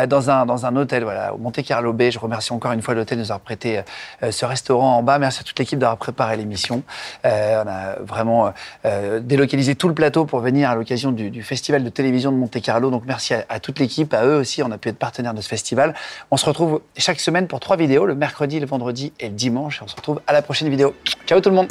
dans un hôtel, voilà, au Monte Carlo Bay. Je remercie encore une fois l'hôtel de nous avoir prêté ce restaurant en bas. Merci à toute l'équipe d'avoir préparé l'émission. On a vraiment délocalisé tout le plateau pour venir à l'occasion du festival de télévision de Monte Carlo. Donc merci à toute l'équipe, à eux aussi. On a pu être partenaire de ce festival. On se retrouve chaque semaine pour 3 vidéos, le mercredi, le vendredi et le dimanche. Et on se retrouve à la prochaine vidéo. Ciao tout le monde.